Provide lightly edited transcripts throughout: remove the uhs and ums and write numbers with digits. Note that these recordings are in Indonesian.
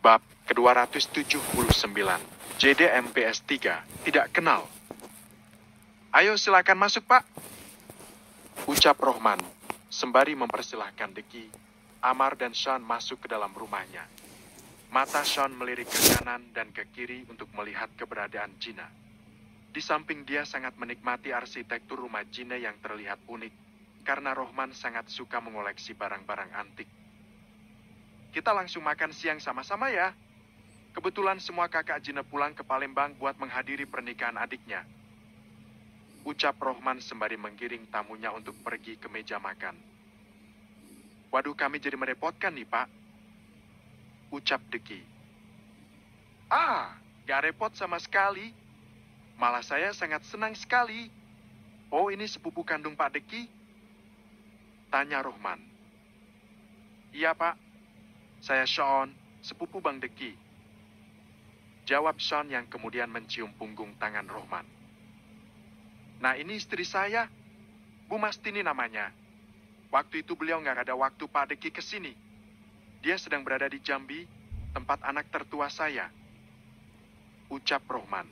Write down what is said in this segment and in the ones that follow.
Bab ke-279, JDMPS 3, tidak kenal. Ayo silakan masuk, Pak. Ucap Rohman, sembari mempersilahkan Deki, Amar dan Sean masuk ke dalam rumahnya. Mata Sean melirik ke kanan dan ke kiri untuk melihat keberadaan Gina. Di samping dia sangat menikmati arsitektur rumah Gina yang terlihat unik, karena Rohman sangat suka mengoleksi barang-barang antik. Kita langsung makan siang sama-sama ya. Kebetulan semua kakak Gina pulang ke Palembang buat menghadiri pernikahan adiknya. Ucap Rohman sembari menggiring tamunya untuk pergi ke meja makan. Waduh, kami jadi merepotkan nih, Pak. Ucap Deki. Gak repot sama sekali. Malah saya sangat senang sekali. Oh, ini sepupu kandung Pak Deki? Tanya Rohman. Iya, Pak. Saya Sean, sepupu Bang Deki. Jawab Sean yang kemudian mencium punggung tangan Rohman. Nah, ini istri saya, Bu Mastini namanya. Waktu itu beliau nggak ada waktu Pak Deki ke sini. Dia sedang berada di Jambi, tempat anak tertua saya. Ucap Rohman.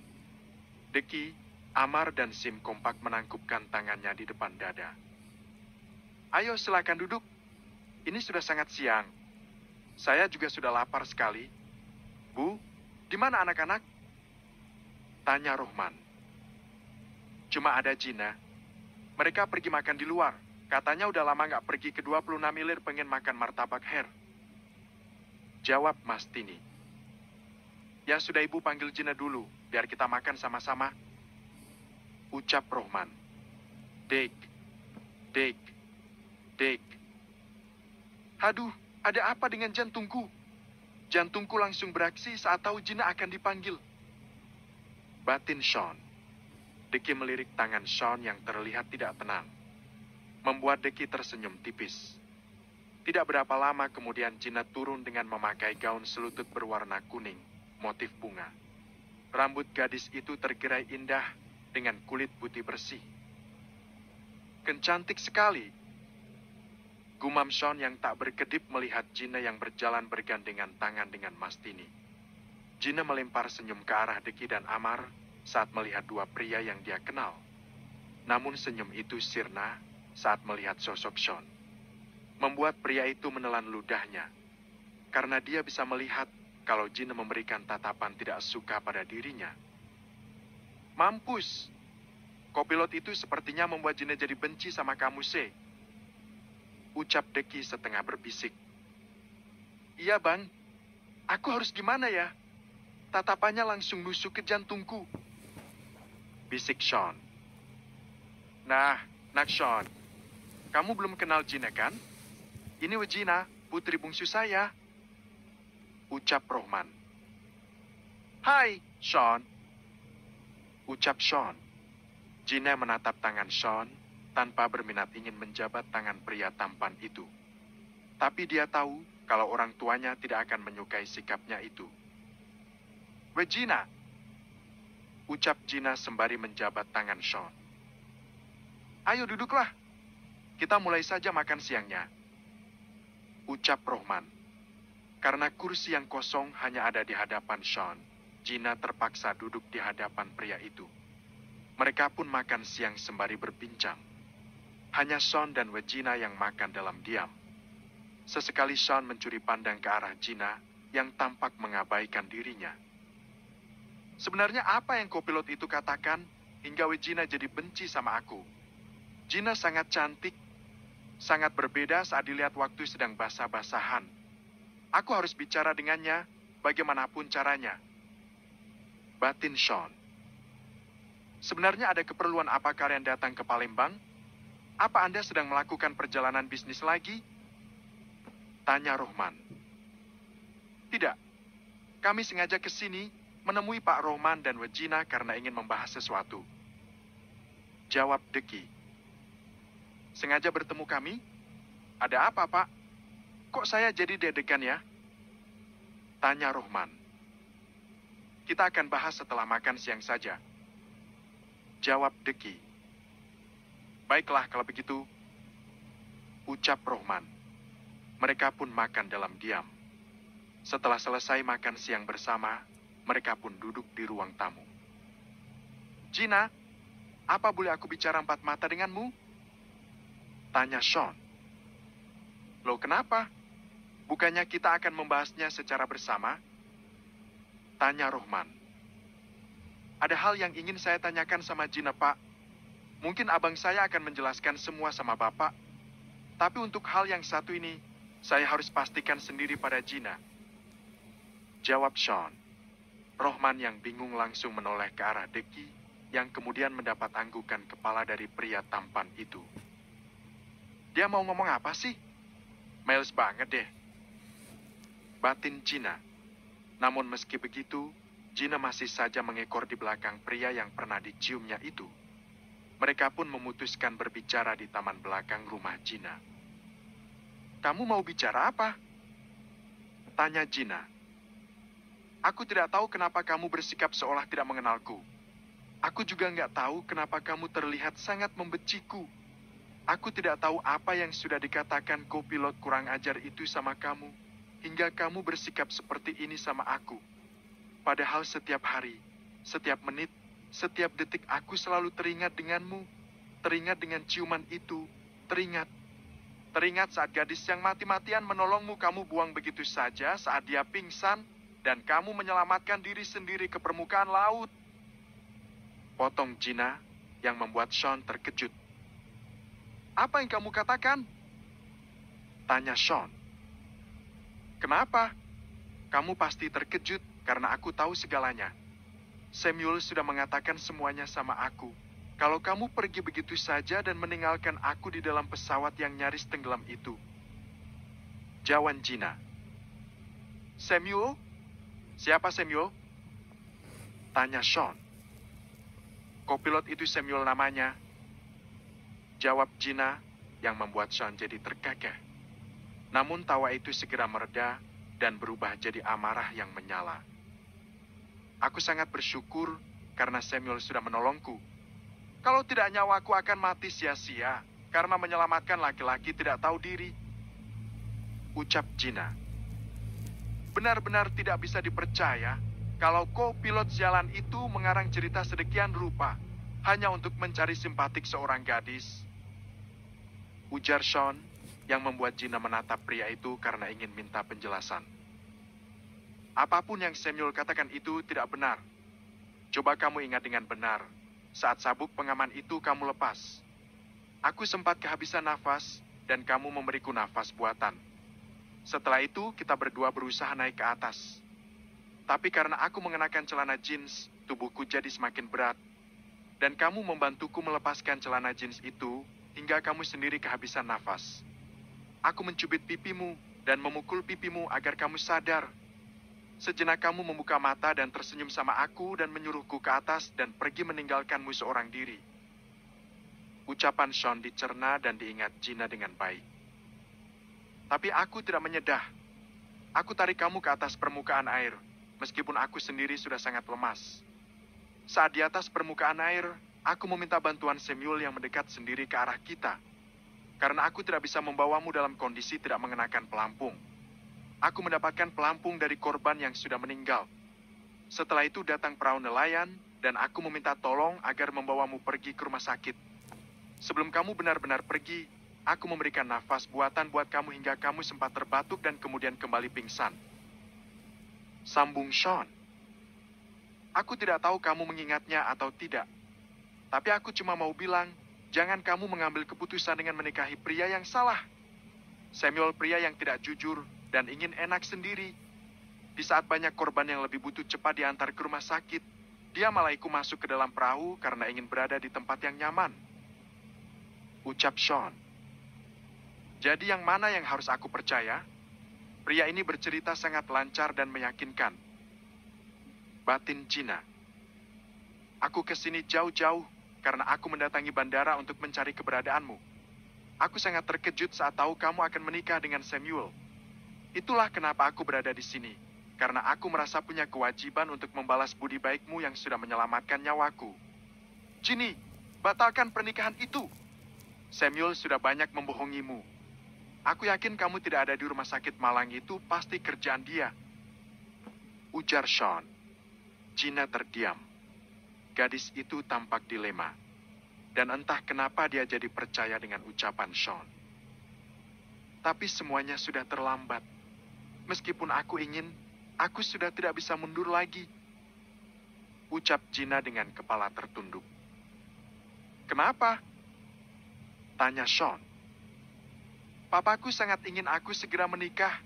Deki, Amar dan Sim kompak menangkupkan tangannya di depan dada. Ayo silakan duduk. Ini sudah sangat siang. Saya juga sudah lapar sekali. Bu, di mana anak-anak? Tanya Rohman. Cuma ada Gina. Mereka pergi makan di luar. Katanya udah lama nggak pergi ke 26 Ilir pengen makan martabak her. Jawab Mastini. Ya sudah, Ibu panggil Gina dulu, biar kita makan sama-sama. Ucap Rohman. Dek, dek, dek. Haduh, ada apa dengan jantungku? Jantungku langsung beraksi saat tahu Gina akan dipanggil. Batin Sean. Deki melirik tangan Sean yang terlihat tidak tenang. Membuat Deki tersenyum tipis. Tidak berapa lama kemudian Gina turun dengan memakai gaun selutut berwarna kuning, motif bunga. Rambut gadis itu tergerai indah dengan kulit putih bersih. Kencantik sekali. Gumam Sean yang tak berkedip melihat Gina yang berjalan bergandengan tangan dengan Mastini. Gina melempar senyum ke arah Deki dan Amar saat melihat dua pria yang dia kenal. Namun senyum itu sirna saat melihat sosok Sean. Membuat pria itu menelan ludahnya. Karena dia bisa melihat kalau Gina memberikan tatapan tidak suka pada dirinya. Mampus! Kopilot itu sepertinya membuat Gina jadi benci sama kamu, Se. Ucap Deki setengah berbisik. Iya, Bang. Aku harus gimana ya? Tatapannya langsung nusuk ke jantungku. Bisik Sean. Nah, Nak Sean. Kamu belum kenal Gina kan? Ini Gina, putri bungsu saya. Ucap Rohman. Hai, Sean. Ucap Sean. Gina menatap tangan Sean tanpa berminat ingin menjabat tangan pria tampan itu. Tapi dia tahu kalau orang tuanya tidak akan menyukai sikapnya itu. Gina. Ucap Gina sembari menjabat tangan Sean. Ayo duduklah. Kita mulai saja makan siangnya. Ucap Rohman. Karena kursi yang kosong hanya ada di hadapan Sean, Gina terpaksa duduk di hadapan pria itu. Mereka pun makan siang sembari berbincang. Hanya Sean dan Gina yang makan dalam diam. Sesekali Sean mencuri pandang ke arah Gina yang tampak mengabaikan dirinya. Sebenarnya apa yang kopilot itu katakan hingga Gina jadi benci sama aku? Gina sangat cantik, sangat berbeda saat dilihat waktu sedang basah-basahan. Aku harus bicara dengannya bagaimanapun caranya. Batin Sean. Sebenarnya ada keperluan apa kalian datang ke Palembang? Apa Anda sedang melakukan perjalanan bisnis lagi? Tanya Rohman. Tidak. Kami sengaja ke sini menemui Pak Rohman dan Gina karena ingin membahas sesuatu. Jawab Deki. Sengaja bertemu kami? Ada apa, Pak? Kok saya jadi deg-degan ya? Tanya Rohman. Kita akan bahas setelah makan siang saja. Jawab Deki. Baiklah kalau begitu. Ucap Rohman. Mereka pun makan dalam diam. Setelah selesai makan siang bersama, mereka pun duduk di ruang tamu. Gina, apa boleh aku bicara empat mata denganmu? Tanya Sean. Loh kenapa? Bukannya kita akan membahasnya secara bersama? Tanya Rohman. Ada hal yang ingin saya tanyakan sama Gina, Pak. Mungkin abang saya akan menjelaskan semua sama Bapak. Tapi untuk hal yang satu ini, saya harus pastikan sendiri pada Gina. Jawab Sean. Rohman yang bingung langsung menoleh ke arah Deki, yang kemudian mendapat anggukan kepala dari pria tampan itu. Dia mau ngomong apa sih? Miles banget deh. Batin Gina. Namun meski begitu, Gina masih saja mengekor di belakang pria yang pernah diciumnya itu. Mereka pun memutuskan berbicara di taman belakang rumah Gina. Kamu mau bicara apa? Tanya Gina. Aku tidak tahu kenapa kamu bersikap seolah tidak mengenalku. Aku juga nggak tahu kenapa kamu terlihat sangat membenciku. Aku tidak tahu apa yang sudah dikatakan kopilot kurang ajar itu sama kamu, hingga kamu bersikap seperti ini sama aku. Padahal setiap hari, setiap menit, setiap detik aku selalu teringat denganmu, teringat dengan ciuman itu, teringat saat gadis yang mati-matian menolongmu kamu buang begitu saja saat dia pingsan, dan kamu menyelamatkan diri sendiri ke permukaan laut. Potong Gina yang membuat Sean terkejut. Apa yang kamu katakan? Tanya Sean. Kenapa? Kamu pasti terkejut karena aku tahu segalanya. Samuel sudah mengatakan semuanya sama aku. Kalau kamu pergi begitu saja dan meninggalkan aku di dalam pesawat yang nyaris tenggelam itu. Jawab Gina. Samuel? Siapa Samuel? Tanya Sean. Kopilot itu Samuel namanya. Jawab Gina yang membuat Sean jadi terkekeh. Namun tawa itu segera mereda dan berubah jadi amarah yang menyala. Aku sangat bersyukur karena Samuel sudah menolongku. Kalau tidak, nyawaku akan mati sia-sia karena menyelamatkan laki-laki tidak tahu diri. Ucap Gina. Benar-benar tidak bisa dipercaya kalau kopilot sialan itu mengarang cerita sedemikian rupa hanya untuk mencari simpatik seorang gadis. Ujar Sean yang membuat Gina menatap pria itu karena ingin minta penjelasan. Apapun yang Samuel katakan itu tidak benar. Coba kamu ingat dengan benar. Saat sabuk pengaman itu kamu lepas. Aku sempat kehabisan nafas dan kamu memberiku nafas buatan. Setelah itu kita berdua berusaha naik ke atas. Tapi karena aku mengenakan celana jeans, tubuhku jadi semakin berat. Dan kamu membantuku melepaskan celana jeans itu hingga kamu sendiri kehabisan nafas. Aku mencubit pipimu dan memukul pipimu agar kamu sadar. Sejenak kamu membuka mata dan tersenyum sama aku dan menyuruhku ke atas dan pergi meninggalkanmu seorang diri. Ucapan Sean dicerna dan diingat Gina dengan baik. Tapi aku tidak menyedah. Aku tarik kamu ke atas permukaan air, meskipun aku sendiri sudah sangat lemas. Saat di atas permukaan air, aku meminta bantuan Samuel yang mendekat sendiri ke arah kita. Karena aku tidak bisa membawamu dalam kondisi tidak mengenakan pelampung. Aku mendapatkan pelampung dari korban yang sudah meninggal. Setelah itu datang perahu nelayan, dan aku meminta tolong agar membawamu pergi ke rumah sakit. Sebelum kamu benar-benar pergi, aku memberikan nafas buatan buat kamu hingga kamu sempat terbatuk dan kemudian kembali pingsan. Sambung Sean. Aku tidak tahu kamu mengingatnya atau tidak. Tapi aku cuma mau bilang, jangan kamu mengambil keputusan dengan menikahi pria yang salah. Samuel pria yang tidak jujur dan ingin enak sendiri. Di saat banyak korban yang lebih butuh cepat diantar ke rumah sakit, dia malah ikut masuk ke dalam perahu karena ingin berada di tempat yang nyaman. Ucap Sean. Jadi yang mana yang harus aku percaya? Pria ini bercerita sangat lancar dan meyakinkan. Batin Gina. Aku kesini jauh-jauh karena aku mendatangi bandara untuk mencari keberadaanmu. Aku sangat terkejut saat tahu kamu akan menikah dengan Samuel. Itulah kenapa aku berada di sini, karena aku merasa punya kewajiban untuk membalas budi baikmu yang sudah menyelamatkan nyawaku. Ginny, batalkan pernikahan itu. Samuel sudah banyak membohongimu. Aku yakin kamu tidak ada di rumah sakit malang itu pasti kerjaan dia. Ujar Sean. Gina terdiam. Gadis itu tampak dilema. Dan entah kenapa dia jadi percaya dengan ucapan Sean. Tapi semuanya sudah terlambat. Meskipun aku ingin, aku sudah tidak bisa mundur lagi. Ucap Gina dengan kepala tertunduk. Kenapa? Tanya Sean. Papaku sangat ingin aku segera menikah.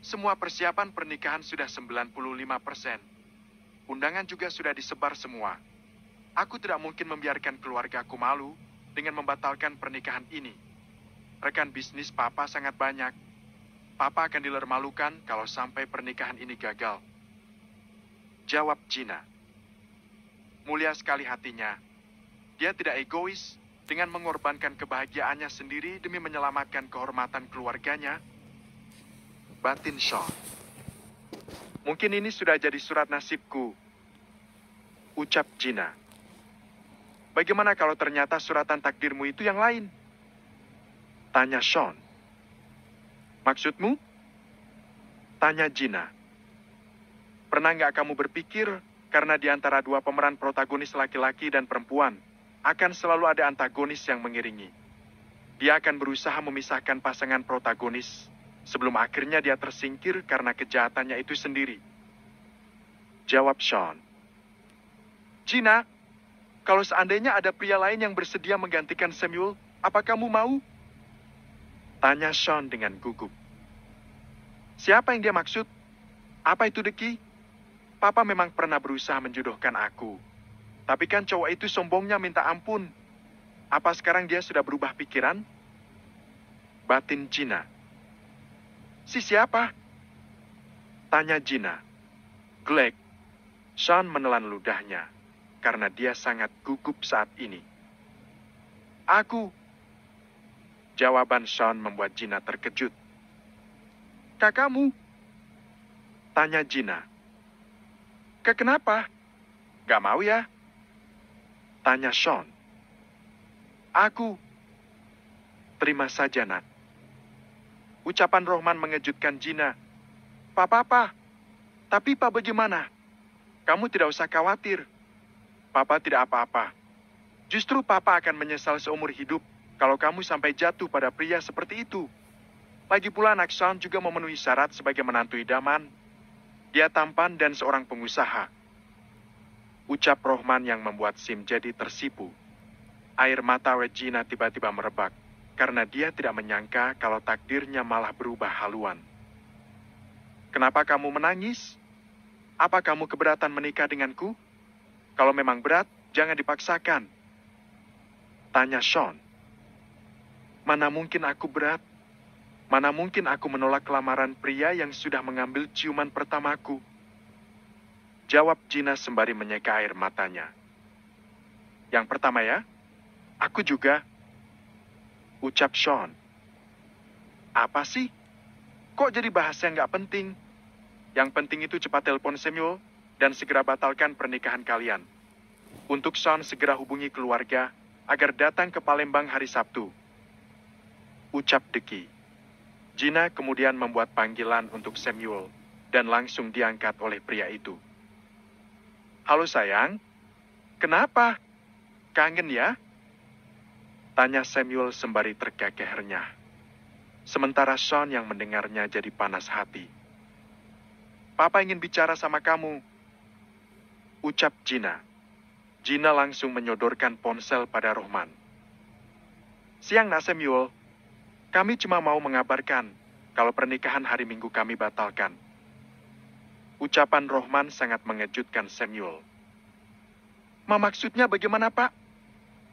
Semua persiapan pernikahan sudah 95%. Undangan juga sudah disebar semua. Aku tidak mungkin membiarkan keluargaku malu dengan membatalkan pernikahan ini. Rekan bisnis Papa sangat banyak. Papa akan dilermalukan kalau sampai pernikahan ini gagal. Jawab Gina. Mulia sekali hatinya. Dia tidak egois dengan mengorbankan kebahagiaannya sendiri demi menyelamatkan kehormatan keluarganya. Batin Sean. Mungkin ini sudah jadi surat nasibku. Ucap Gina. Bagaimana kalau ternyata suratan takdirmu itu yang lain? Tanya Sean. Maksudmu? Tanya Gina. Pernah nggak kamu berpikir, karena di antara dua pemeran protagonis laki-laki dan perempuan, akan selalu ada antagonis yang mengiringi. Dia akan berusaha memisahkan pasangan protagonis, sebelum akhirnya dia tersingkir karena kejahatannya itu sendiri. Jawab Sean. Gina, kalau seandainya ada pria lain yang bersedia menggantikan Samuel, apa kamu mau? Tanya Sean dengan gugup. Siapa yang dia maksud? Apa itu Deki? Papa memang pernah berusaha menjodohkan aku. Tapi kan cowok itu sombongnya minta ampun. Apa sekarang dia sudah berubah pikiran? Batin Gina. Si siapa? Tanya Gina. Glek. Sean menelan ludahnya, karena dia sangat gugup saat ini. Aku. Jawaban Sean membuat Gina terkejut. Kakakmu? Tanya Gina. Kenapa? Gak mau ya? Tanya Sean. Aku. Terima saja, Nak. Ucapan Rohman mengejutkan Gina. Papa. Tapi Pak bagaimana? Kamu tidak usah khawatir. Papa tidak apa-apa. Justru Papa akan menyesal seumur hidup kalau kamu sampai jatuh pada pria seperti itu. Lagi pula anak Sean juga memenuhi syarat sebagai menantu idaman. Dia tampan dan seorang pengusaha. Ucap Rohman yang membuat Sim jadi tersipu. Air mata Regina tiba-tiba merebak, karena dia tidak menyangka kalau takdirnya malah berubah haluan. Kenapa kamu menangis? Apa kamu keberatan menikah denganku? Kalau memang berat, jangan dipaksakan. Tanya Sean. Mana mungkin aku berat? Mana mungkin aku menolak lamaran pria yang sudah mengambil ciuman pertamaku? Jawab Gina sembari menyeka air matanya. Yang pertama ya? Aku juga. Ucap Sean. Apa sih? Kok jadi bahasa yang gak penting? Yang penting itu cepat telepon Samuel dan segera batalkan pernikahan kalian. Untuk Sean segera hubungi keluarga agar datang ke Palembang hari Sabtu. Ucap Deki. Gina kemudian membuat panggilan untuk Samuel dan langsung diangkat oleh pria itu. Halo sayang, kenapa? Kangen ya? Tanya Samuel sembari terkekeh renyah. Sementara Sean yang mendengarnya jadi panas hati. Papa ingin bicara sama kamu. Ucap Gina. Gina langsung menyodorkan ponsel pada Rohman. Siang nak Samuel. Kami cuma mau mengabarkan kalau pernikahan hari Minggu kami batalkan. Ucapan Rohman sangat mengejutkan Samuel. Maksudnya bagaimana, Pak?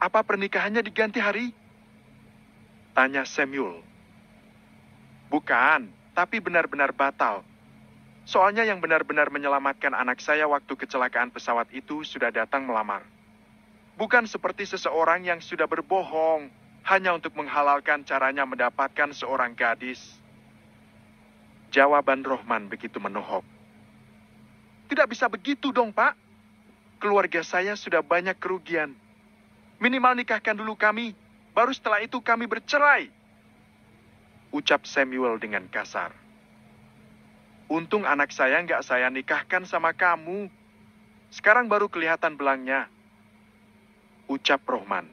Apa pernikahannya diganti hari? Tanya Samuel. Bukan, tapi benar-benar batal. Soalnya yang benar-benar menyelamatkan anak saya waktu kecelakaan pesawat itu sudah datang melamar. Bukan seperti seseorang yang sudah berbohong hanya untuk menghalalkan caranya mendapatkan seorang gadis. Jawaban Rohman begitu menohok. Tidak bisa begitu dong, Pak. Keluarga saya sudah banyak kerugian. Minimal nikahkan dulu kami, baru setelah itu kami bercerai. Ucap Samuel dengan kasar. Untung anak saya nggak saya nikahkan sama kamu. Sekarang baru kelihatan belangnya. Ucap Rohman.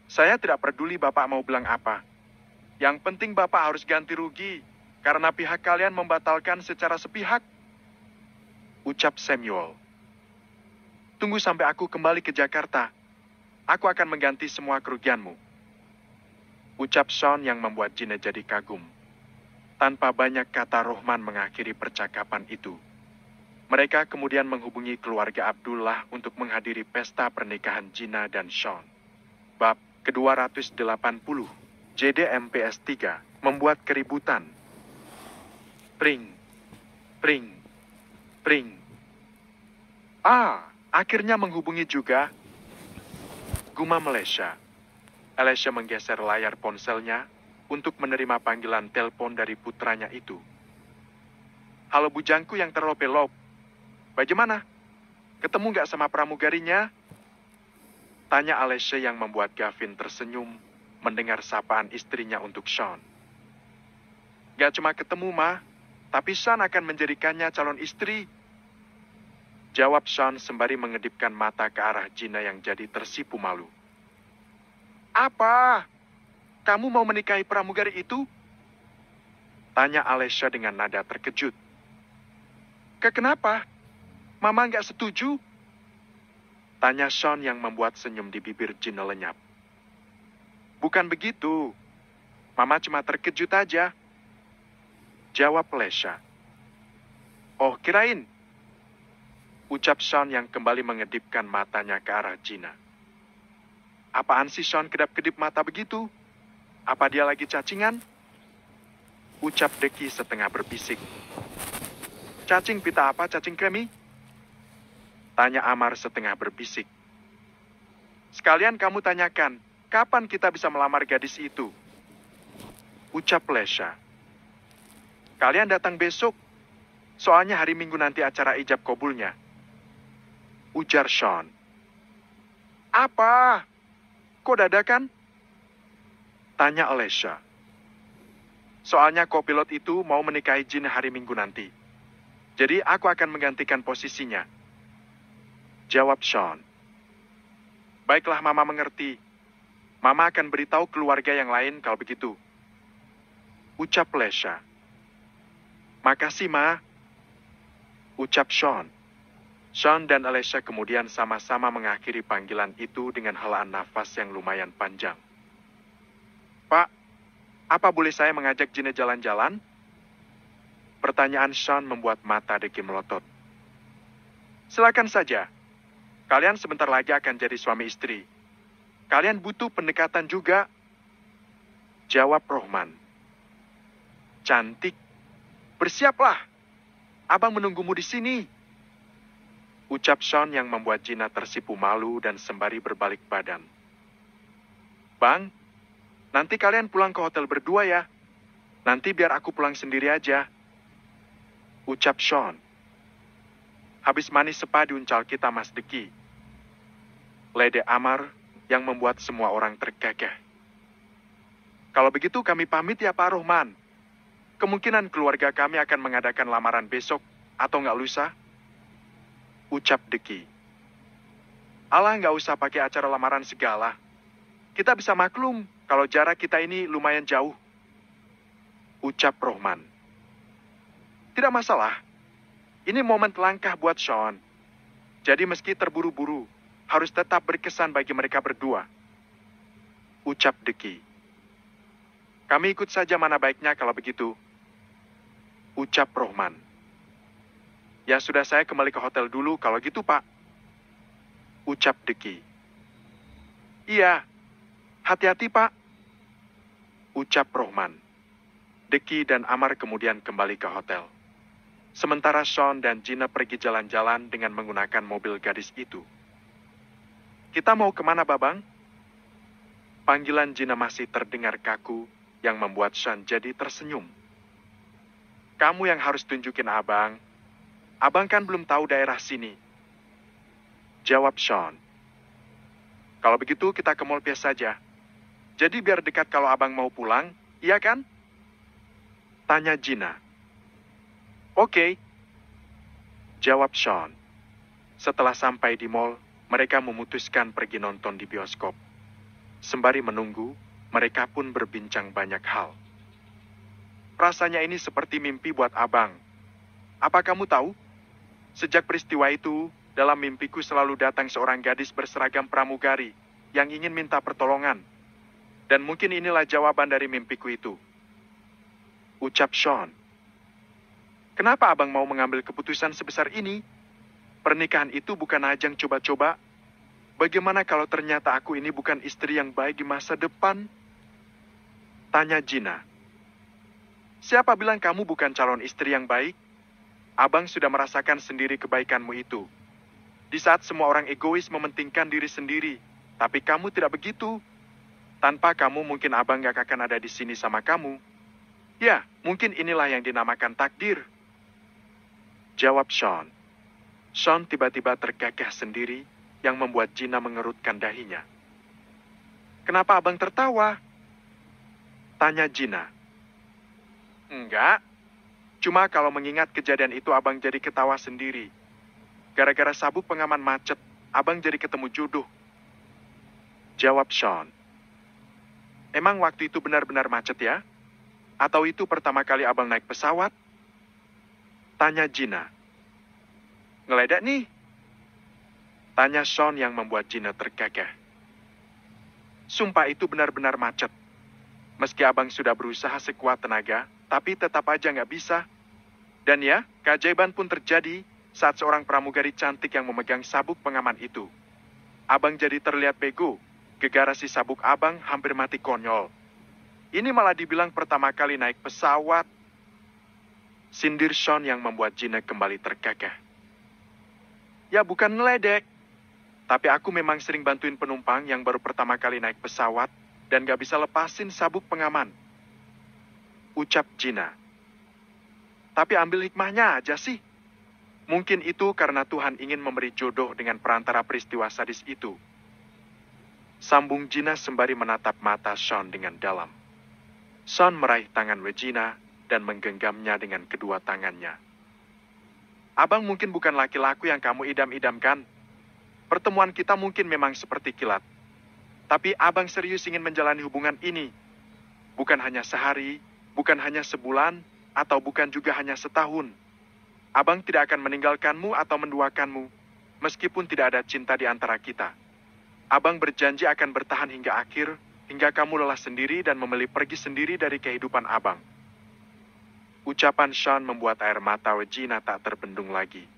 Saya tidak peduli Bapak mau bilang apa. Yang penting Bapak harus ganti rugi, karena pihak kalian membatalkan secara sepihak. Ucap Samuel. Tunggu sampai aku kembali ke Jakarta. Aku akan mengganti semua kerugianmu. Ucap Sean yang membuat Gina jadi kagum. Tanpa banyak kata Rohman mengakhiri percakapan itu. Mereka kemudian menghubungi keluarga Abdullah untuk menghadiri pesta pernikahan Gina dan Sean. Bab ke-280, JDMPS 3, membuat keributan. Pring, pring, pring. Akhirnya menghubungi juga. Gumam Alesha. Alesha menggeser layar ponselnya untuk menerima panggilan telepon dari putranya itu. Halo bujangku yang terlope-lop. Bagaimana? Ketemu nggak sama pramugarinya? Tanya Alesha yang membuat Gavin tersenyum mendengar sapaan istrinya untuk Sean. Gak cuma ketemu, Ma. Tapi Sean akan menjadikannya calon istri. Jawab Sean sembari mengedipkan mata ke arah Gina yang jadi tersipu malu. Apa? Kamu mau menikahi pramugari itu? Tanya Alesha dengan nada terkejut. Kenapa? Mama nggak setuju? Tanya Sean yang membuat senyum di bibir Gina lenyap. Bukan begitu. Mama cuma terkejut aja. Jawab Alesha. Oh, kirain. Ucap Sean yang kembali mengedipkan matanya ke arah Gina. Apaan sih Sean kedap-kedip mata begitu? Apa dia lagi cacingan? Ucap Deki setengah berbisik. Cacing pita apa, cacing kremi? Tanya Amar setengah berbisik. Sekalian kamu tanyakan, kapan kita bisa melamar gadis itu? Ucap Lesha. Kalian datang besok, soalnya hari Minggu nanti acara ijab kabulnya. Ujar Sean. Apa? Kok dadakan? Tanya Alesha. Soalnya kopilot itu mau menikahi Jin hari Minggu nanti. Jadi aku akan menggantikan posisinya. Jawab Sean. Baiklah, Mama mengerti. Mama akan beritahu keluarga yang lain kalau begitu. Ucap Alesha. Makasih, Ma. Ucap Sean. Sean dan Alesha kemudian sama-sama mengakhiri panggilan itu dengan helaan nafas yang lumayan panjang. Pak, apa boleh saya mengajak Gina jalan-jalan? Pertanyaan Sean membuat mata Deki melotot. Silakan saja. Kalian sebentar lagi akan jadi suami istri. Kalian butuh pendekatan juga. Jawab Rohman. Cantik. Bersiaplah. Abang menunggumu di sini. Ucap Sean yang membuat Gina tersipu malu dan sembari berbalik badan. Bang, nanti kalian pulang ke hotel berdua ya. Nanti biar aku pulang sendiri aja. Ucap Sean. Habis manis sepa diuncal kita Mas Deki. Lede Amar yang membuat semua orang terkekeh. Kalau begitu kami pamit ya Pak Rohman. Kemungkinan keluarga kami akan mengadakan lamaran besok atau nggak lusa. Ucap Deki. Alah, nggak usah pakai acara lamaran segala. Kita bisa maklum kalau jarak kita ini lumayan jauh. Ucap Rohman. Tidak masalah. Ini momen langkah buat Sean. Jadi meski terburu-buru, harus tetap berkesan bagi mereka berdua. Ucap Deki. Kami ikut saja mana baiknya kalau begitu. Ucap Rohman. Ya sudah, saya kembali ke hotel dulu kalau gitu Pak. Ucap Deki. Iya, hati-hati Pak. Ucap Rohman. Deki dan Amar kemudian kembali ke hotel. Sementara Sean dan Gina pergi jalan-jalan dengan menggunakan mobil gadis itu. Kita mau kemana, Babang? Panggilan Gina masih terdengar kaku yang membuat Sean jadi tersenyum. Kamu yang harus tunjukin Abang. Abang kan belum tahu daerah sini. Jawab Sean. Kalau begitu kita ke Mall Pies saja. Jadi biar dekat kalau Abang mau pulang, iya kan? Tanya Gina. Oke, jawab Sean. Setelah sampai di mall, mereka memutuskan pergi nonton di bioskop. Sembari menunggu, mereka pun berbincang banyak hal. Rasanya ini seperti mimpi buat abang. Apa kamu tahu? Sejak peristiwa itu, dalam mimpiku selalu datang seorang gadis berseragam pramugari yang ingin minta pertolongan. Dan mungkin inilah jawaban dari mimpiku itu. Ucap Sean. Kenapa abang mau mengambil keputusan sebesar ini? Pernikahan itu bukan ajang coba-coba. Bagaimana kalau ternyata aku ini bukan istri yang baik di masa depan? Tanya Gina. Siapa bilang kamu bukan calon istri yang baik? Abang sudah merasakan sendiri kebaikanmu itu. Di saat semua orang egois mementingkan diri sendiri, tapi kamu tidak begitu. Tanpa kamu mungkin abang gak akan ada di sini sama kamu. Ya, mungkin inilah yang dinamakan takdir. Jawab Sean. Sean tiba-tiba tergagah sendiri yang membuat Gina mengerutkan dahinya. Kenapa abang tertawa? Tanya Gina. Enggak. Cuma kalau mengingat kejadian itu abang jadi ketawa sendiri. Gara-gara sabuk pengaman macet, abang jadi ketemu jodoh. Jawab Sean. Emang waktu itu benar-benar macet ya? Atau itu pertama kali abang naik pesawat? Tanya Gina. Ngeledak nih? Tanya Sean yang membuat Gina tergagah. Sumpah itu benar-benar macet. Meski abang sudah berusaha sekuat tenaga, tapi tetap aja nggak bisa. Dan ya, keajaiban pun terjadi saat seorang pramugari cantik yang memegang sabuk pengaman itu. Abang jadi terlihat bego. Gegara si sabuk abang hampir mati konyol. Ini malah dibilang pertama kali naik pesawat. Sindir Sean yang membuat Gina kembali tergagah. Ya bukan ngeledek. Tapi aku memang sering bantuin penumpang yang baru pertama kali naik pesawat dan gak bisa lepasin sabuk pengaman. Ucap Gina. Tapi ambil hikmahnya aja sih. Mungkin itu karena Tuhan ingin memberi jodoh dengan perantara peristiwa sadis itu. Sambung Gina sembari menatap mata Sean dengan dalam. Sean meraih tangan Regina dan menggenggamnya dengan kedua tangannya. Abang mungkin bukan laki-laki yang kamu idam-idamkan. Pertemuan kita mungkin memang seperti kilat. Tapi abang serius ingin menjalani hubungan ini. Bukan hanya sehari, bukan hanya sebulan, atau bukan juga hanya setahun. Abang tidak akan meninggalkanmu atau menduakanmu, meskipun tidak ada cinta di antara kita. Abang berjanji akan bertahan hingga akhir, hingga kamu lelah sendiri dan memilih pergi sendiri dari kehidupan abang. Ucapan Sean membuat air mata Regina tak terbendung lagi.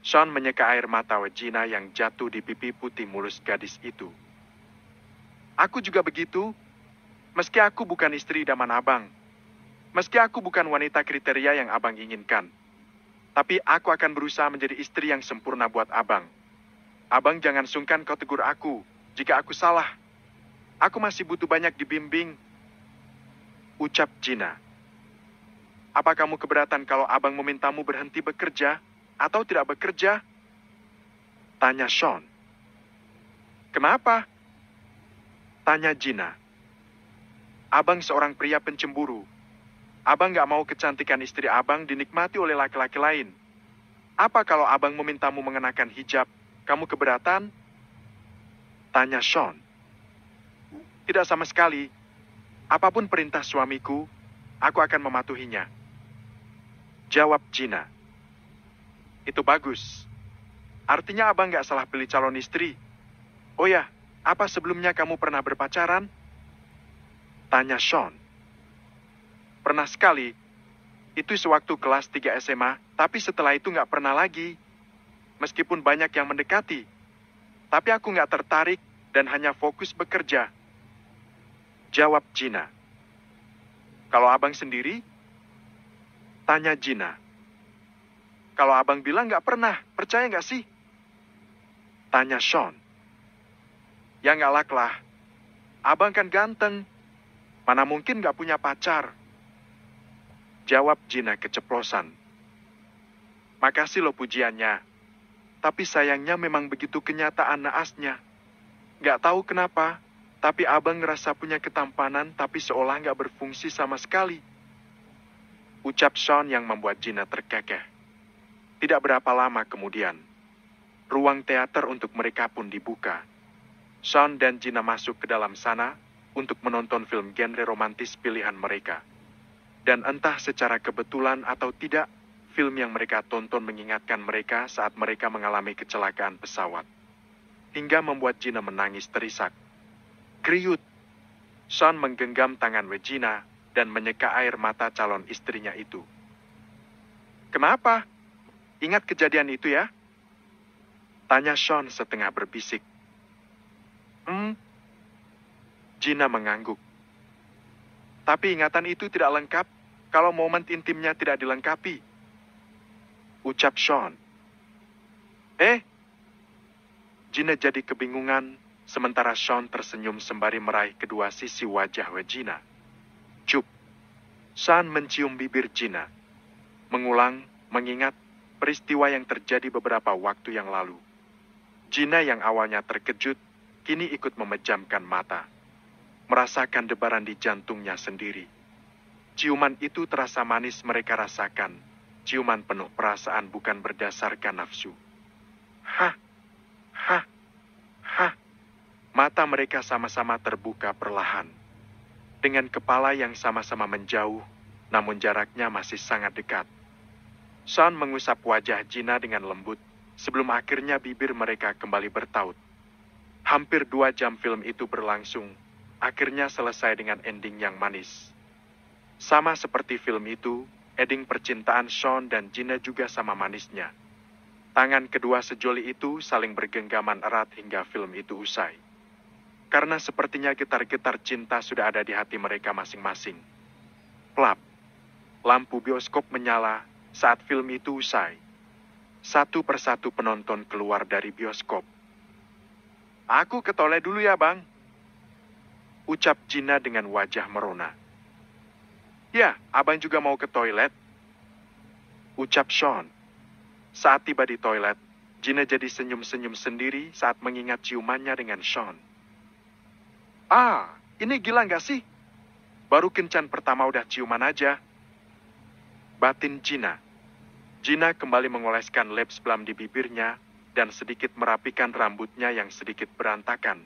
Sean menyeka air mata Regina yang jatuh di pipi putih mulus gadis itu. Aku juga begitu. Meski aku bukan istri idaman abang. Meski aku bukan wanita kriteria yang abang inginkan. Tapi aku akan berusaha menjadi istri yang sempurna buat abang. Abang jangan sungkan kau tegur aku jika aku salah. Aku masih butuh banyak dibimbing. Ucap Gina. Apa kamu keberatan kalau abang memintamu berhenti bekerja atau tidak bekerja? Tanya Sean. Kenapa? Tanya Gina. Abang seorang pria pencemburu. Abang gak mau kecantikan istri abang dinikmati oleh laki-laki lain. Apa kalau abang memintamu mengenakan hijab, kamu keberatan? Tanya Sean. Tidak sama sekali. Apapun perintah suamiku, aku akan mematuhinya. Jawab Gina. Itu bagus. Artinya abang gak salah pilih calon istri. Oh ya, apa sebelumnya kamu pernah berpacaran? Tanya Sean. Pernah sekali. Itu sewaktu kelas 3 SMA, tapi setelah itu gak pernah lagi. Meskipun banyak yang mendekati. Tapi aku gak tertarik dan hanya fokus bekerja. Jawab Gina. Kalau abang sendiri? Tanya Gina. Kalau abang bilang gak pernah, percaya gak sih? Tanya Sean. Ya nggak lah. Abang kan ganteng. Mana mungkin gak punya pacar? Jawab Gina keceplosan. Makasih lo pujiannya. Tapi sayangnya memang begitu kenyataan naasnya. Gak tahu kenapa, tapi abang ngerasa punya ketampanan tapi seolah gak berfungsi sama sekali. Ucap Sean yang membuat Gina terkekeh. Tidak berapa lama kemudian, ruang teater untuk mereka pun dibuka. Sean dan Gina masuk ke dalam sana untuk menonton film genre romantis pilihan mereka. Dan entah secara kebetulan atau tidak, film yang mereka tonton mengingatkan mereka saat mereka mengalami kecelakaan pesawat. Hingga membuat Gina menangis terisak. Kriut. Sean menggenggam tangan Regina dan menyeka air mata calon istrinya itu. Kenapa? Ingat kejadian itu ya? Tanya Sean setengah berbisik. Gina mengangguk. Tapi ingatan itu tidak lengkap kalau momen intimnya tidak dilengkapi. Ucap Sean. Gina jadi kebingungan, sementara Sean tersenyum sembari meraih kedua sisi wajah Regina. Cup. Sean mencium bibir Gina. Mengingat peristiwa yang terjadi beberapa waktu yang lalu. Gina yang awalnya terkejut, kini ikut memejamkan mata. Merasakan debaran di jantungnya sendiri. Ciuman itu terasa manis mereka rasakan. Ciuman penuh perasaan bukan berdasarkan nafsu. Hah. Mata mereka sama-sama terbuka perlahan. Dengan kepala yang sama-sama menjauh, namun jaraknya masih sangat dekat. Sean mengusap wajah Gina dengan lembut, sebelum akhirnya bibir mereka kembali bertaut. Hampir 2 jam film itu berlangsung, akhirnya selesai dengan ending yang manis. Sama seperti film itu, ending percintaan Sean dan Gina juga sama manisnya. Tangan kedua sejoli itu saling bergenggaman erat hingga film itu usai. Karena sepertinya getar-getar cinta sudah ada di hati mereka masing-masing. Plap. Lampu bioskop menyala saat film itu usai. Satu persatu penonton keluar dari bioskop. Aku ke toilet dulu ya, Bang. Ucap Gina dengan wajah merona. Ya, Abang juga mau ke toilet. Ucap Sean. Saat tiba di toilet, Gina jadi senyum-senyum sendiri saat mengingat ciumannya dengan Sean. Ini gila nggak sih? Baru kencan pertama udah ciuman aja. Batin Gina. Gina kembali mengoleskan lips balm di bibirnya dan sedikit merapikan rambutnya yang sedikit berantakan.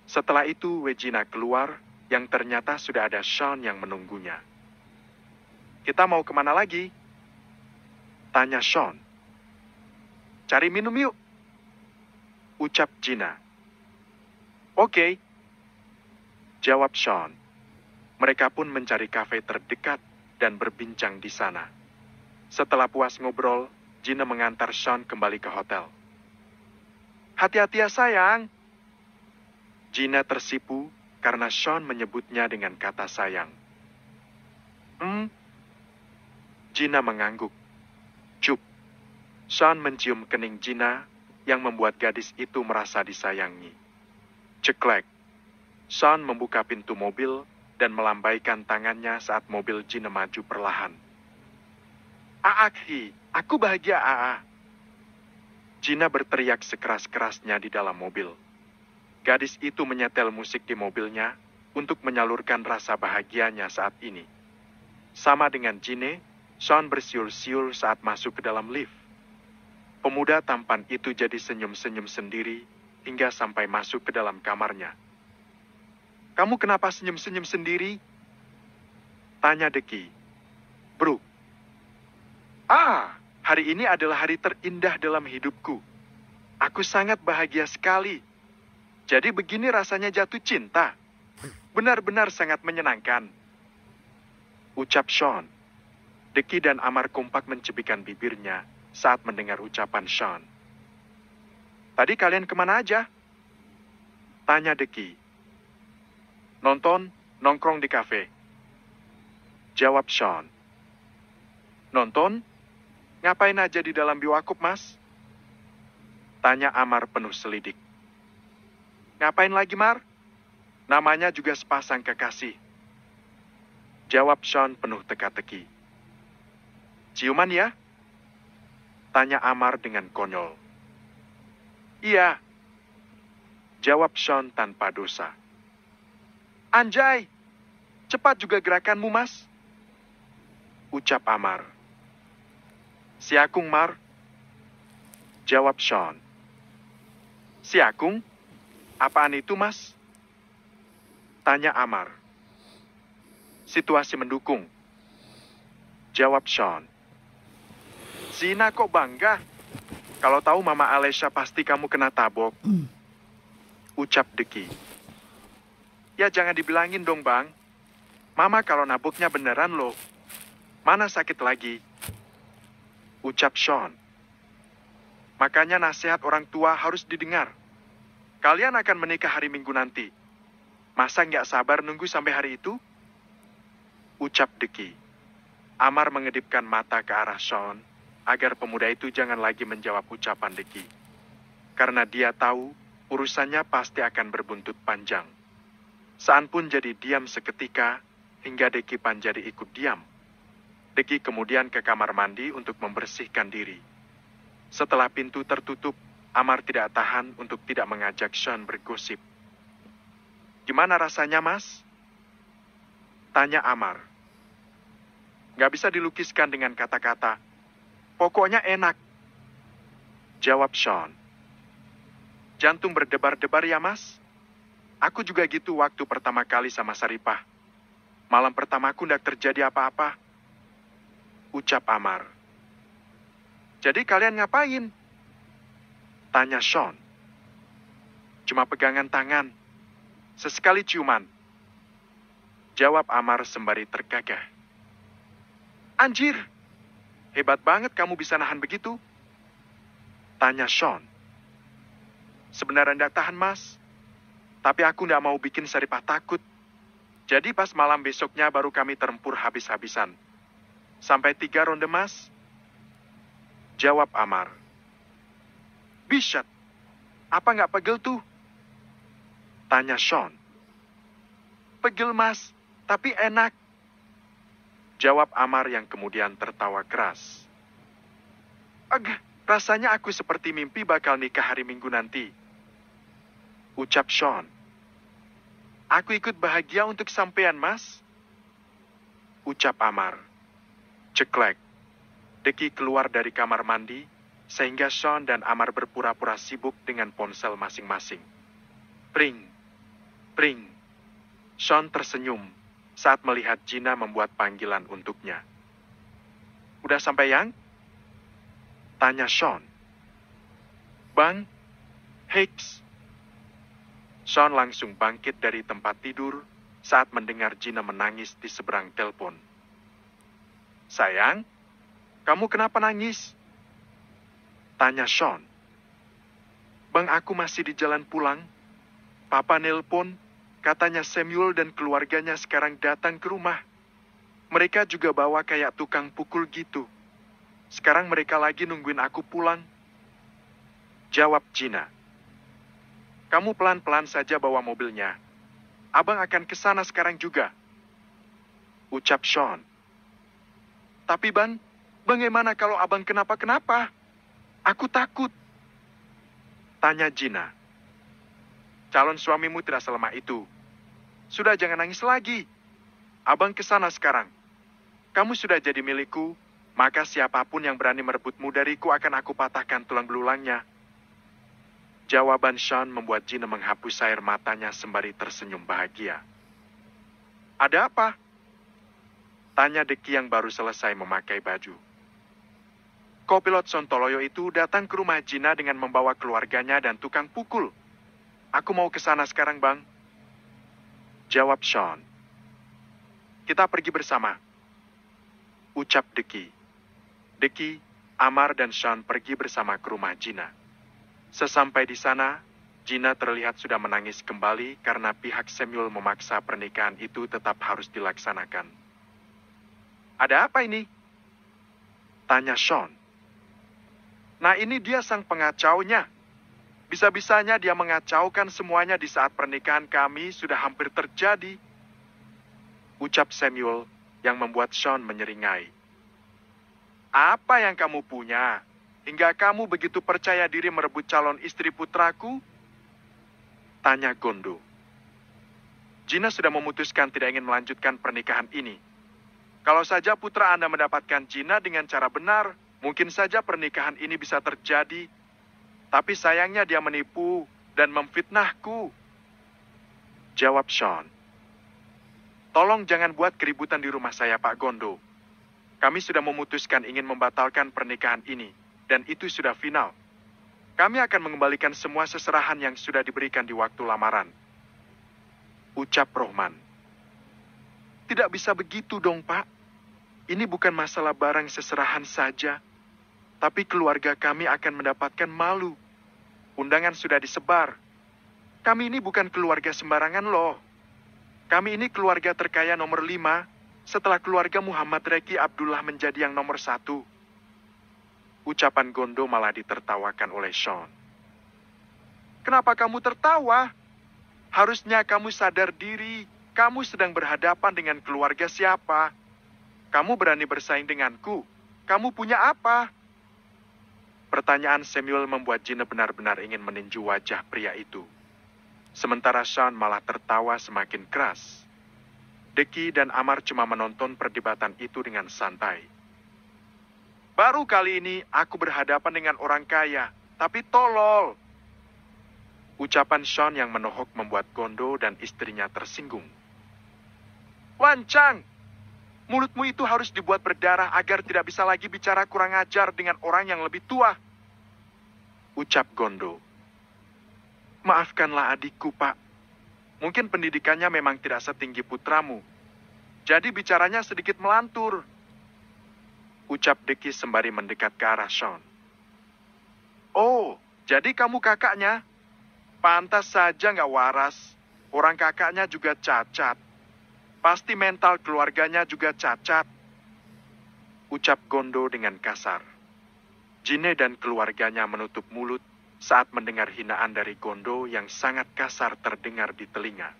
Setelah itu, Regina keluar yang ternyata sudah ada Sean yang menunggunya. Kita mau kemana lagi? Tanya Sean. Cari minum yuk. Ucap Gina. Oke. Jawab Sean. Mereka pun mencari kafe terdekat dan berbincang di sana. Setelah puas ngobrol, Gina mengantar Sean kembali ke hotel. Hati-hati ya sayang. Gina tersipu karena Sean menyebutnya dengan kata sayang. Gina mengangguk. Cup. Sean mencium kening Gina yang membuat gadis itu merasa disayangi. Ceklek. Sean membuka pintu mobil dan melambaikan tangannya saat mobil Gina maju perlahan. Aakhi, aku bahagia Aa. Gina berteriak sekeras-kerasnya di dalam mobil. Gadis itu menyetel musik di mobilnya untuk menyalurkan rasa bahagianya saat ini. Sama dengan Gina, Sean bersiul-siul saat masuk ke dalam lift. Pemuda tampan itu jadi senyum-senyum sendiri hingga sampai masuk ke dalam kamarnya. Kamu kenapa senyum-senyum sendiri? Tanya Deki. Bro. Hari ini adalah hari terindah dalam hidupku. Aku sangat bahagia sekali. Jadi begini rasanya jatuh cinta. Benar-benar sangat menyenangkan. Ucap Sean. Deki dan Amar kompak mencibikkan bibirnya saat mendengar ucapan Sean. Tadi kalian kemana aja? Tanya Deki. Nonton, nongkrong di kafe. Jawab Sean. Nonton? Ngapain aja di dalam bioskop, Mas? Tanya Amar penuh selidik. Ngapain lagi, Mar? Namanya juga sepasang kekasih. Jawab Sean penuh teka-teki. Ciuman ya? Tanya Amar dengan konyol. Iya. Jawab Sean tanpa dosa. Anjay, cepat juga gerakanmu, Mas. Ucap Amar. Si Akung, Mar. Jawab Sean. Si Akung? Apaan itu, Mas? Tanya Amar. Situasi mendukung. Jawab Sean. Zina kok bangga? Kalau tahu Mama Alesha pasti kamu kena tabok. Ucap Deki. Ya jangan dibilangin dong, Bang. Mama kalau naboknya beneran loh. Mana sakit lagi? Ucap Sean. Makanya nasihat orang tua harus didengar. Kalian akan menikah hari Minggu nanti. Masa nggak sabar nunggu sampai hari itu? Ucap Deki. Amar mengedipkan mata ke arah Sean, agar pemuda itu jangan lagi menjawab ucapan Deki. Karena dia tahu, urusannya pasti akan berbuntut panjang. Saan pun jadi diam seketika, hingga Deki Pan jadi ikut diam. Deki kemudian ke kamar mandi untuk membersihkan diri. Setelah pintu tertutup, Amar tidak tahan untuk tidak mengajak Sean bergosip. Gimana rasanya, Mas? Tanya Amar. Gak bisa dilukiskan dengan kata-kata. Pokoknya enak. Jawab Sean. Jantung berdebar-debar ya, Mas? Aku juga gitu waktu pertama kali sama Saripah. Malam pertamaku ndak terjadi apa-apa. Ucap Amar. Jadi kalian ngapain? Tanya Sean. Cuma pegangan tangan. Sesekali ciuman. Jawab Amar sembari tergagah. Anjir, hebat banget kamu bisa nahan begitu. Tanya Sean. Sebenarnya ndak tahan, Mas. Tapi aku ndak mau bikin Saripah takut. Jadi pas malam besoknya baru kami terempur habis-habisan. Sampai 3 ronde, Mas. Jawab Amar. Bisyat, apa nggak pegel tuh? Tanya Sean. Pegel, Mas, tapi enak. Jawab Amar yang kemudian tertawa keras. Agak, rasanya aku seperti mimpi bakal nikah hari Minggu nanti. Ucap Sean. Aku ikut bahagia untuk sampean, Mas. Ucap Amar. Ceklek. Deki keluar dari kamar mandi, sehingga Sean dan Amar berpura-pura sibuk dengan ponsel masing-masing. Pring, pring. Sean tersenyum saat melihat Gina membuat panggilan untuknya. Udah sampai, Yang? Tanya Sean. Bang, Hicks. Sean langsung bangkit dari tempat tidur saat mendengar Gina menangis di seberang telepon. Sayang, kamu kenapa nangis? Tanya Sean. Bang, aku masih di jalan pulang. Papa nelpon, katanya Samuel dan keluarganya sekarang datang ke rumah. Mereka juga bawa kayak tukang pukul gitu. Sekarang mereka lagi nungguin aku pulang. Jawab Gina. Kamu pelan-pelan saja bawa mobilnya. Abang akan ke sana sekarang juga. Ucap Sean. Tapi Bang, bagaimana kalau abang kenapa-kenapa? Aku takut. Tanya Gina. Calon suamimu tidak selemah itu. Sudah jangan nangis lagi. Abang ke sana sekarang. Kamu sudah jadi milikku, maka siapapun yang berani merebutmu dariku akan aku patahkan tulang belulangnya. Jawaban Sean membuat Gina menghapus air matanya sembari tersenyum bahagia. Ada apa? Tanya Deki yang baru selesai memakai baju. Kopilot Sontoloyo itu datang ke rumah Gina dengan membawa keluarganya dan tukang pukul. Aku mau ke sana sekarang, Bang. Jawab Sean. Kita pergi bersama. Ucap Deki. Deki, Amar, dan Sean pergi bersama ke rumah Gina. Sesampai di sana, Gina terlihat sudah menangis kembali karena pihak Samuel memaksa pernikahan itu tetap harus dilaksanakan. Ada apa ini? Tanya Sean. Nah, ini dia sang pengacaunya. Bisa-bisanya dia mengacaukan semuanya di saat pernikahan kami sudah hampir terjadi. Ucap Samuel yang membuat Sean menyeringai. Apa yang kamu punya? Hingga kamu begitu percaya diri merebut calon istri putraku? Tanya Gondo. Gina sudah memutuskan tidak ingin melanjutkan pernikahan ini. Kalau saja putra Anda mendapatkan Gina dengan cara benar, mungkin saja pernikahan ini bisa terjadi. Tapi sayangnya dia menipu dan memfitnahku. Jawab Sean. Tolong jangan buat keributan di rumah saya, Pak Gondo. Kami sudah memutuskan ingin membatalkan pernikahan ini, dan itu sudah final. Kami akan mengembalikan semua seserahan yang sudah diberikan di waktu lamaran. Ucap Rohman. Tidak bisa begitu dong, Pak. Ini bukan masalah barang seserahan saja, tapi keluarga kami akan mendapatkan malu. Undangan sudah disebar. Kami ini bukan keluarga sembarangan loh. Kami ini keluarga terkaya nomor 5, setelah keluarga Muhammad Reki Abdullah menjadi yang nomor 1. Ucapan Gondo malah ditertawakan oleh Sean. Kenapa kamu tertawa? Harusnya kamu sadar diri. Kamu sedang berhadapan dengan keluarga siapa? Kamu berani bersaing denganku. Kamu punya apa? Pertanyaan Samuel membuat Gina benar-benar ingin meninju wajah pria itu. Sementara Sean malah tertawa semakin keras. Deki dan Amar cuma menonton perdebatan itu dengan santai. Baru kali ini aku berhadapan dengan orang kaya, tapi tolol. Ucapan Sean yang menohok membuat Gondo dan istrinya tersinggung. Wancang, mulutmu itu harus dibuat berdarah agar tidak bisa lagi bicara kurang ajar dengan orang yang lebih tua. Ucap Gondo. Maafkanlah adikku, Pak. Mungkin pendidikannya memang tidak setinggi putramu. Jadi bicaranya sedikit melantur. Ucap Deki sembari mendekat ke arah Sean. Oh, jadi kamu kakaknya? Pantas saja nggak waras. Orang kakaknya juga cacat. Pasti mental keluarganya juga cacat. Ucap Gondo dengan kasar. Jine dan keluarganya menutup mulut saat mendengar hinaan dari Gondo yang sangat kasar terdengar di telinga.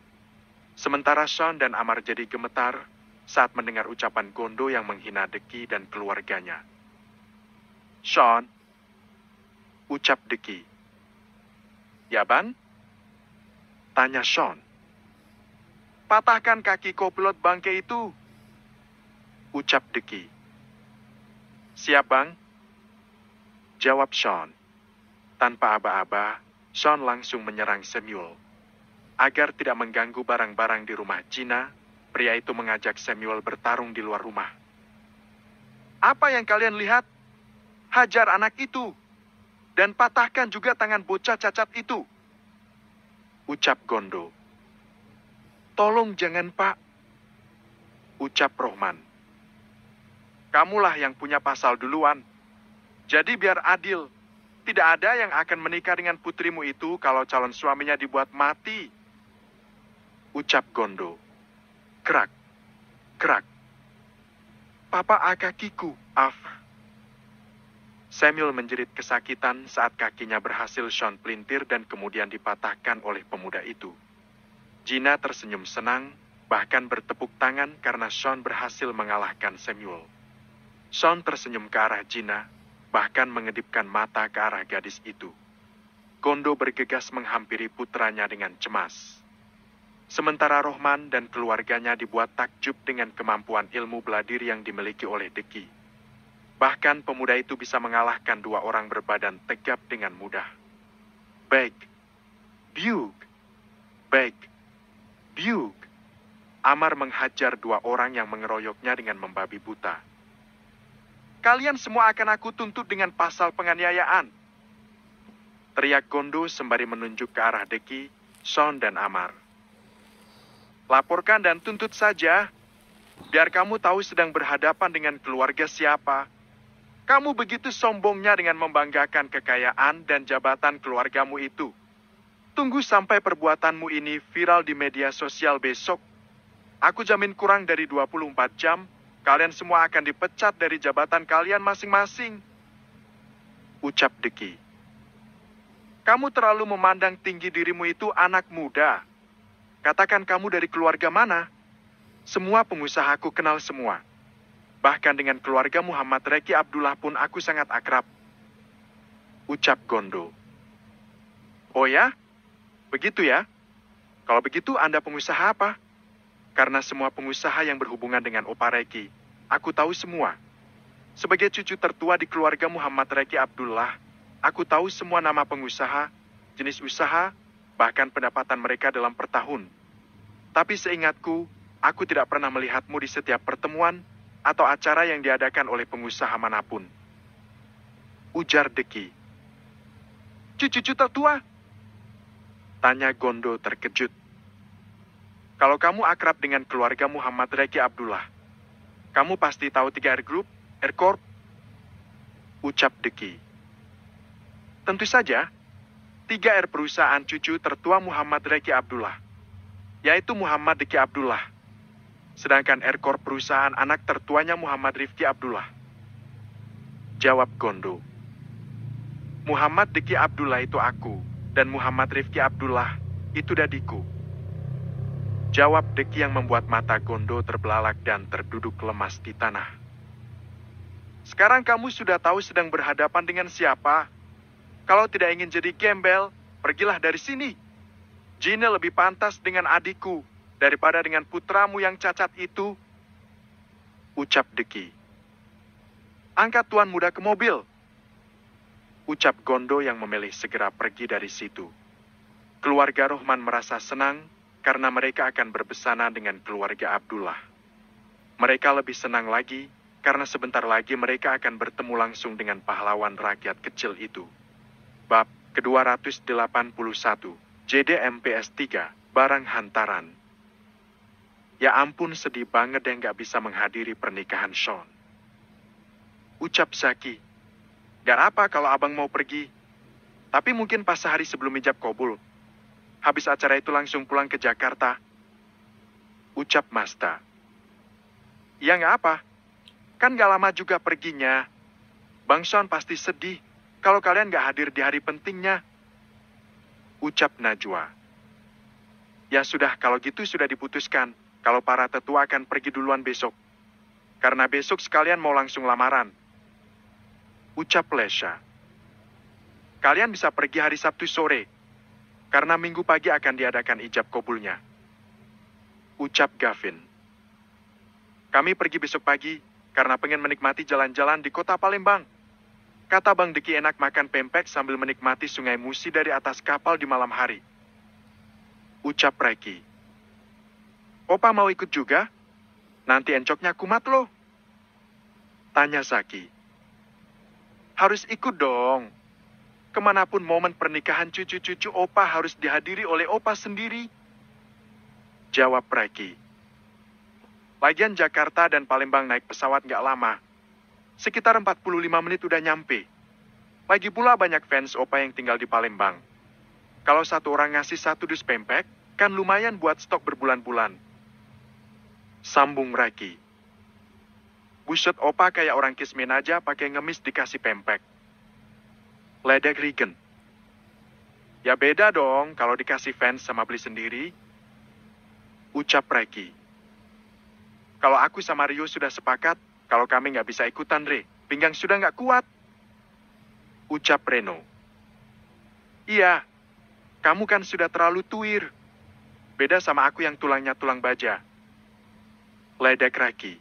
Sementara Sean dan Amar jadi gemetar saat mendengar ucapan Gondo yang menghina Deki dan keluarganya. Sean, ucap Deki. Ya, Ban? Tanya Sean. Patahkan kaki kopilot bangke itu. Ucap Deki. Siap, Bang? Jawab Sean. Tanpa aba-aba, Sean langsung menyerang Samuel. Agar tidak mengganggu barang-barang di rumah Gina, pria itu mengajak Samuel bertarung di luar rumah. Apa yang kalian lihat? Hajar anak itu. Dan patahkan juga tangan bocah cacat itu. Ucap Gondo. Tolong jangan, Pak. Ucap Rohman. Kamulah yang punya pasal duluan. Jadi biar adil. Tidak ada yang akan menikah dengan putrimu itu kalau calon suaminya dibuat mati. Ucap Gondo. Kerak. Kerak. Papa akakiku, Af. Samuel menjerit kesakitan saat kakinya berhasil Sean pelintir dan kemudian dipatahkan oleh pemuda itu. Gina tersenyum senang, bahkan bertepuk tangan karena Sean berhasil mengalahkan Samuel. Sean tersenyum ke arah Gina, bahkan mengedipkan mata ke arah gadis itu. Gondo bergegas menghampiri putranya dengan cemas. Sementara Rohman dan keluarganya dibuat takjub dengan kemampuan ilmu bela diri yang dimiliki oleh Deki. Bahkan pemuda itu bisa mengalahkan 2 orang berbadan tegap dengan mudah. Beg, biug, beg, biug. Amar menghajar 2 orang yang mengeroyoknya dengan membabi buta. Kalian semua akan aku tuntut dengan pasal penganiayaan. Teriak Gondo sembari menunjuk ke arah Deki, Sean dan Amar. Laporkan dan tuntut saja, biar kamu tahu sedang berhadapan dengan keluarga siapa. Kamu begitu sombongnya dengan membanggakan kekayaan dan jabatan keluargamu itu. Tunggu sampai perbuatanmu ini viral di media sosial besok. Aku jamin kurang dari 24 jam, kalian semua akan dipecat dari jabatan kalian masing-masing. Ucap Deki. Kamu terlalu memandang tinggi dirimu itu anak muda. Katakan kamu dari keluarga mana? Semua pengusaha aku kenal semua. Bahkan dengan keluarga Muhammad Reki Abdullah pun aku sangat akrab. Ucap Gondo. Oh ya? Begitu ya? Kalau begitu Anda pengusaha apa? Karena semua pengusaha yang berhubungan dengan Opa Reki, aku tahu semua. Sebagai cucu tertua di keluarga Muhammad Reki Abdullah, aku tahu semua nama pengusaha, jenis usaha, bahkan pendapatan mereka dalam per tahun. Tapi seingatku, aku tidak pernah melihatmu di setiap pertemuan atau acara yang diadakan oleh pengusaha manapun. Ujar Deki. Cucu tertua? Tanya Gondo terkejut. Kalau kamu akrab dengan keluarga Muhammad Reki Abdullah, kamu pasti tahu 3R Group, R Corp? Ucap Deki. Tentu saja, 3R perusahaan cucu tertua Muhammad Reki Abdullah, yaitu Muhammad Deki Abdullah. Sedangkan R Corp perusahaan anak tertuanya Muhammad Rifki Abdullah. Jawab Gondo. Muhammad Deki Abdullah itu aku, dan Muhammad Rifki Abdullah itu dadiku. Jawab Deki yang membuat mata Gondo terbelalak dan terduduk lemas di tanah. Sekarang kamu sudah tahu sedang berhadapan dengan siapa. Kalau tidak ingin jadi gembel, pergilah dari sini. Gina lebih pantas dengan adikku daripada dengan putramu yang cacat itu. Ucap Deki. Angkat tuan muda ke mobil. Ucap Gondo yang memilih segera pergi dari situ. Keluarga Rohman merasa senang karena mereka akan berbesana dengan keluarga Abdullah. Mereka lebih senang lagi karena sebentar lagi mereka akan bertemu langsung dengan pahlawan rakyat kecil itu. Bab ke-281, JDMPS 3, Barang Hantaran. Ya ampun, sedih banget yang gak bisa menghadiri pernikahan Sean. Ucap Zaki. Gak apa kalau abang mau pergi. Tapi mungkin pas sehari sebelum ijab kabul. Habis acara itu langsung pulang ke Jakarta. Ucap Masta. Ya gak apa. Kan gak lama juga perginya. Bang Sean pasti sedih kalau kalian gak hadir di hari pentingnya. Ucap Najwa. Ya sudah, kalau gitu sudah diputuskan. Kalau para tetua akan pergi duluan besok. Karena besok sekalian mau langsung lamaran. Ucap Lesha. Kalian bisa pergi hari Sabtu sore. Karena Minggu pagi akan diadakan ijab kabulnya. Ucap Gavin. Kami pergi besok pagi karena pengen menikmati jalan-jalan di kota Palembang. Kata Bang Deki enak makan pempek sambil menikmati sungai Musi dari atas kapal di malam hari. Ucap Reki. Opa mau ikut juga? Nanti encoknya kumat loh. Tanya Zaki. Harus ikut dong. Kemanapun momen pernikahan cucu-cucu Opa harus dihadiri oleh Opa sendiri. Jawab Reki. Lagian Jakarta dan Palembang naik pesawat nggak lama. Sekitar 45 menit udah nyampe. Lagi pula banyak fans Opa yang tinggal di Palembang. Kalau satu orang ngasih 1 dus pempek, kan lumayan buat stok berbulan-bulan. Sambung Reki. Buset Opa kayak orang kismin aja pakai ngemis dikasih pempek. Ledek Regen. Ya beda dong kalau dikasih fans sama beli sendiri. Ucap Reki. Kalau aku sama Rio sudah sepakat, kalau kami nggak bisa ikutan, Re. Pinggang sudah nggak kuat. Ucap Reno. Iya, kamu kan sudah terlalu tuir. Beda sama aku yang tulangnya tulang baja. Ledek Raki.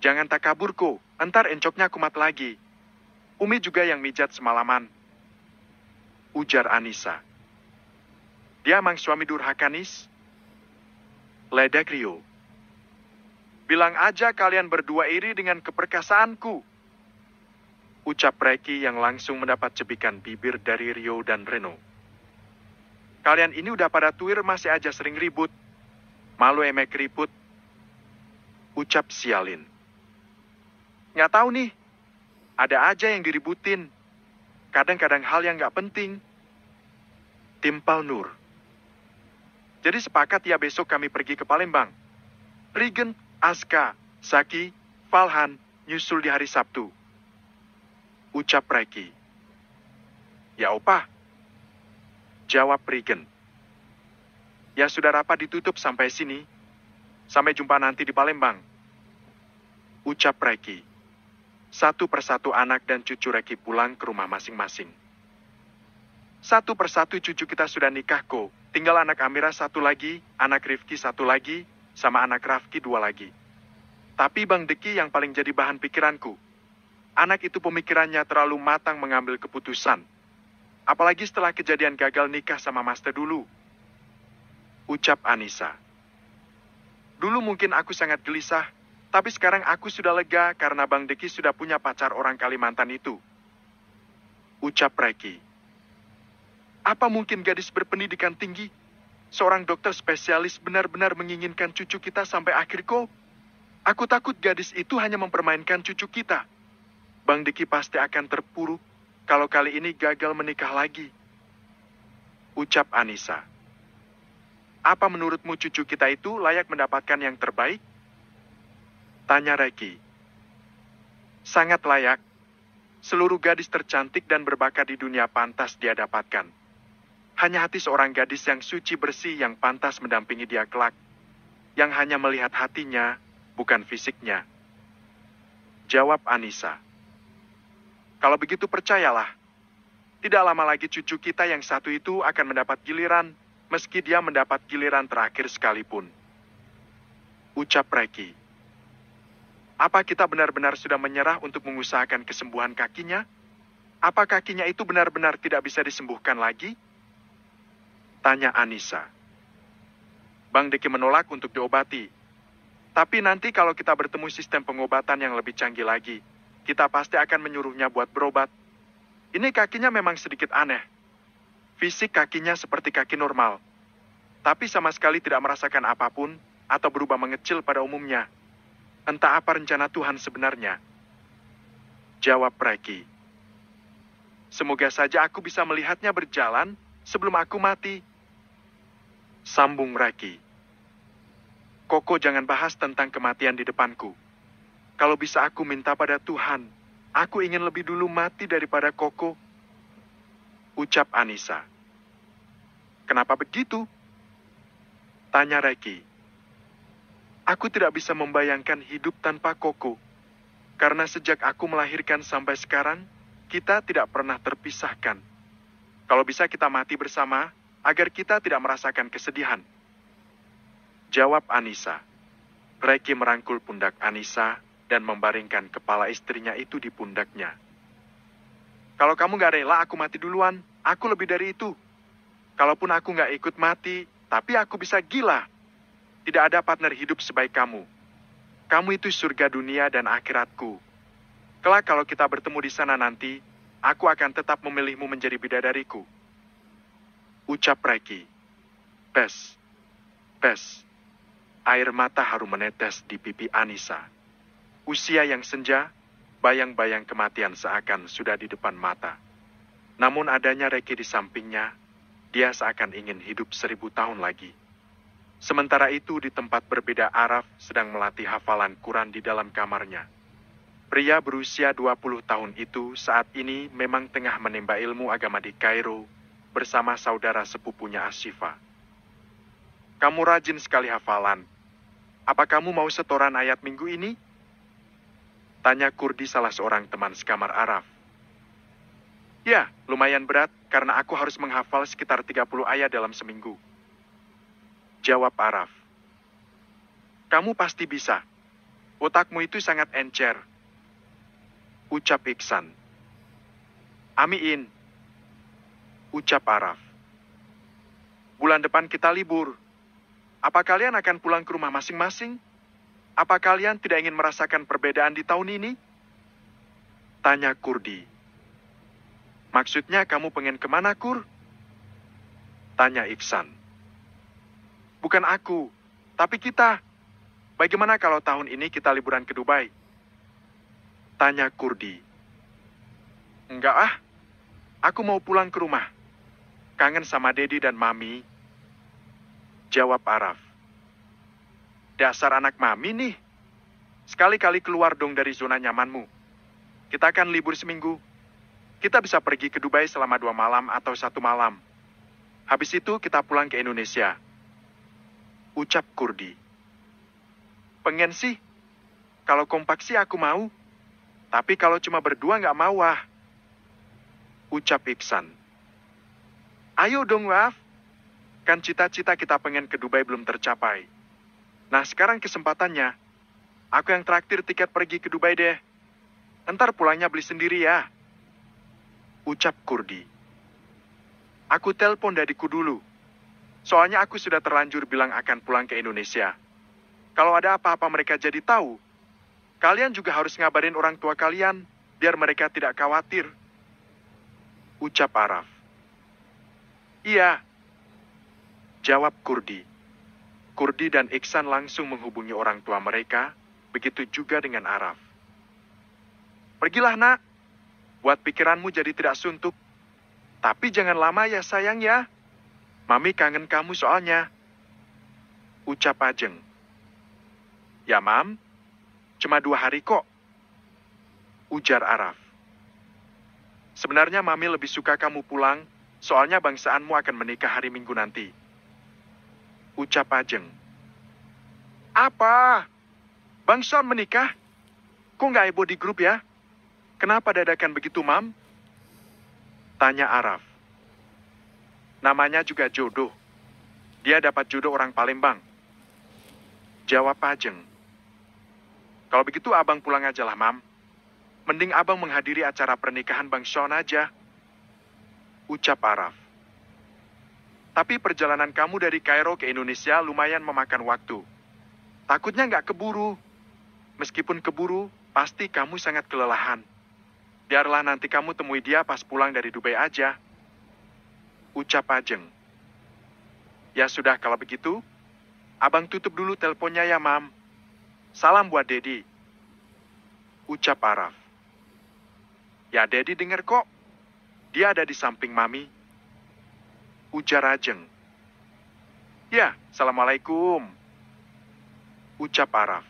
Jangan tak kabur ko, entar encoknya kumat lagi. Umi juga yang mijat semalaman. Ujar Anissa. Dia mang suami durhakanis. Ledek Rio. Bilang aja kalian berdua iri dengan keperkasaanku. Ucap Reki yang langsung mendapat cebikan bibir dari Rio dan Reno. Kalian ini udah pada tuir masih aja sering ribut. Malu emek ribut. Ucap Sialin. Nggak tahu nih. Ada aja yang diributin. Kadang-kadang hal yang nggak penting. Timpal Nur. Jadi sepakat ya besok kami pergi ke Palembang. Regen, Aska, Zaki, Falhan, nyusul di hari Sabtu. Ucap Reki. Ya Opa. Jawab Regen. Ya sudah rapat ditutup sampai sini. Sampai jumpa nanti di Palembang. Ucap Reki. Satu persatu anak dan cucu Reki pulang ke rumah masing-masing. Satu persatu cucu kita sudah nikah kok. Tinggal anak Amira 1 lagi, anak Rifki 1 lagi, sama anak Rafki 2 lagi. Tapi Bang Deki yang paling jadi bahan pikiranku. Anak itu pemikirannya terlalu matang mengambil keputusan. Apalagi setelah kejadian gagal nikah sama Master dulu. Ucap Anissa. Dulu mungkin aku sangat gelisah, tapi sekarang aku sudah lega karena Bang Deki sudah punya pacar orang Kalimantan itu. Ucap Reki. Apa mungkin gadis berpendidikan tinggi, seorang dokter spesialis benar-benar menginginkan cucu kita sampai akhir kok? Aku takut gadis itu hanya mempermainkan cucu kita. Bang Deki pasti akan terpuruk kalau kali ini gagal menikah lagi. Ucap Anissa. Apa menurutmu cucu kita itu layak mendapatkan yang terbaik? Tanya Reki. Sangat layak. Seluruh gadis tercantik dan berbakat di dunia pantas dia dapatkan. Hanya hati seorang gadis yang suci bersih yang pantas mendampingi dia kelak. Yang hanya melihat hatinya, bukan fisiknya. Jawab Anissa. Kalau begitu percayalah. Tidak lama lagi cucu kita yang satu itu akan mendapat giliran, meski dia mendapat giliran terakhir sekalipun. Ucap Reki. Apa kita benar-benar sudah menyerah untuk mengusahakan kesembuhan kakinya? Apa kakinya itu benar-benar tidak bisa disembuhkan lagi? Tanya Anissa. Bang Deki menolak untuk diobati. Tapi nanti kalau kita bertemu sistem pengobatan yang lebih canggih lagi, kita pasti akan menyuruhnya buat berobat. Ini kakinya memang sedikit aneh. Fisik kakinya seperti kaki normal. Tapi sama sekali tidak merasakan apapun atau berubah mengecil pada umumnya. Entah apa rencana Tuhan sebenarnya. Jawab Reki. Semoga saja aku bisa melihatnya berjalan sebelum aku mati. Sambung Reki. Koko jangan bahas tentang kematian di depanku. Kalau bisa aku minta pada Tuhan, aku ingin lebih dulu mati daripada Koko. Ucap Anissa. Kenapa begitu? Tanya Reki. Aku tidak bisa membayangkan hidup tanpa Koko. Karena sejak aku melahirkan sampai sekarang, kita tidak pernah terpisahkan. Kalau bisa kita mati bersama, agar kita tidak merasakan kesedihan. Jawab Anissa. Reki merangkul pundak Anissa dan membaringkan kepala istrinya itu di pundaknya. Kalau kamu gak rela aku mati duluan, aku lebih dari itu. Kalaupun aku gak ikut mati, tapi aku bisa gila. Tidak ada partner hidup sebaik kamu. Kamu itu surga dunia dan akhiratku. Kelak kalau kita bertemu di sana nanti, aku akan tetap memilihmu menjadi bidadariku. Ucap Reki. Pes. Pes. Air mata haru menetes di pipi Anissa. Usia yang senja, bayang-bayang kematian seakan sudah di depan mata. Namun adanya Reki di sampingnya, dia seakan ingin hidup 1000 tahun lagi. Sementara itu di tempat berbeda Araf sedang melatih hafalan Quran di dalam kamarnya. Pria berusia 20 tahun itu saat ini memang tengah menimba ilmu agama di Kairo bersama saudara sepupunya Ashifa. Kamu rajin sekali hafalan. Apa kamu mau setoran ayat minggu ini? Tanya Kurdi salah seorang teman sekamar Araf. Ya, lumayan berat karena aku harus menghafal sekitar 30 ayat dalam seminggu. Jawab Araf. Kamu pasti bisa. Otakmu itu sangat encer. Ucap Iksan. Amin. Ucap Araf. Bulan depan kita libur. Apa kalian akan pulang ke rumah masing-masing? Apa kalian tidak ingin merasakan perbedaan di tahun ini? Tanya Kurdi. Maksudnya kamu pengen kemana, Kur? Tanya Iksan. Bukan aku, tapi kita. Bagaimana kalau tahun ini kita liburan ke Dubai? Tanya Kurdi. Enggak ah, aku mau pulang ke rumah. Kangen sama Dedi dan Mami. Jawab Araf. Dasar anak Mami nih. Sekali-kali keluar dong dari zona nyamanmu. Kita akan libur seminggu. Kita bisa pergi ke Dubai selama 2 malam atau 1 malam. Habis itu kita pulang ke Indonesia. Ucap Kurdi. Pengen sih. Kalau kompak sih aku mau. Tapi kalau cuma berdua nggak mau ah. Ucap Iksan. Ayo dong Waf. Kan cita-cita kita pengen ke Dubai belum tercapai. Nah sekarang kesempatannya. Aku yang traktir tiket pergi ke Dubai deh. Ntar pulangnya beli sendiri ya. Ucap Kurdi. Aku telepon dadiku dulu. Soalnya aku sudah terlanjur bilang akan pulang ke Indonesia. Kalau ada apa-apa mereka jadi tahu, kalian juga harus ngabarin orang tua kalian, biar mereka tidak khawatir. Ucap Araf. Iya. Jawab Kurdi. Kurdi dan Iksan langsung menghubungi orang tua mereka, begitu juga dengan Araf. Pergilah nak, buat pikiranmu jadi tidak suntuk. Tapi jangan lama ya sayang ya. Mami kangen kamu soalnya. Ucap Ajeng. Ya mam, cuma 2 hari kok. Ujar Araf. Sebenarnya Mami lebih suka kamu pulang, soalnya bangsaanmu akan menikah hari Minggu nanti. Ucap Ajeng. Apa? Bangsawan menikah? Kok nggak heboh di grup ya? Kenapa dadakan begitu, Mam? Tanya Araf. Namanya juga jodoh. Dia dapat jodoh orang Palembang. Jawab Ajeng. Kalau begitu abang pulang aja lah, Mam. Mending abang menghadiri acara pernikahan Bang Sean aja. Ucap Araf. Tapi perjalanan kamu dari Kairo ke Indonesia lumayan memakan waktu. Takutnya nggak keburu. Meskipun keburu, pasti kamu sangat kelelahan. Biarlah nanti kamu temui dia pas pulang dari Dubai aja. Ucap Ajeng. Ya sudah kalau begitu, abang tutup dulu teleponnya ya, Mam. Salam buat Dedi. Ucap Araf. Ya Dedi denger kok. Dia ada di samping Mami. Ujar Ajeng. Ya, Assalamualaikum. Ucap Araf.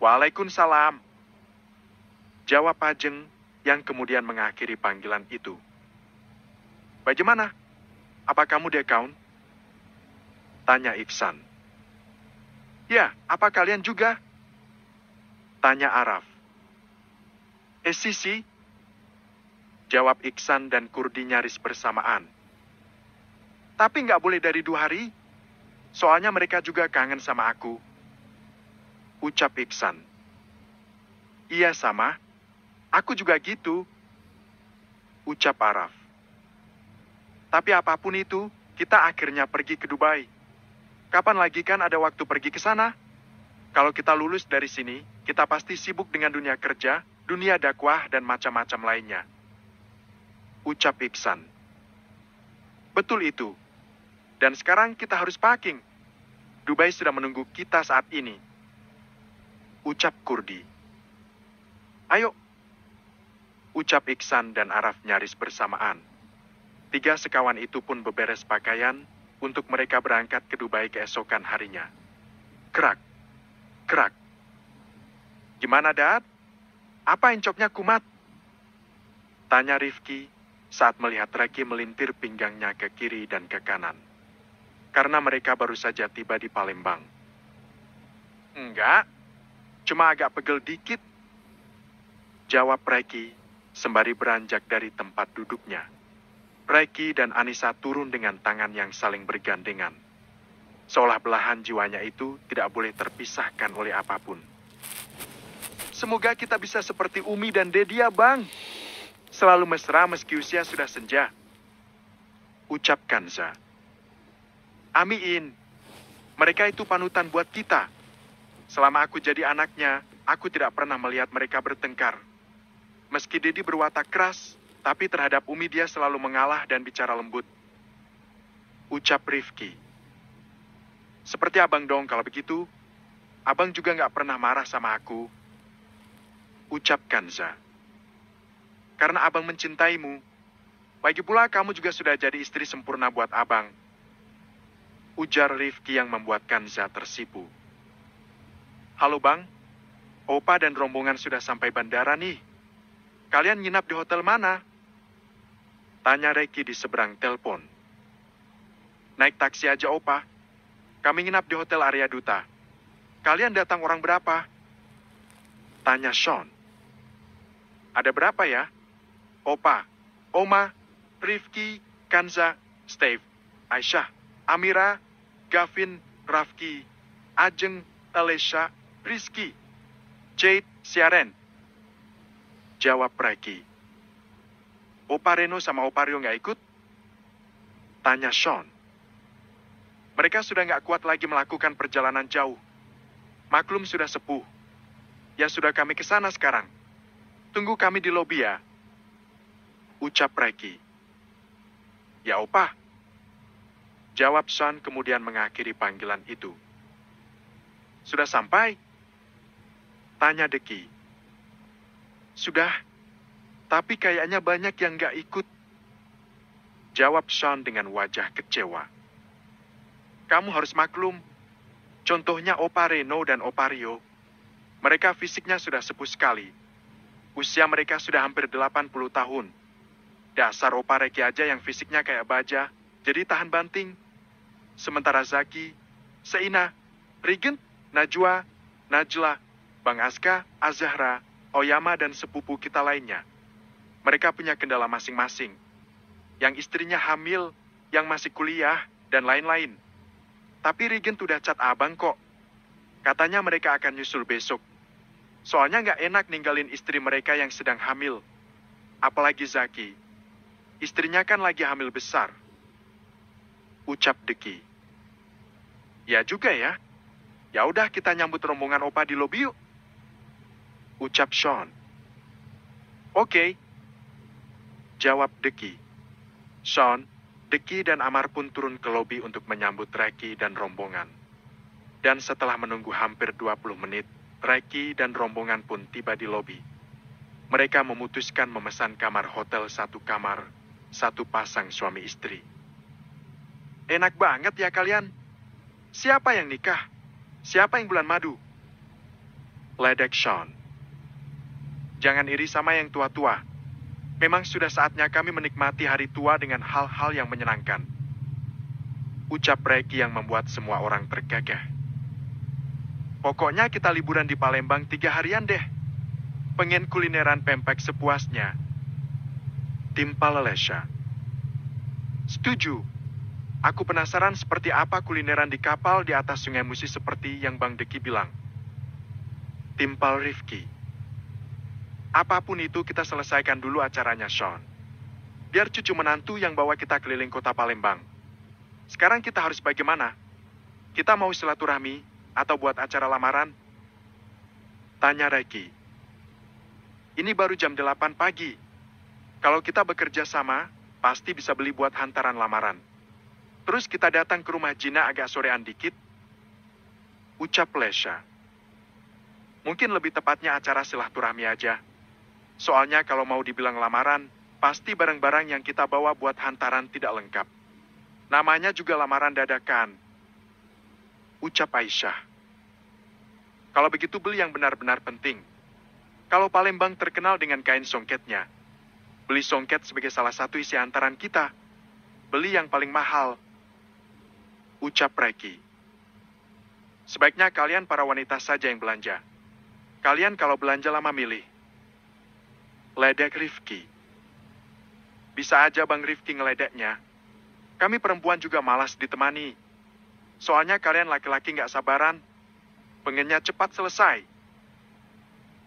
Waalaikumsalam. Jawab Ajeng yang kemudian mengakhiri panggilan itu. Bagaimana? Apa kamu dekount? Tanya Iksan. Ya, apa kalian juga? Tanya Araf. Sisi? Jawab Iksan dan Kurdi nyaris bersamaan. Tapi nggak boleh dari 2 hari. Soalnya mereka juga kangen sama aku. Ucap Iksan. Iya sama. Aku juga gitu. Ucap Araf. Tapi apapun itu, kita akhirnya pergi ke Dubai. Kapan lagi kan ada waktu pergi ke sana? Kalau kita lulus dari sini, kita pasti sibuk dengan dunia kerja, dunia dakwah, dan macam-macam lainnya. Ucap Iksan. Betul itu. Dan sekarang kita harus packing. Dubai sudah menunggu kita saat ini. Ucap Kurdi. Ayo. Ucap Iksan dan Araf nyaris bersamaan. 3 sekawan itu pun beberes pakaian untuk mereka berangkat ke Dubai keesokan harinya. Kerak. Kerak. Gimana, Dad? Apa encoknya kumat? Tanya Rifki saat melihat Reki melintir pinggangnya ke kiri dan ke kanan. Karena mereka baru saja tiba di Palembang. Enggak, cuma agak pegel dikit. Jawab Reki sembari beranjak dari tempat duduknya. Reki dan Anissa turun dengan tangan yang saling bergandengan. Seolah belahan jiwanya itu tidak boleh terpisahkan oleh apapun. Semoga kita bisa seperti Umi dan Dedi ya, Bang. Selalu mesra meski usia sudah senja. Ucap Kanza. Amin. Mereka itu panutan buat kita. Selama aku jadi anaknya, aku tidak pernah melihat mereka bertengkar. Meski Dedi berwatak keras, tapi terhadap Umi dia selalu mengalah dan bicara lembut. Ucap Rifki. Seperti abang dong kalau begitu. Abang juga nggak pernah marah sama aku. Ucap Kanza. Karena abang mencintaimu. Lagi pula kamu juga sudah jadi istri sempurna buat abang. Ujar Rifki yang membuat Kanza tersipu. Halo bang, Opa dan rombongan sudah sampai bandara nih. Kalian nginap di hotel mana? Tanya Reki di seberang telepon. Naik taksi aja Opa. Kami nginap di hotel Arya Duta. Kalian datang orang berapa? Tanya Sean. Ada berapa ya? Opa, Oma, Rifki, Kanza, Steve, Aisyah, Amira, Gavin, Rafki, Ajeng, Alesha, Rizky, Jade, Siaren. Jawab Reki. Opa Reno sama Opa Rio nggak ikut? Tanya Sean. Mereka sudah nggak kuat lagi melakukan perjalanan jauh. Maklum sudah sepuh. Ya sudah kami ke sana sekarang. Tunggu kami di lobi ya. Ucap Reki. Ya Opa. Jawab Sean kemudian mengakhiri panggilan itu. Sudah sampai? Tanya Deki. Sudah, tapi kayaknya banyak yang nggak ikut. Jawab Sean dengan wajah kecewa. Kamu harus maklum. Contohnya Opa Reno dan Opa Rio. Mereka fisiknya sudah sepuh sekali. Usia mereka sudah hampir 80 tahun. Dasar Opa Reki aja yang fisiknya kayak baja, jadi tahan banting. Sementara Zaki, Seina, Rigent, Najwa, Najla, Bang Aska, Azahra, Oyama, dan sepupu kita lainnya. Mereka punya kendala masing-masing. Yang istrinya hamil, yang masih kuliah, dan lain-lain. Tapi Rigent udah cat abang kok. Katanya mereka akan nyusul besok. Soalnya nggak enak ninggalin istri mereka yang sedang hamil. Apalagi Zaki. Istrinya kan lagi hamil besar. Ucap Deki. Ya juga ya. Ya udah kita nyambut rombongan Opa di lobi yuk. Ucap Sean. Oke. Jawab Deki. Sean, Deki dan Amar pun turun ke lobi untuk menyambut Reki dan rombongan. Dan setelah menunggu hampir 20 menit, Reki dan rombongan pun tiba di lobi. Mereka memutuskan memesan kamar hotel 1 kamar, 1 pasang suami istri. Enak banget ya kalian. Siapa yang nikah? Siapa yang bulan madu? Ledek Sean. Jangan iri sama yang tua-tua. Memang sudah saatnya kami menikmati hari tua dengan hal-hal yang menyenangkan. Ucap Reki yang membuat semua orang tergagah. Pokoknya kita liburan di Palembang 3 harian deh. Pengen kulineran pempek sepuasnya. Timpal Lesha. Setuju. Aku penasaran seperti apa kulineran di kapal di atas Sungai Musi seperti yang Bang Deki bilang. Timpal Rifki. Apapun itu kita selesaikan dulu acaranya, Sean. Biar cucu menantu yang bawa kita keliling kota Palembang. Sekarang kita harus bagaimana? Kita mau silaturahmi atau buat acara lamaran? Tanya Reki. Ini baru jam 8 pagi. Kalau kita bekerja sama, pasti bisa beli buat hantaran lamaran. Terus kita datang ke rumah Gina agak sorean dikit. Ucap Lesha. Mungkin lebih tepatnya acara silaturahmi aja. Soalnya kalau mau dibilang lamaran, pasti barang-barang yang kita bawa buat hantaran tidak lengkap. Namanya juga lamaran dadakan. Ucap Aisyah. Kalau begitu beli yang benar-benar penting. Kalau Palembang terkenal dengan kain songketnya, beli songket sebagai salah satu isi hantaran kita. Beli yang paling mahal. Ucap Reki. Sebaiknya kalian para wanita saja yang belanja. Kalian kalau belanja lama milih. Ledek Rifki. Bisa aja Bang Rifki ngeledeknya. Kami perempuan juga malas ditemani. Soalnya kalian laki-laki nggak sabaran. Pengennya cepat selesai.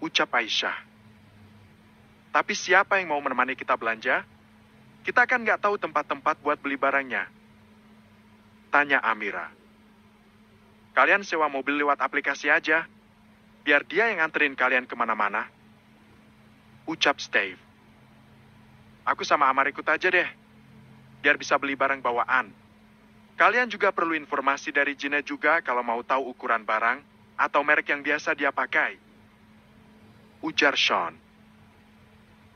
Ucap Aisyah. Tapi siapa yang mau menemani kita belanja? Kita kan nggak tahu tempat-tempat buat beli barangnya. Tanya Amira. Kalian sewa mobil lewat aplikasi aja. Biar dia yang nganterin kalian kemana-mana. Ucap Steve. Aku sama Amar ikut aja deh. Biar bisa beli barang bawaan. Kalian juga perlu informasi dari Gina juga kalau mau tahu ukuran barang atau merek yang biasa dia pakai. Ujar Sean.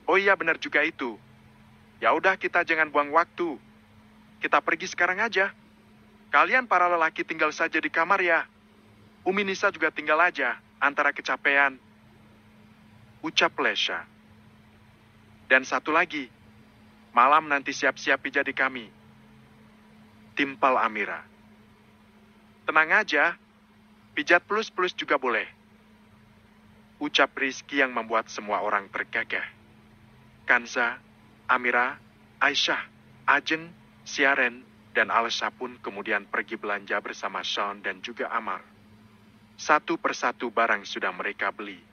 Oh iya benar juga itu. Ya udah kita jangan buang waktu. Kita pergi sekarang aja. Kalian para lelaki tinggal saja di kamar ya. Umi Nisa juga tinggal aja antara kecapean. Ucap Lesha. Dan satu lagi, malam nanti siap-siap pijat di kami. Timpal Amira. Tenang aja, pijat plus-plus juga boleh. Ucap Rizky yang membuat semua orang tergagah. Kanza, Amira, Aisyah, Ajeng, Siaren, dan Alesha pun kemudian pergi belanja bersama Sean dan juga Amar. Satu persatu barang sudah mereka beli.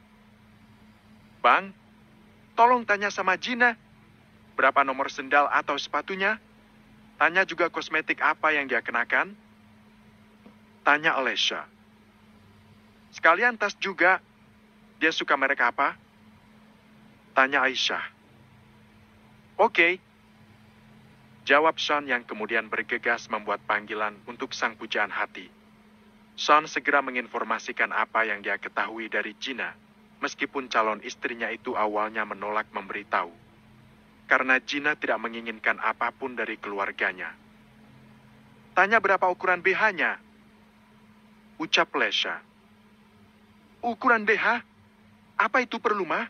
Bang, tolong tanya sama Gina. Berapa nomor sendal atau sepatunya? Tanya juga kosmetik apa yang dia kenakan. Tanya Alesha. Sekalian tas juga. Dia suka merek apa? Tanya Aisyah. Oke. Jawab Sean yang kemudian bergegas membuat panggilan untuk sang pujaan hati. Sean segera menginformasikan apa yang dia ketahui dari Gina, meskipun calon istrinya itu awalnya menolak memberitahu. Karena Gina tidak menginginkan apapun dari keluarganya. Tanya berapa ukuran BH-nya? Ucap Lesha. Ukuran BH? Apa itu perlu, Ma?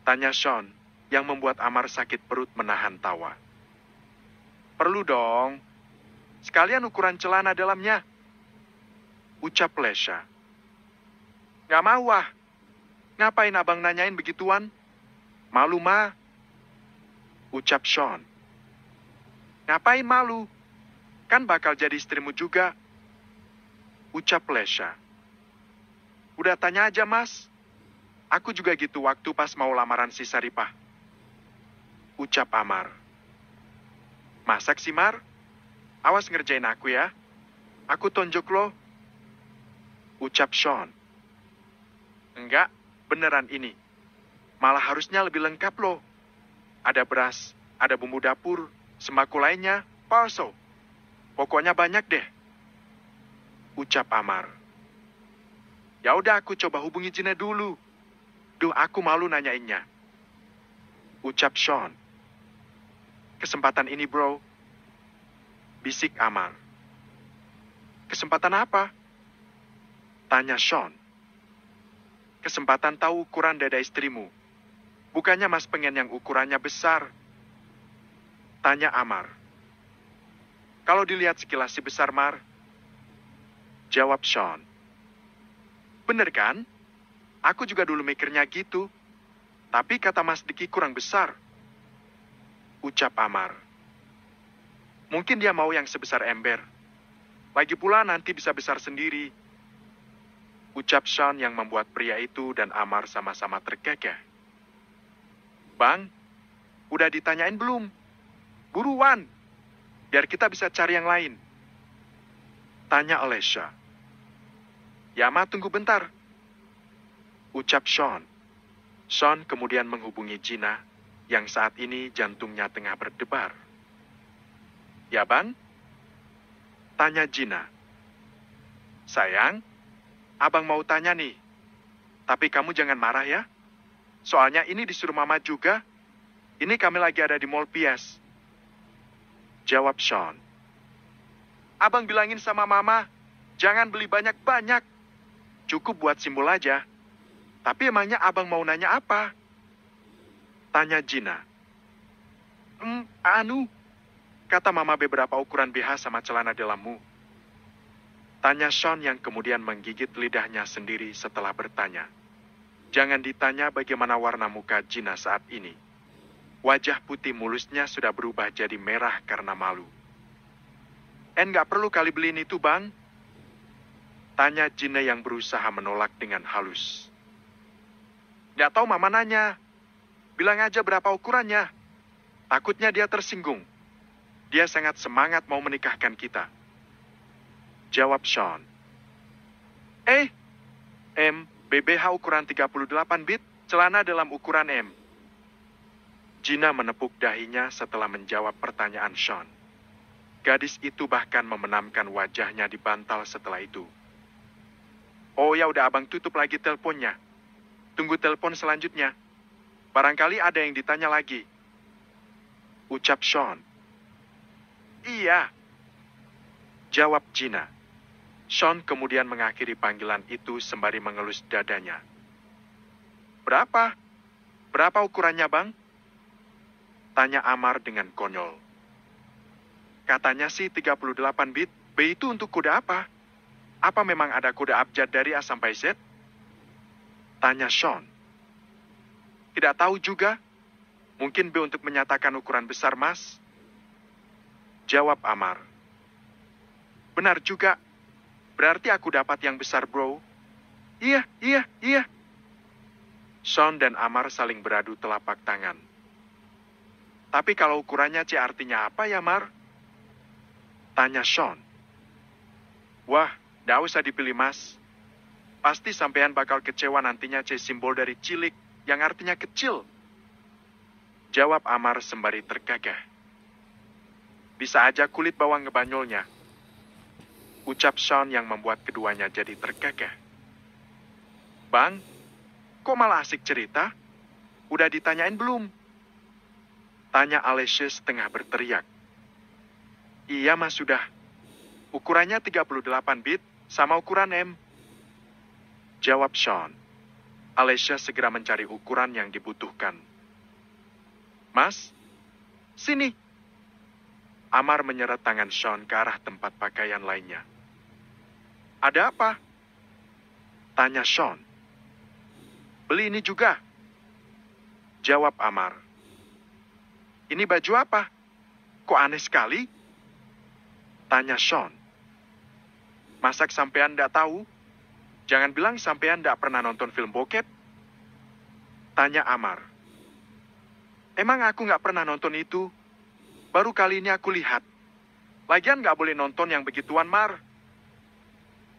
Tanya Sean, yang membuat Amar sakit perut menahan tawa. Perlu dong. Sekalian ukuran celana dalamnya. Ucap Lesha. Nggak mau, ah. Ngapain abang nanyain begituan? Malu, Ma. Ucap Sean. Ngapain malu? Kan bakal jadi istrimu juga. Ucap Lesha. Udah tanya aja, Mas. Aku juga gitu waktu pas mau lamaran si Saripah. Ucap Amar. Masak sih, Mar? Awas ngerjain aku ya. Aku tonjok lo. Ucap Sean. Enggak, beneran ini. Malah harusnya lebih lengkap lo. Ada beras, ada bumbu dapur, sembako lainnya, palsu. Pokoknya banyak deh. Ucap Amar. Ya udah aku coba hubungi Gina dulu. Duh, aku malu nanyainnya. Ucap Sean. Kesempatan ini, bro. Bisik Amar. Kesempatan apa? Tanya Sean. Kesempatan tahu ukuran dada istrimu. Bukannya Mas pengen yang ukurannya besar. Tanya Amar. Kalau dilihat sekilas si besar, Mar. Jawab Sean. Bener kan? Aku juga dulu mikirnya gitu. Tapi kata Mas Diki kurang besar. Ucap Amar. Mungkin dia mau yang sebesar ember. Lagi pula nanti bisa besar sendiri. Ucap Sean yang membuat pria itu dan Amar sama-sama tergagah. Bang, udah ditanyain belum? Buruan, biar kita bisa cari yang lain. Tanya Alesha. Ya, Ma, tunggu bentar. Ucap Sean. Sean kemudian menghubungi Gina, yang saat ini jantungnya tengah berdebar. Ya, Bang? Tanya Gina. Sayang, Abang mau tanya nih. Tapi kamu jangan marah ya. Soalnya ini disuruh Mama juga. Ini kami lagi ada di Mall Pias. Jawab Sean. Abang bilangin sama Mama, jangan beli banyak-banyak. Cukup buat simbol aja. Tapi emangnya abang mau nanya apa? Tanya Gina. Kata Mama beberapa ukuran BH sama celana dalammu. Tanya Sean yang kemudian menggigit lidahnya sendiri setelah bertanya. Jangan ditanya bagaimana warna muka Gina saat ini. Wajah putih mulusnya sudah berubah jadi merah karena malu. Nggak perlu kali beliin itu, Bang? Tanya Gina yang berusaha menolak dengan halus. Nggak tahu Mama nanya. Bilang aja berapa ukurannya. Takutnya dia tersinggung. Dia sangat semangat mau menikahkan kita. Jawab Sean. BBH ukuran 38 bit, celana dalam ukuran M. Gina menepuk dahinya setelah menjawab pertanyaan Sean. Gadis itu bahkan membenamkan wajahnya di bantal setelah itu. Oh ya udah abang tutup lagi teleponnya. Tunggu telepon selanjutnya. Barangkali ada yang ditanya lagi. Ucap Sean. Iya. Jawab Gina. Sean kemudian mengakhiri panggilan itu sembari mengelus dadanya. Berapa? Berapa ukurannya, Bang? Tanya Amar dengan konyol. Katanya sih 38 bit. B itu untuk kode apa? Apa memang ada kode abjad dari A sampai Z? Tanya Sean. Tidak tahu juga. Mungkin B untuk menyatakan ukuran besar, Mas. Jawab Amar. Benar juga. Berarti aku dapat yang besar, bro. Iya, iya, iya. Sean dan Amar saling beradu telapak tangan. Tapi kalau ukurannya C artinya apa ya, Mar? Tanya Sean. Wah, nggak usah dipilih, Mas. Pasti sampean bakal kecewa nantinya C simbol dari cilik, yang artinya kecil. Jawab Amar sembari tergagah. Bisa aja kulit bawang ngebanyolnya. Ucap Sean yang membuat keduanya jadi tergagah. Bang, kok malah asik cerita? Udah ditanyain belum? Tanya Alessia setengah berteriak. Iya, Mas, sudah. Ukurannya 38 bit sama ukuran M. Jawab Sean. Alessia segera mencari ukuran yang dibutuhkan. Mas, sini. Amar menyeret tangan Sean ke arah tempat pakaian lainnya. Ada apa? Tanya Sean. Beli ini juga. Jawab Amar. Ini baju apa? Kok aneh sekali? Tanya Sean. Masak sampean ndak tahu? Jangan bilang sampean ndak pernah nonton film bokep. Tanya Amar. Emang aku nggak pernah nonton itu? Baru kali ini aku lihat. Lagian nggak boleh nonton yang begituan, Mar.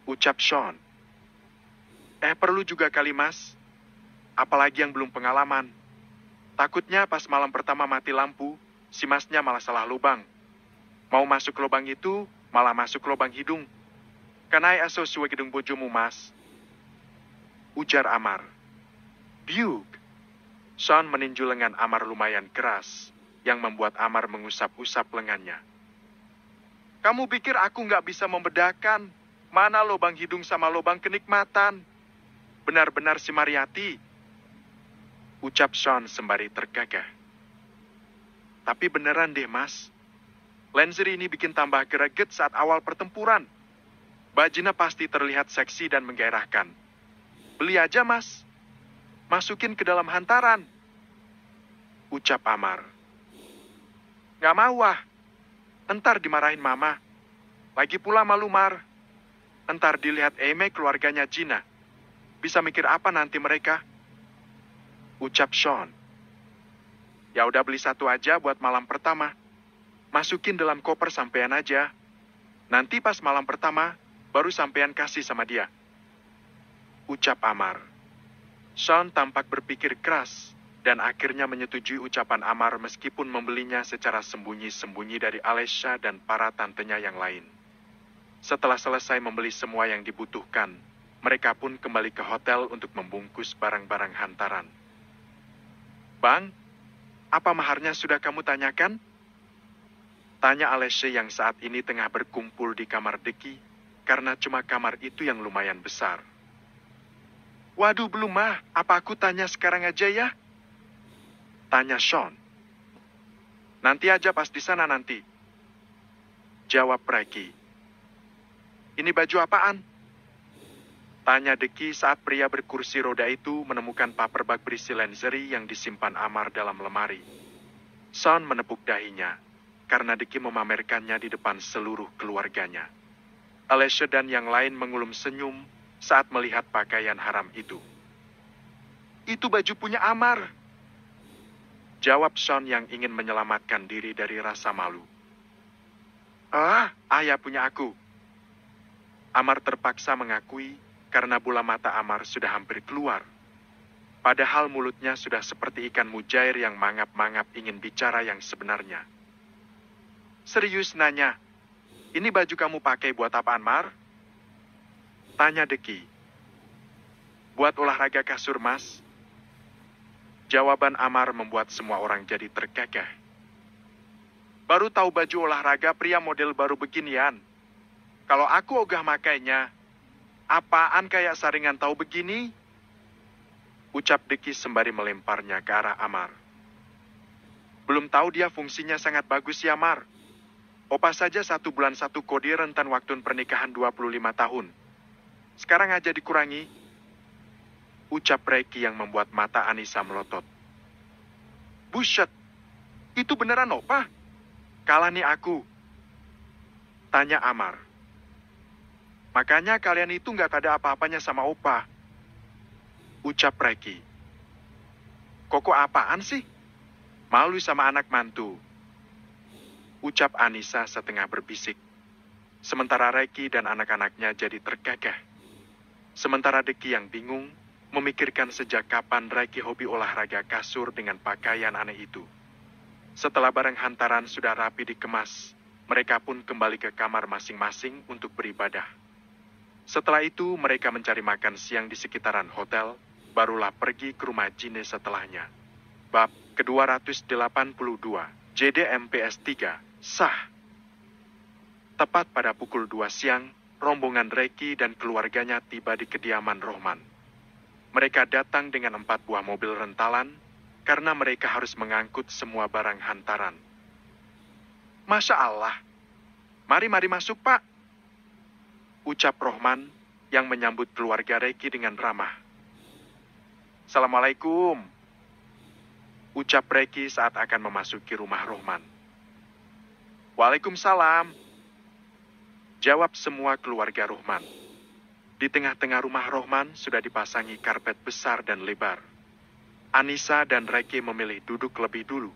Ucap Sean. Perlu juga kali, Mas. Apalagi yang belum pengalaman. Takutnya pas malam pertama mati lampu, si Masnya malah salah lubang. Mau masuk lubang itu, malah masuk lubang hidung. Kanai aso suwe hidung bojomu, Mas. Ujar Amar. Biuk. Sean meninju lengan Amar lumayan keras, yang membuat Amar mengusap-usap lengannya. Kamu pikir aku nggak bisa membedakan mana lubang hidung sama lubang kenikmatan? Benar-benar si Mariati. Ucap Sean sembari tergagah. Tapi beneran deh, Mas. Lenser ini bikin tambah greget saat awal pertempuran. Bajunya pasti terlihat seksi dan menggairahkan. Beli aja, Mas. Masukin ke dalam hantaran. Ucap Amar. Nggak mau, ah. Entar dimarahin Mama. Lagi pula malu, Mar. Entar dilihat Eme keluarganya Gina. Bisa mikir apa nanti mereka? Ucap Sean. Ya udah beli satu aja buat malam pertama. Masukin dalam koper sampean aja. Nanti pas malam pertama, baru sampean kasih sama dia. Ucap Amar. Sean tampak berpikir keras, dan akhirnya menyetujui ucapan Amar meskipun membelinya secara sembunyi-sembunyi dari Alessia dan para tantenya yang lain. Setelah selesai membeli semua yang dibutuhkan, mereka pun kembali ke hotel untuk membungkus barang-barang hantaran. Bang, apa maharnya sudah kamu tanyakan? Tanya Alessia yang saat ini tengah berkumpul di kamar Deki, karena cuma kamar itu yang lumayan besar. Waduh, belum, mah. Apa aku tanya sekarang aja ya? Tanya Sean. Nanti aja pas di sana nanti. Jawab Reki. Ini baju apaan? Tanya Deki saat pria berkursi roda itu menemukan paper bag berisi lingerie yang disimpan Amar dalam lemari. Sean menepuk dahinya, karena Deki memamerkannya di depan seluruh keluarganya. Alessia dan yang lain mengulum senyum saat melihat pakaian haram itu. Itu baju punya Amar. Jawab Sean yang ingin menyelamatkan diri dari rasa malu. Ayah punya aku. Amar terpaksa mengakui karena bola mata Amar sudah hampir keluar. Padahal mulutnya sudah seperti ikan mujair yang mangap-mangap ingin bicara yang sebenarnya. Serius nanya, ini baju kamu pakai buat apaan, Mar? Tanya Deki. Buat olahraga kasur, Mas. Jawaban Amar membuat semua orang jadi tergagah. Baru tahu baju olahraga pria model baru beginian. Kalau aku ogah makainya, apaan kayak saringan tahu begini? Ucap Deki sembari melemparnya ke arah Amar. Belum tahu dia fungsinya sangat bagus ya, Mar. Opa saja 1 bulan 1 kode rentan waktu pernikahan 25 tahun. Sekarang aja dikurangi. Ucap Reki yang membuat mata Anissa melotot. Buset, itu beneran Opa? Kalah nih aku. Tanya Amar. Makanya kalian itu nggak ada apa-apanya sama Opa. Ucap Reki. Koko apaan sih? Malu sama anak mantu. Ucap Anissa setengah berbisik. Sementara Reki dan anak-anaknya jadi tergagah. Sementara Deki yang bingung, memikirkan sejak kapan Reki hobi olahraga kasur dengan pakaian aneh itu. Setelah barang hantaran sudah rapi dikemas, mereka pun kembali ke kamar masing-masing untuk beribadah. Setelah itu, mereka mencari makan siang di sekitaran hotel, barulah pergi ke rumah Jine setelahnya. Bab ke-282, JDMPS 3, sah. Tepat pada pukul 2 siang, rombongan Reki dan keluarganya tiba di kediaman Rohman. Mereka datang dengan 4 buah mobil rentalan, karena mereka harus mengangkut semua barang hantaran. Masya Allah. Mari masuk, Pak. Ucap Rohman yang menyambut keluarga Reki dengan ramah. Assalamualaikum. Ucap Reki saat akan memasuki rumah Rohman. Waalaikumsalam. Jawab semua keluarga Rohman. Di tengah-tengah rumah Rohman sudah dipasangi karpet besar dan lebar. Anissa dan Reki memilih duduk lebih dulu.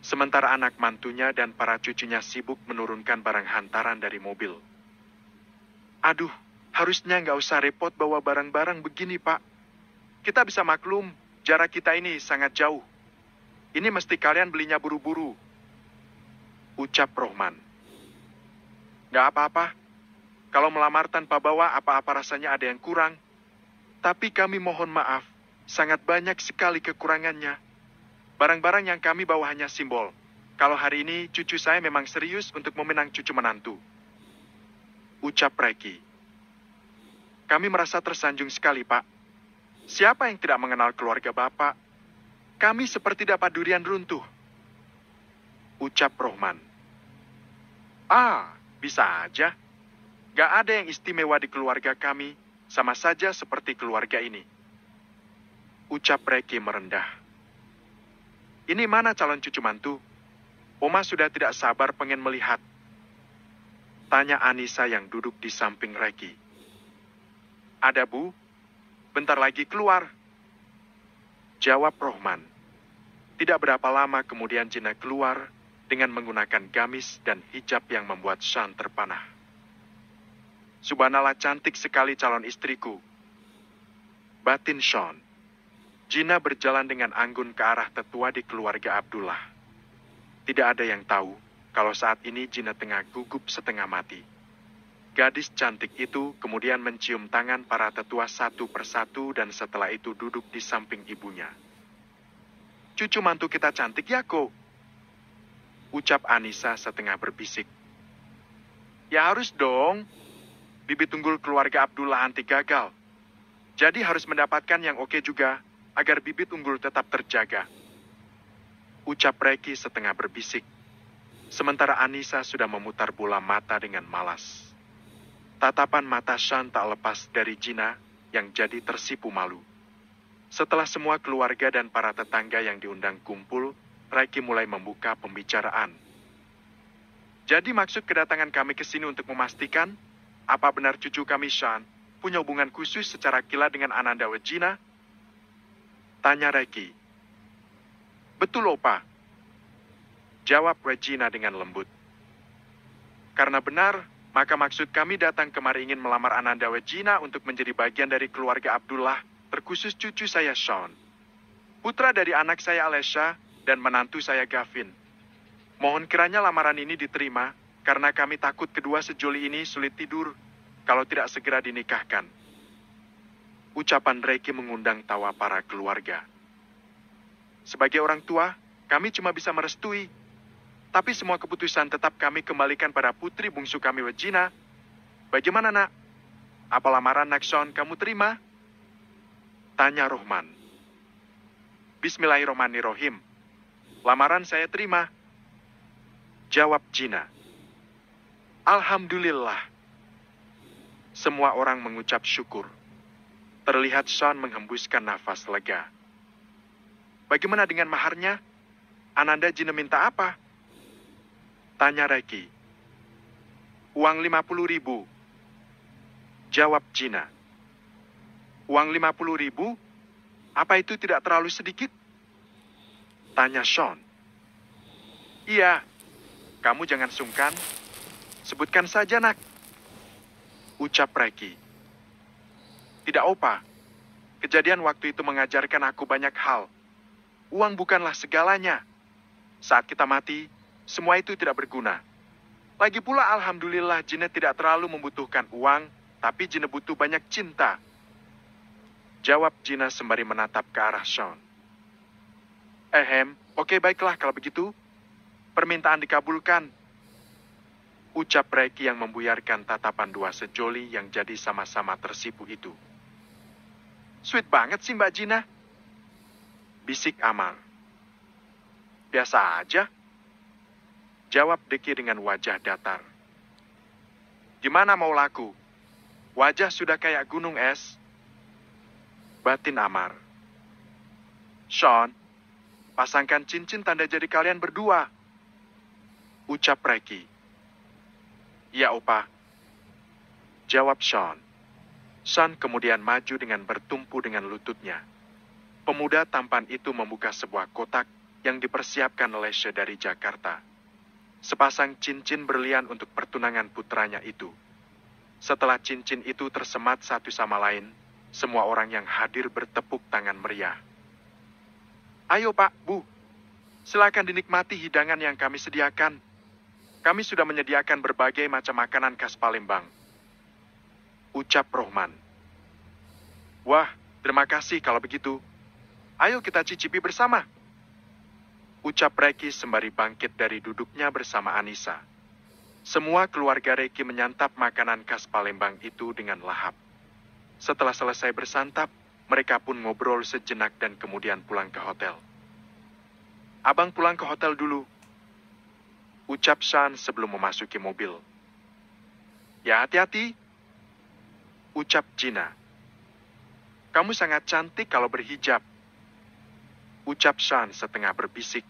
Sementara anak mantunya dan para cucunya sibuk menurunkan barang hantaran dari mobil. Aduh, harusnya nggak usah repot bawa barang-barang begini, Pak. Kita bisa maklum, jarak kita ini sangat jauh. Ini mesti kalian belinya buru-buru. Ucap Rohman. Nggak apa-apa. Kalau melamar tanpa bawa apa-apa rasanya ada yang kurang. Tapi kami mohon maaf, sangat banyak sekali kekurangannya. Barang-barang yang kami bawa hanya simbol. Kalau hari ini cucu saya memang serius untuk memenang cucu menantu. Ucap Reki. Kami merasa tersanjung sekali, Pak. Siapa yang tidak mengenal keluarga Bapak? Kami seperti dapat durian runtuh. Ucap Rohman. Bisa aja. Gak ada yang istimewa di keluarga kami, sama saja seperti keluarga ini. Ucap Reki merendah. Ini mana calon cucu mantu? Oma sudah tidak sabar pengen melihat. Tanya Anissa yang duduk di samping Reki. Ada, Bu. Bentar lagi keluar. Jawab Rohman. Tidak berapa lama kemudian Jina keluar dengan menggunakan gamis dan hijab yang membuat Sean terpanah. Subhanallah, cantik sekali calon istriku. Batin Sean. Jina berjalan dengan anggun ke arah tetua di keluarga Abdullah. Tidak ada yang tahu kalau saat ini Jina tengah gugup setengah mati. Gadis cantik itu kemudian mencium tangan para tetua satu persatu dan setelah itu duduk di samping ibunya. Cucu mantu kita cantik ya, Ko? Ucap Anissa setengah berbisik. Ya harus dong. Bibit unggul keluarga Abdullah anti gagal. Jadi harus mendapatkan yang oke juga, agar bibit unggul tetap terjaga. Ucap Reki setengah berbisik. Sementara Anissa sudah memutar bola mata dengan malas. Tatapan mata Sean tak lepas dari Jina yang jadi tersipu malu. Setelah semua keluarga dan para tetangga yang diundang kumpul, Reki mulai membuka pembicaraan. Jadi maksud kedatangan kami ke sini untuk memastikan, apa benar cucu kami Sean punya hubungan khusus secara gila dengan Ananda Wejina? Tanya Reki. Betul, Opa. Jawab Regina dengan lembut. Karena benar, maka maksud kami datang kemari ingin melamar Ananda Wejina untuk menjadi bagian dari keluarga Abdullah, terkhusus cucu saya Sean. Putra dari anak saya Alesha dan menantu saya Gavin. Mohon kiranya lamaran ini diterima, karena kami takut kedua sejoli ini sulit tidur kalau tidak segera dinikahkan. Ucapan Reki mengundang tawa para keluarga. Sebagai orang tua, kami cuma bisa merestui. Tapi semua keputusan tetap kami kembalikan pada putri bungsu kami Wejina. Bagaimana, Nak? Apa lamaran Nakson kamu terima? Tanya Rohman. Bismillahirrahmanirrahim. Lamaran saya terima. Jawab Jina. Alhamdulillah. Semua orang mengucap syukur. Terlihat Sean menghembuskan nafas lega. Bagaimana dengan maharnya? Ananda Jina minta apa? Tanya Reki. Uang 50.000. Jawab Gina. Uang 50.000? Apa itu tidak terlalu sedikit? Tanya Sean. Iya, kamu jangan sungkan. Sebutkan saja, nak. Ucap Ricky. Tidak opa. Kejadian waktu itu mengajarkan aku banyak hal. Uang bukanlah segalanya. Saat kita mati, semua itu tidak berguna. Lagi pula alhamdulillah Gina tidak terlalu membutuhkan uang, tapi Gina butuh banyak cinta. Jawab Gina sembari menatap ke arah Sean. Oke baiklah kalau begitu. Permintaan dikabulkan. Ucap Ricky yang membuyarkan tatapan dua sejoli yang jadi sama-sama tersipu itu. Sweet banget sih Mbak Gina. Bisik Amar. Biasa aja. Jawab Deki dengan wajah datar. Gimana mau laku? Wajah sudah kayak gunung es. Batin Amar. Sean, pasangkan cincin tanda jadi kalian berdua. Ucap Ricky. Ya opa. Jawab Sean. Sean kemudian maju dengan bertumpu dengan lututnya. Pemuda tampan itu membuka sebuah kotak yang dipersiapkan oleh She dari Jakarta. Sepasang cincin berlian untuk pertunangan putranya itu. Setelah cincin itu tersemat satu sama lain, semua orang yang hadir bertepuk tangan meriah. Ayo Pak, Bu, silakan dinikmati hidangan yang kami sediakan. Kami sudah menyediakan berbagai macam makanan khas Palembang. Ucap Rohman. Wah, terima kasih kalau begitu. Ayo kita cicipi bersama. Ucap Ricky sembari bangkit dari duduknya bersama Anissa. Semua keluarga Ricky menyantap makanan khas Palembang itu dengan lahap. Setelah selesai bersantap, mereka pun ngobrol sejenak dan kemudian pulang ke hotel. Abang pulang ke hotel dulu. Ucap Sean sebelum memasuki mobil. Ya hati-hati. Ucap Gina. Kamu sangat cantik kalau berhijab. Ucap Sean setengah berbisik.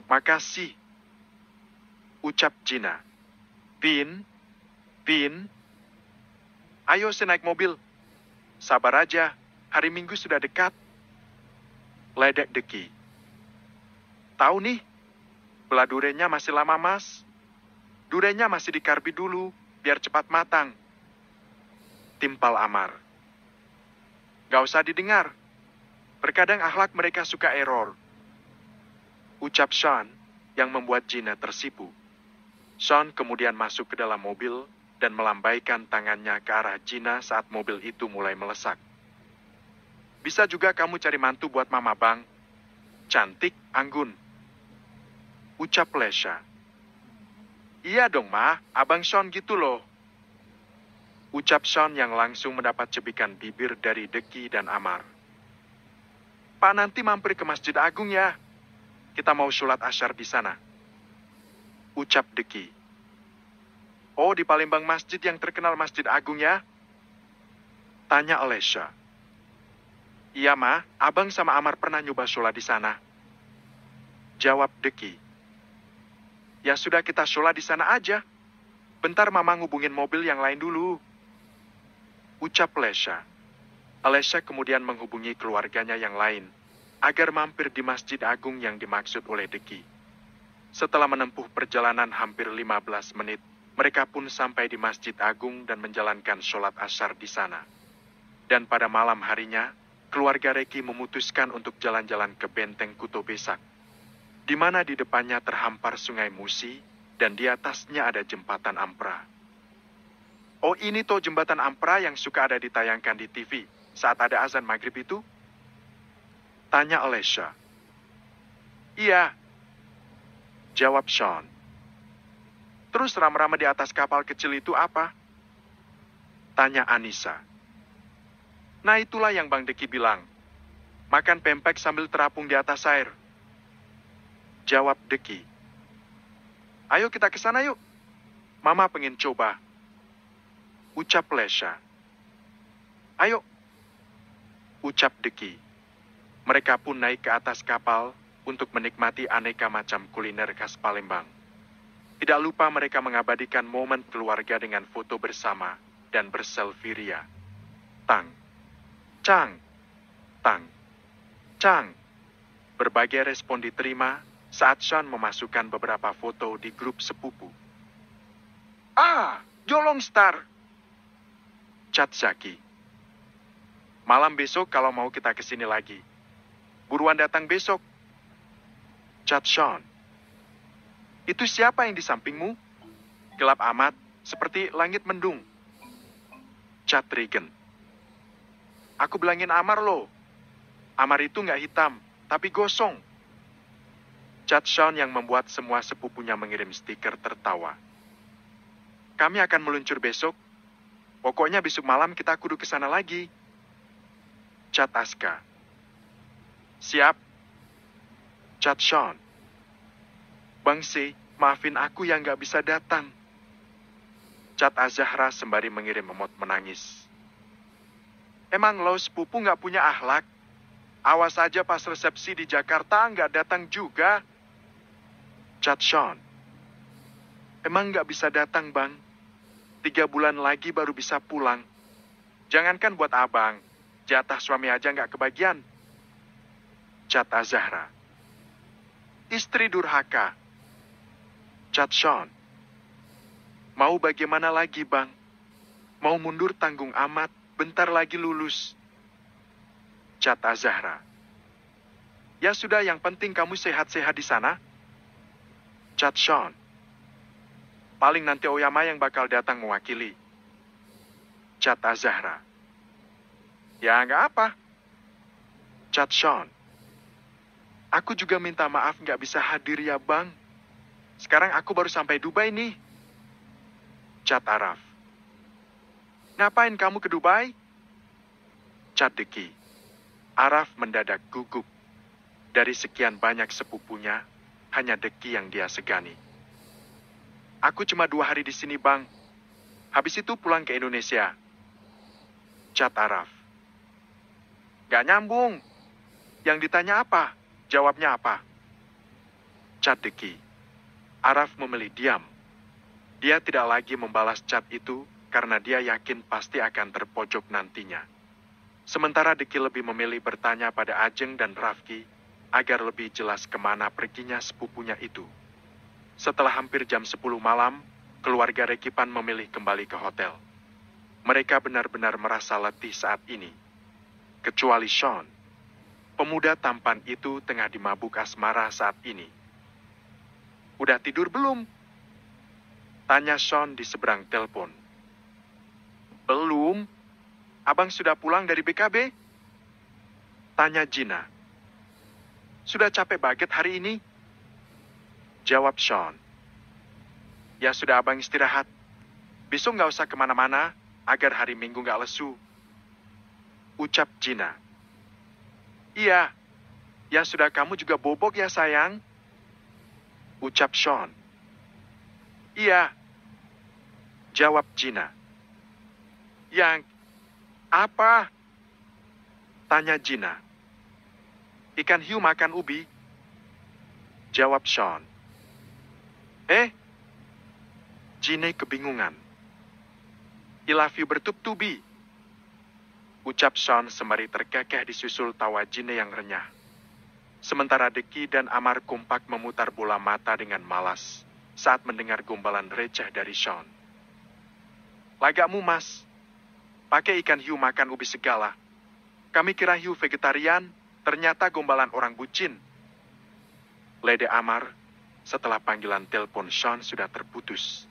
Makasih. Ucap Gina. Pin. Ayo saya naik mobil. Sabar aja, hari Minggu sudah dekat. Ledek Deki. Tahu nih, belah durenya masih lama mas. Durenya masih dikarbi dulu, biar cepat matang. Timpal Amar. Gak usah didengar. Terkadang akhlak mereka suka error. Ucap Sean yang membuat Gina tersipu. Sean kemudian masuk ke dalam mobil dan melambaikan tangannya ke arah Gina saat mobil itu mulai melesak. Bisa juga kamu cari mantu buat mama bang. Cantik, anggun. Ucap Lesha. Iya dong ma, abang Sean gitu loh. Ucap Sean yang langsung mendapat cebikan bibir dari Deki dan Amar. Pak nanti mampir ke Masjid Agung ya. Kita mau sholat asyar di sana. Ucap Deki. Oh, di Palembang masjid yang terkenal Masjid Agung ya? Tanya Alesha. Iya, Ma. Abang sama Amar pernah nyoba sholat di sana. Jawab Deki. Ya sudah kita sholat di sana aja. Bentar Mama ngubungin mobil yang lain dulu. Ucap Alesha. Alesha kemudian menghubungi keluarganya yang lain agar mampir di Masjid Agung yang dimaksud oleh Deki. Setelah menempuh perjalanan hampir 15 menit, mereka pun sampai di Masjid Agung dan menjalankan sholat asyar di sana. Dan pada malam harinya, keluarga Reki memutuskan untuk jalan-jalan ke Benteng Kuto Besak, di mana di depannya terhampar Sungai Musi dan di atasnya ada jembatan Ampra. Oh ini toh jembatan Ampra yang suka ada ditayangkan di TV saat ada azan maghrib itu? Tanya Alesha. Iya. Jawab Sean. Terus rama-rama di atas kapal kecil itu apa? Tanya Anissa. Nah itulah yang Bang Deki bilang. Makan pempek sambil terapung di atas air. Jawab Deki. Ayo kita ke sana yuk. Mama pengen coba. Ucap Lesha. Ayo. Ucap Deki. Mereka pun naik ke atas kapal untuk menikmati aneka macam kuliner khas Palembang. Tidak lupa mereka mengabadikan momen keluarga dengan foto bersama dan berselfie ria. Tang, cang, tang, cang. Berbagai respon diterima saat Sean memasukkan beberapa foto di grup sepupu. Ah, Jolong Star. Chat Zaki. Malam besok kalau mau kita kesini lagi. Buruan datang besok. Chat Sean. Itu siapa yang di sampingmu? Gelap amat, seperti langit mendung. Chat Regan. Aku bilangin Amar loh. Amar itu nggak hitam, tapi gosong. Chat Sean yang membuat semua sepupunya mengirim stiker tertawa. Kami akan meluncur besok. Pokoknya besok malam kita kudu ke sana lagi. Chat Aska. Siap. Chat Sean. Bang C, maafin aku yang nggak bisa datang. Chat Azahra sembari mengirim emot menangis. Emang lo sepupu nggak punya akhlak? Awas aja pas resepsi di Jakarta nggak datang juga. Chat Sean. Emang nggak bisa datang, Bang? 3 bulan lagi baru bisa pulang. Jangankan buat abang, jatah suami aja nggak kebagian. Chat Azahra. Istri durhaka. Chat Sean. Mau bagaimana lagi, Bang? Mau mundur tanggung amat, bentar lagi lulus. Chat Azahra. Ya sudah, yang penting kamu sehat-sehat di sana. Chat Sean. Paling nanti Oyama yang bakal datang mewakili. Chat Azahra. Ya nggak apa. Chat Sean. Aku juga minta maaf nggak bisa hadir ya, Bang. Sekarang aku baru sampai Dubai nih. Chat Araf. Ngapain kamu ke Dubai? Chat Deki. Araf mendadak gugup. Dari sekian banyak sepupunya, hanya Deki yang dia segani. Aku cuma 2 hari di sini, Bang. Habis itu pulang ke Indonesia. Chat Araf. Gak nyambung. Yang ditanya apa? Jawabnya apa? Chat Deki. Araf memilih diam. Dia tidak lagi membalas chat itu karena dia yakin pasti akan terpojok nantinya. Sementara Deki lebih memilih bertanya pada Ajeng dan Rafki agar lebih jelas kemana perginya sepupunya itu. Setelah hampir jam 10 malam, keluarga Rekipan memilih kembali ke hotel. Mereka benar-benar merasa letih saat ini. Kecuali Sean. Pemuda tampan itu tengah dimabuk asmara saat ini. Udah tidur belum? Tanya Sean di seberang telepon. Belum. Abang sudah pulang dari BKB? Tanya Gina. Sudah capek banget hari ini? Jawab Sean. Ya sudah, abang istirahat. Besok nggak usah kemana-mana, agar hari Minggu nggak lesu. Ucap Gina. Iya. Ya sudah, kamu juga bobok ya sayang? Ucap Sean. Iya. Jawab Gina. Yang apa? Tanya Gina. Ikan hiu makan ubi? Jawab Sean. Gina kebingungan. I love you bertubi-tubi. Ucap Sean sembari terkekeh disusul tawa Gina yang renyah. Sementara Deki dan Amar kompak memutar bola mata dengan malas saat mendengar gombalan receh dari Sean. Lagakmu, Mas. Pakai ikan hiu makan ubi segala. Kami kira hiu vegetarian, ternyata gombalan orang bucin. Lede Amar, setelah panggilan telepon Sean sudah terputus.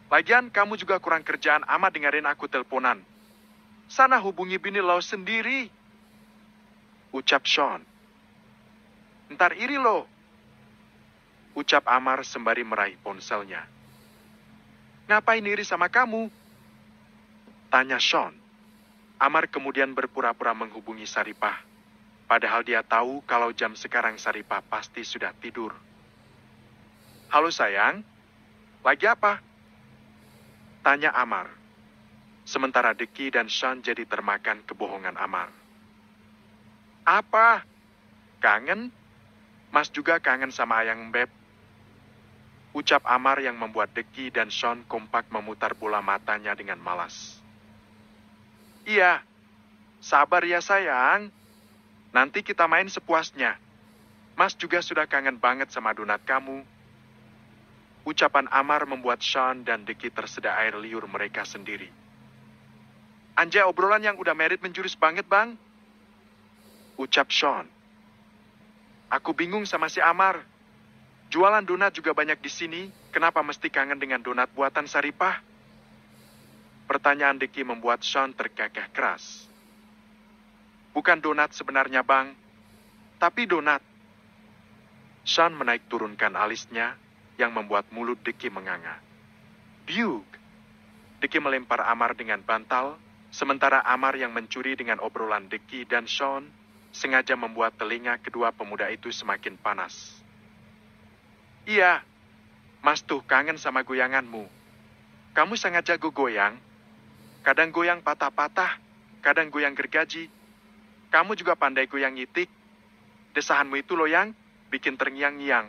Lagian kamu juga kurang kerjaan amat dengerin aku teleponan. Sana hubungi bini lo sendiri. Ucap Sean. Ntar iri lo. Ucap Amar sembari meraih ponselnya. Ngapain iri sama kamu? Tanya Sean. Amar kemudian berpura-pura menghubungi Saripah. Padahal dia tahu kalau jam sekarang Saripah pasti sudah tidur. Halo sayang, lagi apa? Tanya Amar. Sementara Deki dan Sean jadi termakan kebohongan Amar. Apa? Kangen? Mas juga kangen sama Ayang Beb. Ucap Amar yang membuat Deki dan Sean kompak memutar bola matanya dengan malas. Iya, sabar ya sayang. Nanti kita main sepuasnya. Mas juga sudah kangen banget sama donat kamu. Ucapan Amar membuat Sean dan Deki tersedak air liur mereka sendiri. Anjay, obrolan yang udah merit menjurus banget, Bang. Ucap Sean. Aku bingung sama si Amar. Jualan donat juga banyak di sini, kenapa mesti kangen dengan donat buatan Saripah? Pertanyaan Deki membuat Sean tergagah keras. Bukan donat sebenarnya, Bang, tapi donat. Sean menaik turunkan alisnya, yang membuat mulut Deki menganga. Biuk! Deki melempar Amar dengan bantal, sementara Amar yang mencuri dengan obrolan Deki dan Sean, sengaja membuat telinga kedua pemuda itu semakin panas. Iya, Mas tuh kangen sama goyanganmu. Kamu sangat jago goyang. Kadang goyang patah-patah, kadang goyang gergaji. Kamu juga pandai goyang ngitik. Desahanmu itu loyang, bikin terngiang-ngiang.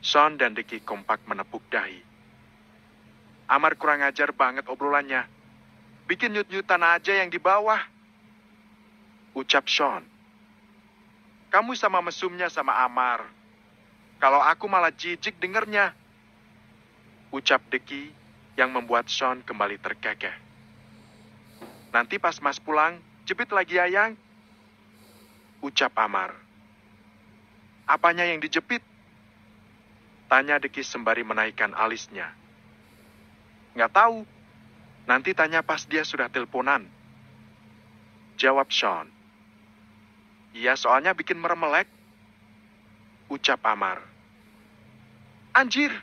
Sean dan Deki kompak menepuk dahi. Amar kurang ajar banget obrolannya. Bikin nyut-nyutan aja yang di bawah. Ucap Sean. Kamu sama mesumnya sama Amar. Kalau aku malah jijik dengernya. Ucap Deki yang membuat Sean kembali tergagah. Nanti pas Mas pulang, jepit lagi Ayang. Ucap Amar. Apanya yang dijepit? Tanya Deki sembari menaikkan alisnya. Nggak tahu. Nanti tanya pas dia sudah teleponan. Jawab Sean. Iya, soalnya bikin meremelek. Ucap Amar. Anjir,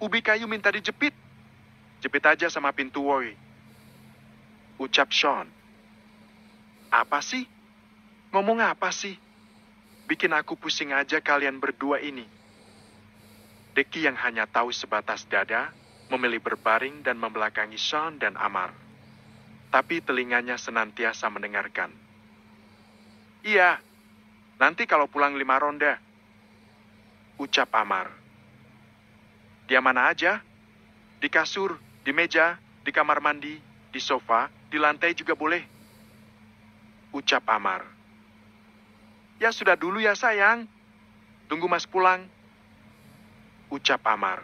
ubi kayu minta dijepit. Jepit aja sama pintu woi. Ucap Sean. Apa sih? Ngomong apa sih? Bikin aku pusing aja kalian berdua ini. Deki yang hanya tahu sebatas dada, memilih berbaring dan membelakangi Sean dan Amar. Tapi telinganya senantiasa mendengarkan. Iya, nanti kalau pulang 5 ronda. Ucap Amar. Dia mana aja? Di kasur, di meja, di kamar mandi, di sofa, di lantai juga boleh. Ucap Amar. Ya sudah dulu ya sayang. Tunggu Mas pulang. Ucap Amar.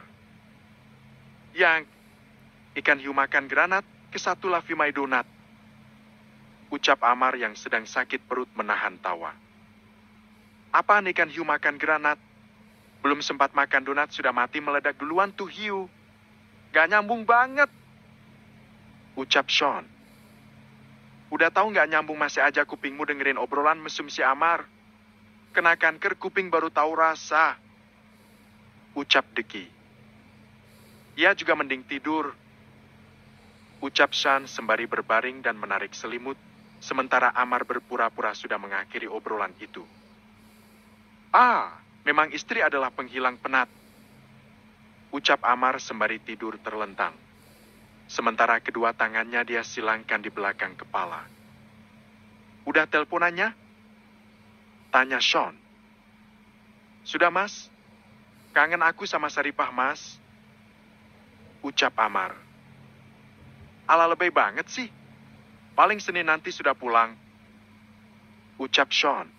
Yang, ikan hiu makan granat, ke satu Lavi my donat. Ucap Amar yang sedang sakit perut menahan tawa. Apaan ikan hiu makan granat? Belum sempat makan donat sudah mati meledak duluan tuh hiu. Gak nyambung banget. Ucap Sean. Udah tahu gak nyambung masih aja kupingmu dengerin obrolan mesum si Amar. Kena kanker kuping baru tahu rasa. Ucap Deki. Ia juga mending tidur. Ucap Sean sembari berbaring dan menarik selimut, sementara Amar berpura-pura sudah mengakhiri obrolan itu. Memang istri adalah penghilang penat. Ucap Amar sembari tidur terlentang. Sementara kedua tangannya dia silangkan di belakang kepala. Udah teleponannya? Tanya Sean. Sudah Mas. Kangen aku sama Saripah Mas. Ucap Amar. Ala lebay banget sih. Paling Senin nanti sudah pulang. Ucap Sean.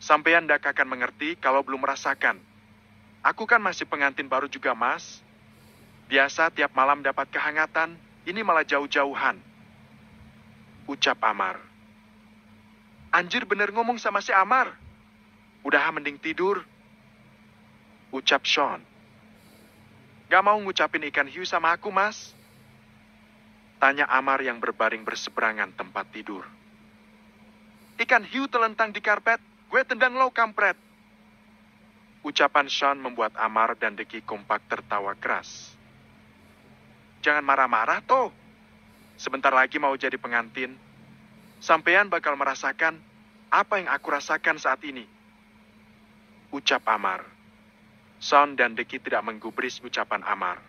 Sampean dak akan mengerti kalau belum merasakan. Aku kan masih pengantin baru juga, Mas. Biasa tiap malam dapat kehangatan, ini malah jauh-jauhan. Ucap Amar. Anjir bener ngomong sama si Amar. Udah mending tidur. Ucap Sean. Gak mau ngucapin ikan hiu sama aku, Mas? Tanya Amar yang berbaring berseberangan tempat tidur. Ikan hiu telentang di karpet. Gue tendang lo kampret. Ucapan Sean membuat Amar dan Deki kompak tertawa keras. Jangan marah-marah toh. Sebentar lagi mau jadi pengantin. Sampean bakal merasakan apa yang aku rasakan saat ini. Ucap Amar. Sean dan Deki tidak menggubris ucapan Amar.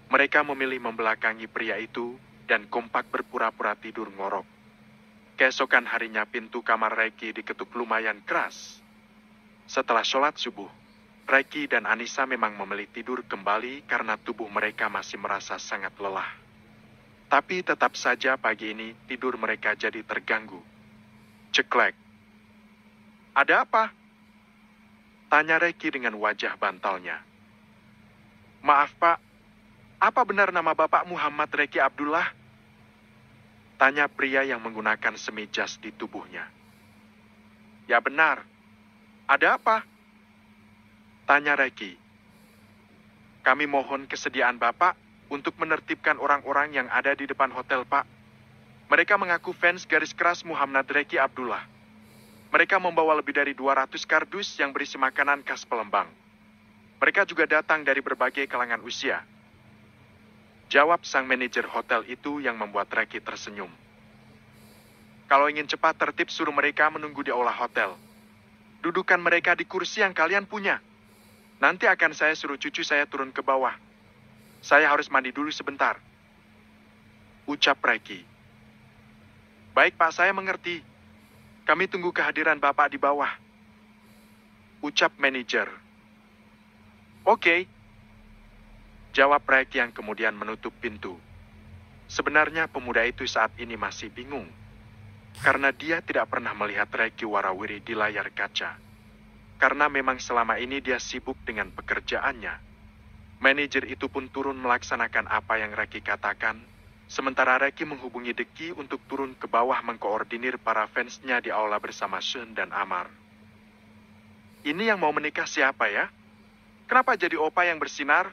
Mereka memilih membelakangi pria itu dan kompak berpura-pura tidur ngorok. Keesokan harinya pintu kamar Reki diketuk lumayan keras. Setelah sholat subuh, Reki dan Anissa memang memilih tidur kembali karena tubuh mereka masih merasa sangat lelah. Tapi tetap saja pagi ini tidur mereka jadi terganggu. Ceklek. Ada apa? Tanya Reki dengan wajah bantalnya. Maaf Pak, apa benar nama Bapak Muhammad Reki Abdullah? Tanya pria yang menggunakan semi jas di tubuhnya. Ya benar. Ada apa? Tanya Reki. Kami mohon kesediaan Bapak untuk menertibkan orang-orang yang ada di depan hotel Pak. Mereka mengaku fans garis keras Muhammad Reki Abdullah. Mereka membawa lebih dari 200 kardus yang berisi makanan khas Palembang. Mereka juga datang dari berbagai kalangan usia. Jawab sang manajer hotel itu yang membuat Reki tersenyum. Kalau ingin cepat tertib suruh mereka menunggu di aula hotel. Dudukan mereka di kursi yang kalian punya. Nanti akan saya suruh cucu saya turun ke bawah. Saya harus mandi dulu sebentar. Ucap Reki. Baik Pak, saya mengerti. Kami tunggu kehadiran Bapak di bawah. Ucap manajer. Oke. Jawab Reki yang kemudian menutup pintu. Sebenarnya pemuda itu saat ini masih bingung. Karena dia tidak pernah melihat Reki warawiri di layar kaca. Karena memang selama ini dia sibuk dengan pekerjaannya. Manajer itu pun turun melaksanakan apa yang Reki katakan, sementara Reki menghubungi Deki untuk turun ke bawah mengkoordinir para fansnya di aula bersama Sean dan Amar. Ini yang mau menikah siapa ya? Kenapa jadi opa yang bersinar?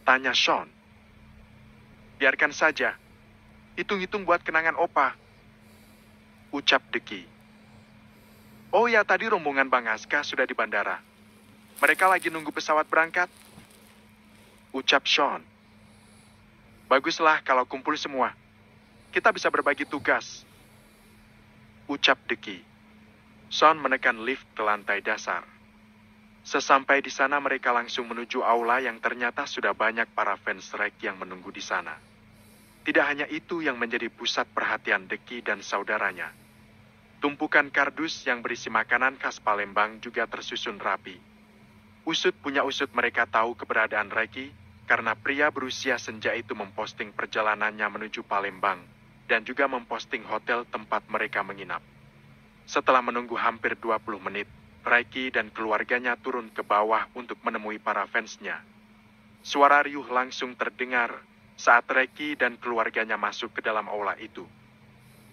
Tanya Sean. Biarkan saja. Hitung-hitung buat kenangan opa. Ucap Deki. Oh ya, tadi rombongan Bang Aska sudah di bandara. Mereka lagi nunggu pesawat berangkat. Ucap Sean. Baguslah kalau kumpul semua. Kita bisa berbagi tugas. Ucap Deki. Sean menekan lift ke lantai dasar. Sesampai di sana mereka langsung menuju aula yang ternyata sudah banyak para fans Rek yang menunggu di sana. Tidak hanya itu yang menjadi pusat perhatian Deki dan saudaranya. Tumpukan kardus yang berisi makanan khas Palembang juga tersusun rapi. Usut punya usut mereka tahu keberadaan Reki karena pria berusia senja itu memposting perjalanannya menuju Palembang dan juga memposting hotel tempat mereka menginap. Setelah menunggu hampir 20 menit, Reki dan keluarganya turun ke bawah untuk menemui para fansnya. Suara riuh langsung terdengar saat Reki dan keluarganya masuk ke dalam aula itu.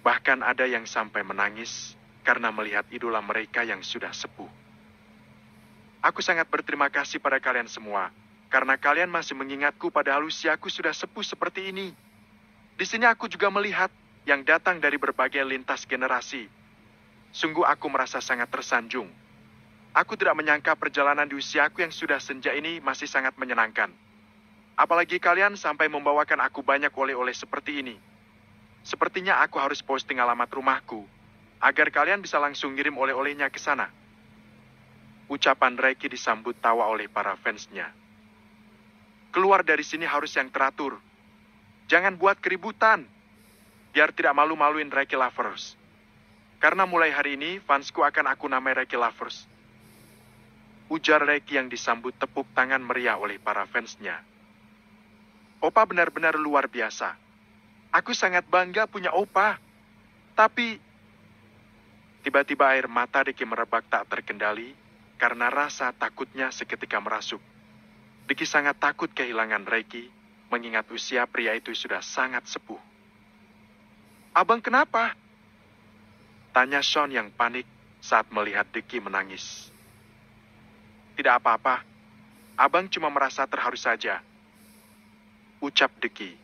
Bahkan ada yang sampai menangis karena melihat idola mereka yang sudah sepuh. Aku sangat berterima kasih pada kalian semua, karena kalian masih mengingatku padahal usiaku sudah sepuh seperti ini. Di sini aku juga melihat yang datang dari berbagai lintas generasi. Sungguh aku merasa sangat tersanjung. Aku tidak menyangka perjalanan di usiaku yang sudah senja ini masih sangat menyenangkan. Apalagi kalian sampai membawakan aku banyak oleh-oleh seperti ini. Sepertinya aku harus posting alamat rumahku, agar kalian bisa langsung ngirim oleh-olehnya ke sana. Ucapan Reki disambut tawa oleh para fansnya. Keluar dari sini harus yang teratur. Jangan buat keributan, biar tidak malu-maluin Reki Lovers. Karena mulai hari ini, fansku akan aku namai Reki Lovers. Ujar Reki yang disambut tepuk tangan meriah oleh para fansnya. Opa benar-benar luar biasa. Aku sangat bangga punya opa. Tapi, tiba-tiba air mata Deki merebak tak terkendali karena rasa takutnya seketika merasuk. Deki sangat takut kehilangan Reki, mengingat usia pria itu sudah sangat sepuh. Abang kenapa? Tanya Sean yang panik saat melihat Deki menangis. Tidak apa-apa, abang cuma merasa terharu saja. Ucap Deki.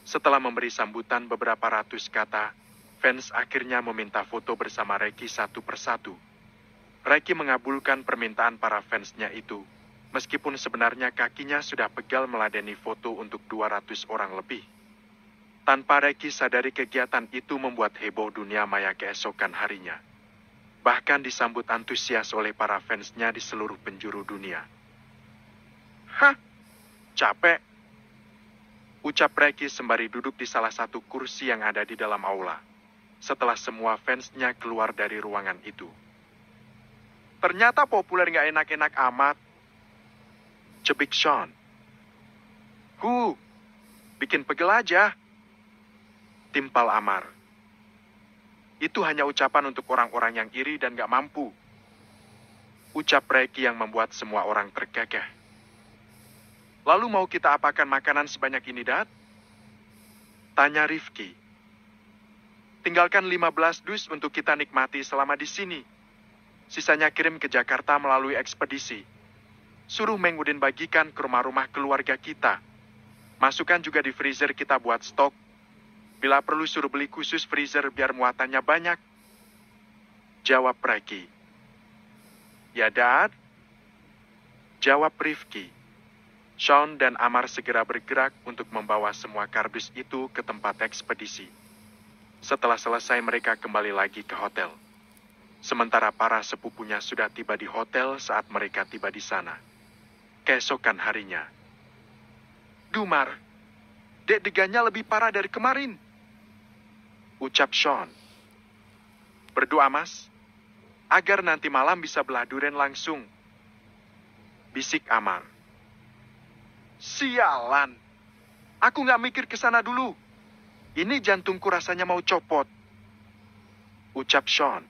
Setelah memberi sambutan beberapa ratus kata, fans akhirnya meminta foto bersama Reki satu persatu. Reki mengabulkan permintaan para fansnya itu, meskipun sebenarnya kakinya sudah pegal meladeni foto untuk 200 orang lebih. Tanpa Reki sadari kegiatan itu membuat heboh dunia maya keesokan harinya. Bahkan disambut antusias oleh para fansnya di seluruh penjuru dunia. Hah? Capek? Ucap Reki sembari duduk di salah satu kursi yang ada di dalam aula. Setelah semua fansnya keluar dari ruangan itu. Ternyata populer nggak enak-enak amat. Cebik Sean. Bikin pegel aja. Timpal Amar. Itu hanya ucapan untuk orang-orang yang iri dan gak mampu. Ucap Ricky yang membuat semua orang tergagah. Lalu mau kita apakan makanan sebanyak ini, Dad? Tanya Rifki. Tinggalkan 15 dus untuk kita nikmati selama di sini. Sisanya kirim ke Jakarta melalui ekspedisi. Suruh Mengudin bagikan ke rumah-rumah keluarga kita. Masukkan juga di freezer kita buat stok. Bila perlu suruh beli khusus freezer biar muatannya banyak. Jawab Ricky. Ya, Dad? Jawab Rifki. Sean dan Amar segera bergerak untuk membawa semua kardus itu ke tempat ekspedisi. Setelah selesai mereka kembali lagi ke hotel. Sementara para sepupunya sudah tiba di hotel saat mereka tiba di sana. Keesokan harinya. Dumar, Dek Deganya lebih parah dari kemarin. Ucap Sean. Berdoa, Mas, agar nanti malam bisa belah durian langsung. Bisik Amar. Sialan. Aku nggak mikir ke sana dulu. Ini jantungku rasanya mau copot. Ucap Sean.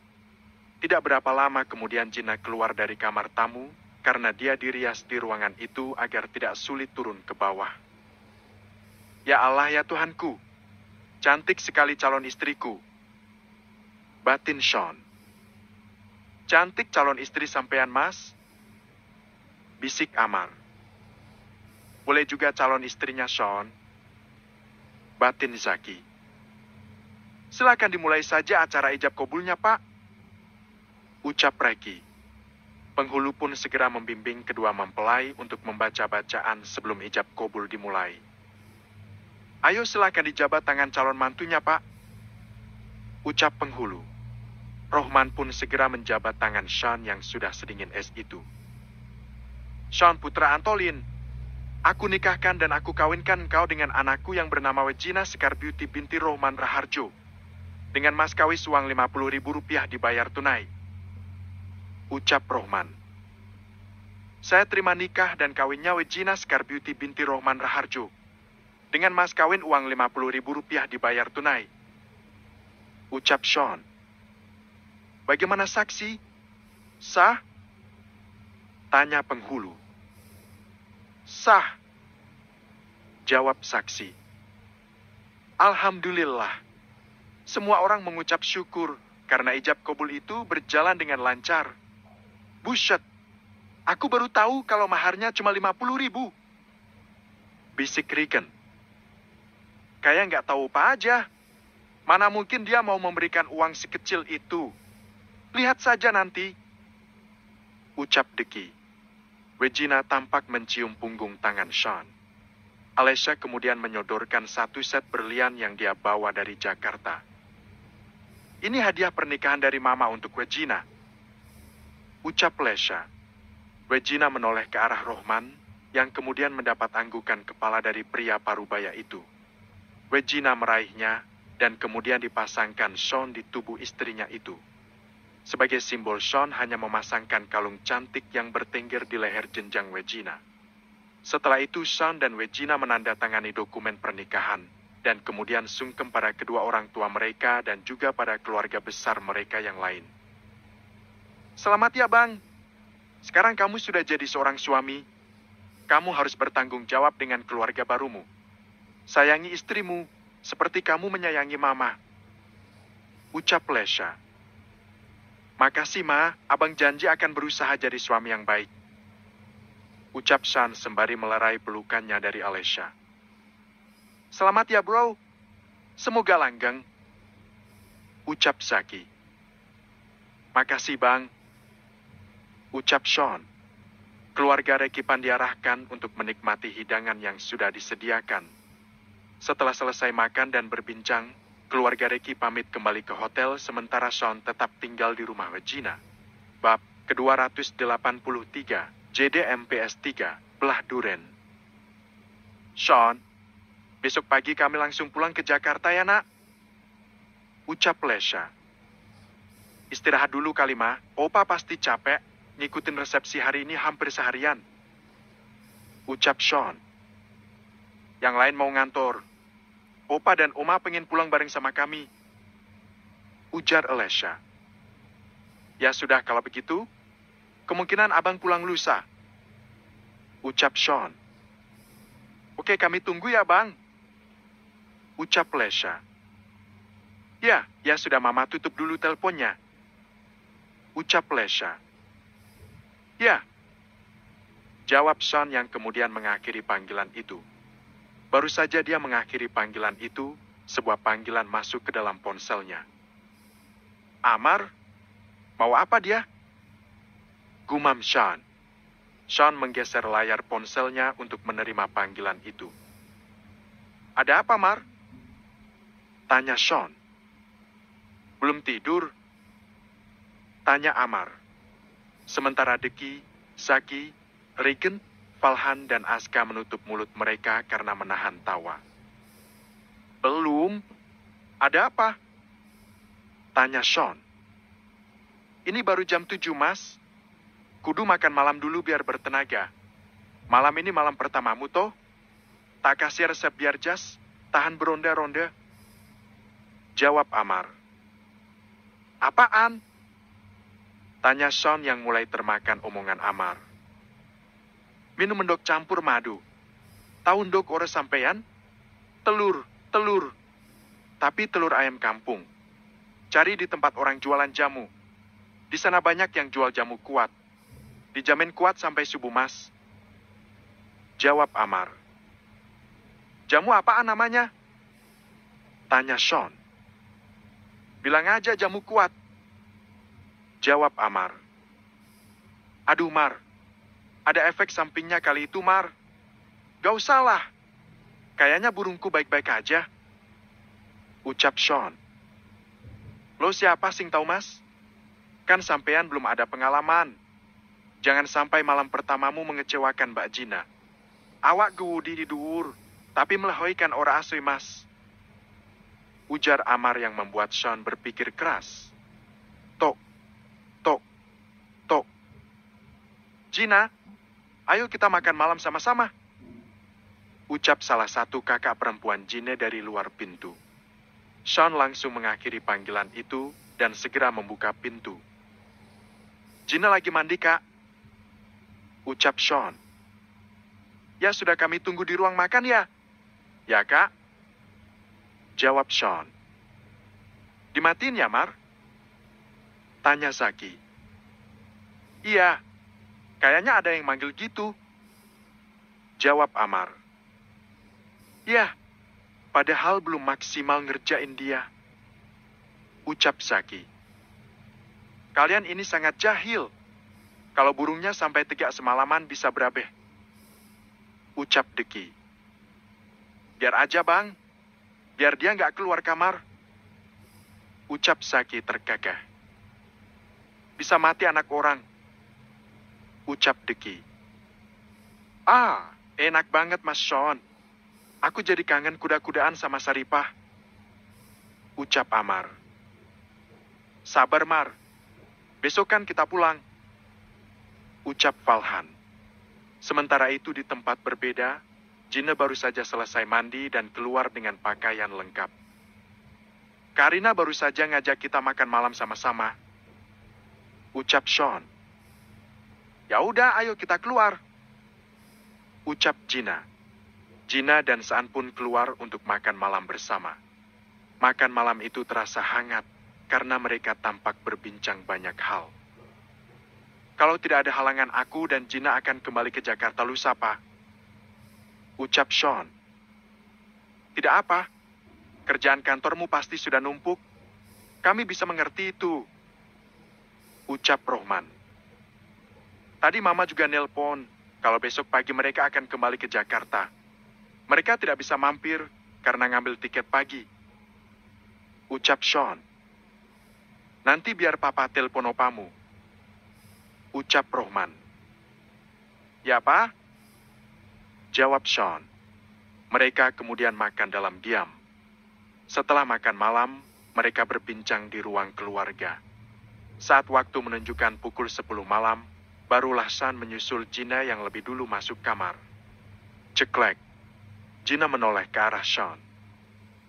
Tidak berapa lama kemudian Gina keluar dari kamar tamu karena dia dirias di ruangan itu agar tidak sulit turun ke bawah. Ya Allah ya Tuhanku. Cantik sekali calon istriku. Batin Sean. Cantik calon istri sampean, Mas. Bisik Amar. Boleh juga calon istrinya Sean. Batin Zaki. Silakan dimulai saja acara ijab kabulnya, Pak. Ucap Ricky. Penghulu pun segera membimbing kedua mempelai untuk membaca bacaan sebelum ijab kabul dimulai. Ayo silakan dijabat tangan calon mantunya, Pak. Ucap penghulu. Rohman pun segera menjabat tangan Sean yang sudah sedingin es itu. Sean putra Antolin, aku nikahkan dan aku kawinkan engkau dengan anakku yang bernama Wejina Sekar Beauty binti Rohman Raharjo. Dengan mas kawis uang 50.000 rupiah dibayar tunai. Ucap Rohman. Saya terima nikah dan kawinnya Wejina Sekar Beauty binti Rohman Raharjo. Dengan mas kawin uang 50.000 rupiah dibayar tunai. Ucap Sean. Bagaimana saksi? Sah? Tanya penghulu. Sah. Jawab saksi. Alhamdulillah. Semua orang mengucap syukur karena ijab kabul itu berjalan dengan lancar. Buset. Aku baru tahu kalau maharnya cuma 50.000. Bisik Regan. Kayak nggak tahu apa aja. Mana mungkin dia mau memberikan uang sekecil itu. Lihat saja nanti. Ucap Deki. Regina tampak mencium punggung tangan Sean. Alessia kemudian menyodorkan satu set berlian yang dia bawa dari Jakarta. Ini hadiah pernikahan dari Mama untuk Regina. Ucap Lesha. Regina menoleh ke arah Rohman, yang kemudian mendapat anggukan kepala dari pria parubaya itu. Regina meraihnya, dan kemudian dipasangkan Sean di tubuh istrinya itu. Sebagai simbol, Sean hanya memasangkan kalung cantik yang bertengger di leher jenjang Regina. Setelah itu, Sean dan Regina menandatangani dokumen pernikahan, dan kemudian sungkem pada kedua orang tua mereka dan juga pada keluarga besar mereka yang lain. Selamat ya, Bang. Sekarang kamu sudah jadi seorang suami. Kamu harus bertanggung jawab dengan keluarga barumu. Sayangi istrimu, seperti kamu menyayangi Mama. Ucap Lesha. Makasih, Ma. Abang janji akan berusaha jadi suami yang baik. Ucap Sean sembari melerai pelukannya dari Alessia. Selamat ya, bro. Semoga langgeng. Ucap Zaki. Makasih, Bang. Ucap Sean. Keluarga Rekipan diarahkan untuk menikmati hidangan yang sudah disediakan. Setelah selesai makan dan berbincang, keluarga Reki pamit kembali ke hotel sementara Sean tetap tinggal di rumah Regina. Bab ke-283, JDMPS 3, Belah Duren. Sean, besok pagi kami langsung pulang ke Jakarta ya, Nak? Ucap Lesha. Istirahat dulu kali, Ma. Opa pasti capek. ngikutin resepsi hari ini hampir seharian. Ucap Sean. Yang lain mau ngantor. Opa dan Oma pengen pulang bareng sama kami. Ujar Alicia. Ya sudah kalau begitu, kemungkinan abang pulang lusa. Ucap Sean. Oke, kami tunggu ya, Bang. Ucap Alicia. Ya sudah, Mama tutup dulu teleponnya. Ucap Alicia. Ya. Jawab Sean yang kemudian mengakhiri panggilan itu. Baru saja dia mengakhiri panggilan itu, sebuah panggilan masuk ke dalam ponselnya. Amar? Mau apa dia? Gumam Sean. Sean menggeser layar ponselnya untuk menerima panggilan itu. Ada apa, Mar? Tanya Sean. Belum tidur? Tanya Amar. Sementara Deki, Zaki, Regan, Falhan, dan Aska menutup mulut mereka karena menahan tawa. Belum. Ada apa? Tanya Sean. Ini baru jam 7, Mas. Kudu makan malam dulu biar bertenaga. Malam ini malam pertamamu, toh? Tak kasih resep biar jas, tahan beronda-ronda. Jawab Amar. Apaan? Tanya Sean yang mulai termakan omongan Amar. Minum endok campur madu. Tahu endok ora sampean? Telur. Tapi telur ayam kampung. Cari di tempat orang jualan jamu. Di sana banyak yang jual jamu kuat. Dijamin kuat sampai subuh, Mas. Jawab Amar. Jamu apaan namanya? Tanya Sean. Bilang aja jamu kuat. Jawab Amar. Aduh, Mar. Ada efek sampingnya kali itu, Mar. Gak usah lah. Kayaknya burungku baik-baik aja. Ucap Sean. Lo siapa sing tahu, Mas? Kan sampean belum ada pengalaman. Jangan sampai malam pertamamu mengecewakan Mbak Gina. Awak gudi di dur, tapi melahoikan ora asli, Mas. Ujar Amar yang membuat Sean berpikir keras. Tok. Gina, ayo kita makan malam sama-sama. Ucap salah satu kakak perempuan Gina dari luar pintu. Sean langsung mengakhiri panggilan itu dan segera membuka pintu. Gina lagi mandi, Kak. Ucap Sean. Ya sudah, kami tunggu di ruang makan ya. Ya, Kak. Jawab Sean. Dimatiin ya, Mar? Tanya Zaki. Iya, kayaknya ada yang manggil gitu. Jawab Amar. Ya, padahal belum maksimal ngerjain dia. Ucap Zaki. Kalian ini sangat jahil. Kalau burungnya sampai tegak semalaman bisa berabe. Ucap Deki. Biar aja, Bang. Biar dia nggak keluar kamar. Ucap Zaki tergagah. Bisa mati anak orang. Ucap Deki. Enak banget, Mas Sean. Aku jadi kangen kuda-kudaan sama Saripah. Ucap Amar. Sabar, Mar. Besok kan kita pulang. Ucap Falhan. Sementara itu di tempat berbeda, Gina baru saja selesai mandi dan keluar dengan pakaian lengkap. Karina baru saja ngajak kita makan malam sama-sama. Ucap Sean. Ya udah, ayo kita keluar. Ucap Gina. Gina dan Saan pun keluar untuk makan malam bersama. Makan malam itu terasa hangat karena mereka tampak berbincang banyak hal. Kalau tidak ada halangan, aku dan Gina akan kembali ke Jakarta lusa, Pak. Ucap Sean. Tidak apa. Kerjaan kantormu pasti sudah numpuk. Kami bisa mengerti itu. Ucap Rohman. Tadi Mama juga nelpon. Kalau besok pagi mereka akan kembali ke Jakarta. Mereka tidak bisa mampir karena ngambil tiket pagi. Ucap Sean. Nanti biar Papa telepon opamu. Ucap Rohman. Ya, Pak? Jawab Sean. Mereka kemudian makan dalam diam. Setelah makan malam, mereka berbincang di ruang keluarga. Saat waktu menunjukkan pukul 10 malam, Barulah Sean menyusul Gina yang lebih dulu masuk kamar. Ceklek. Gina menoleh ke arah Sean.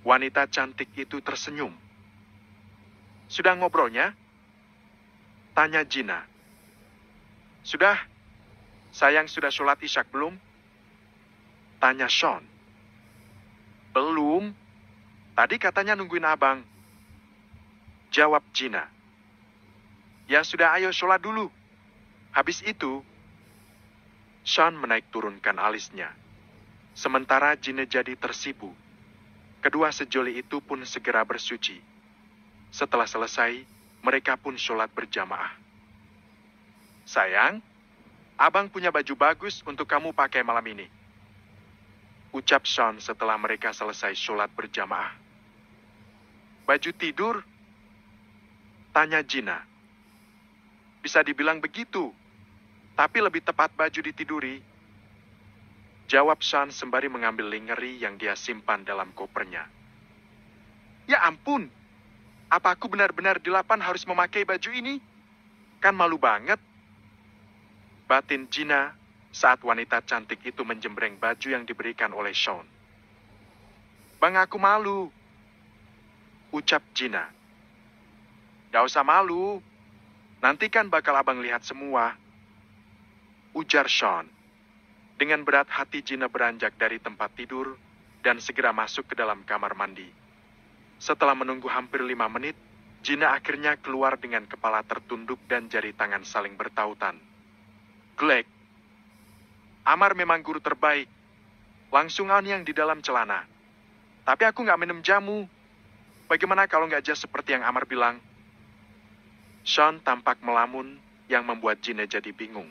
Wanita cantik itu tersenyum. "Sudah ngobrolnya?" tanya Gina. "Sudah. Sayang, sudah sholat isyak belum?" tanya Sean. "Belum. Tadi katanya nungguin abang," jawab Gina. "Ya sudah, ayo sholat dulu. Habis itu," Sean menaik turunkan alisnya. Sementara Gina jadi tersipu. Kedua sejoli itu pun segera bersuci. Setelah selesai, mereka pun sholat berjamaah. "Sayang, abang punya baju bagus untuk kamu pakai malam ini," ucap Sean setelah mereka selesai sholat berjamaah. "Baju tidur?" tanya Gina. "Bisa dibilang begitu, tapi lebih tepat baju ditiduri," jawab Sean sembari mengambil lingerie yang dia simpan dalam kopernya. "Ya ampun, apa aku benar-benar di 8 harus memakai baju ini? Kan malu banget," batin Gina saat wanita cantik itu menjembreng baju yang diberikan oleh Sean. "Bang, aku malu," ucap Gina. "Gak usah malu, nanti kan bakal abang lihat semua," ujar Sean. Dengan berat hati Gina beranjak dari tempat tidur dan segera masuk ke dalam kamar mandi. Setelah menunggu hampir 5 menit, Gina akhirnya keluar dengan kepala tertunduk dan jari tangan saling bertautan. "Glek, Amar memang guru terbaik. Langsung yang di dalam celana. Tapi aku nggak minum jamu. Bagaimana kalau nggak jas seperti yang Amar bilang?" Sean tampak melamun yang membuat Gina jadi bingung.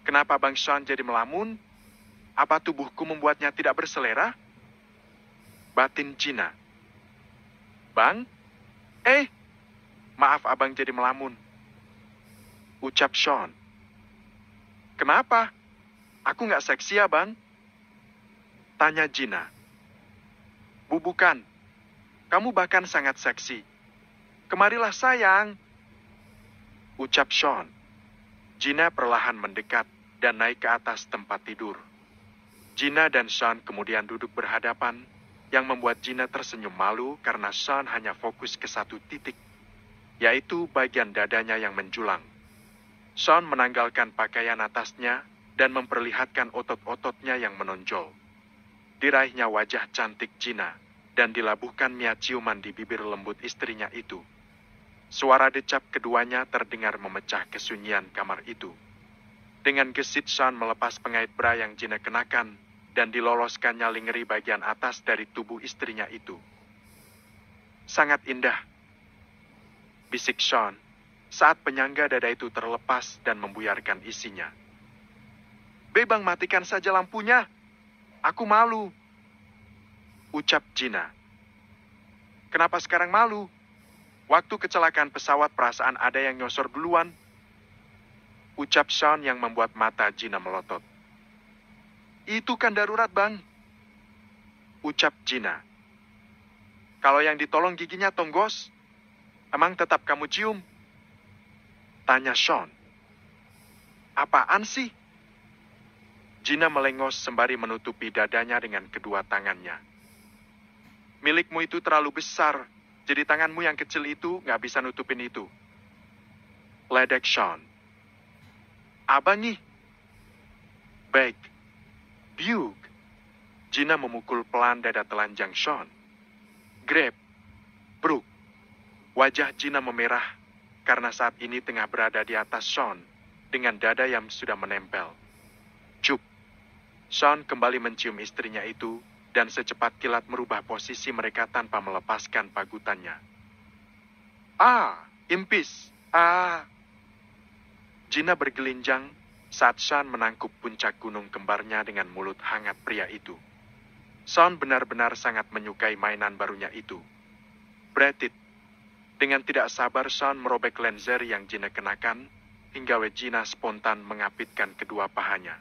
"Kenapa Bang Sean jadi melamun? Apa tubuhku membuatnya tidak berselera?" batin Gina. "Bang? Maaf abang jadi melamun," ucap Sean. "Kenapa? Aku nggak seksi ya, Bang?" tanya Gina. Bukan. Kamu bahkan sangat seksi. Kemarilah sayang," ucap Sean. Gina perlahan mendekat dan naik ke atas tempat tidur. Gina dan Sean kemudian duduk berhadapan, yang membuat Gina tersenyum malu karena Sean hanya fokus ke satu titik, yaitu bagian dadanya yang menjulang. Sean menanggalkan pakaian atasnya dan memperlihatkan otot-ototnya yang menonjol. Diraihnya wajah cantik Gina, dan dilabuhkannya ciuman di bibir lembut istrinya itu. Suara decap keduanya terdengar memecah kesunyian kamar itu. Dengan gesit Sean melepas pengait bra yang Gina kenakan, dan diloloskannya lingerie bagian atas dari tubuh istrinya itu. "Sangat indah," bisik Sean, saat penyangga dada itu terlepas dan membuyarkan isinya. "Bang, matikan saja lampunya. Aku malu," ucap Gina. "Kenapa sekarang malu? Waktu kecelakaan pesawat perasaan ada yang nyosor duluan," ucap Sean yang membuat mata Gina melotot. "Itu kan darurat, Bang," ucap Gina. "Kalau yang ditolong giginya tonggos, emang tetap kamu cium?" tanya Sean. "Apaan sih?" Gina melengos sembari menutupi dadanya dengan kedua tangannya. "Milikmu itu terlalu besar, jadi tanganmu yang kecil itu nggak bisa nutupin itu," ledek Sean. "Abang nih." "Baik." Biuk. Gina memukul pelan dada telanjang Sean. "Grab. Bruk." Wajah Gina memerah karena saat ini tengah berada di atas Sean dengan dada yang sudah menempel. "Cup." Sean kembali mencium istrinya itu dan secepat kilat merubah posisi mereka tanpa melepaskan pagutannya. Impis. Gina bergelinjang saat Sean menangkup puncak gunung kembarnya dengan mulut hangat pria itu. Sean benar-benar sangat menyukai mainan barunya itu. Bretit. Dengan tidak sabar Sean merobek lenser yang Gina kenakan, hingga Gina spontan mengapitkan kedua pahanya.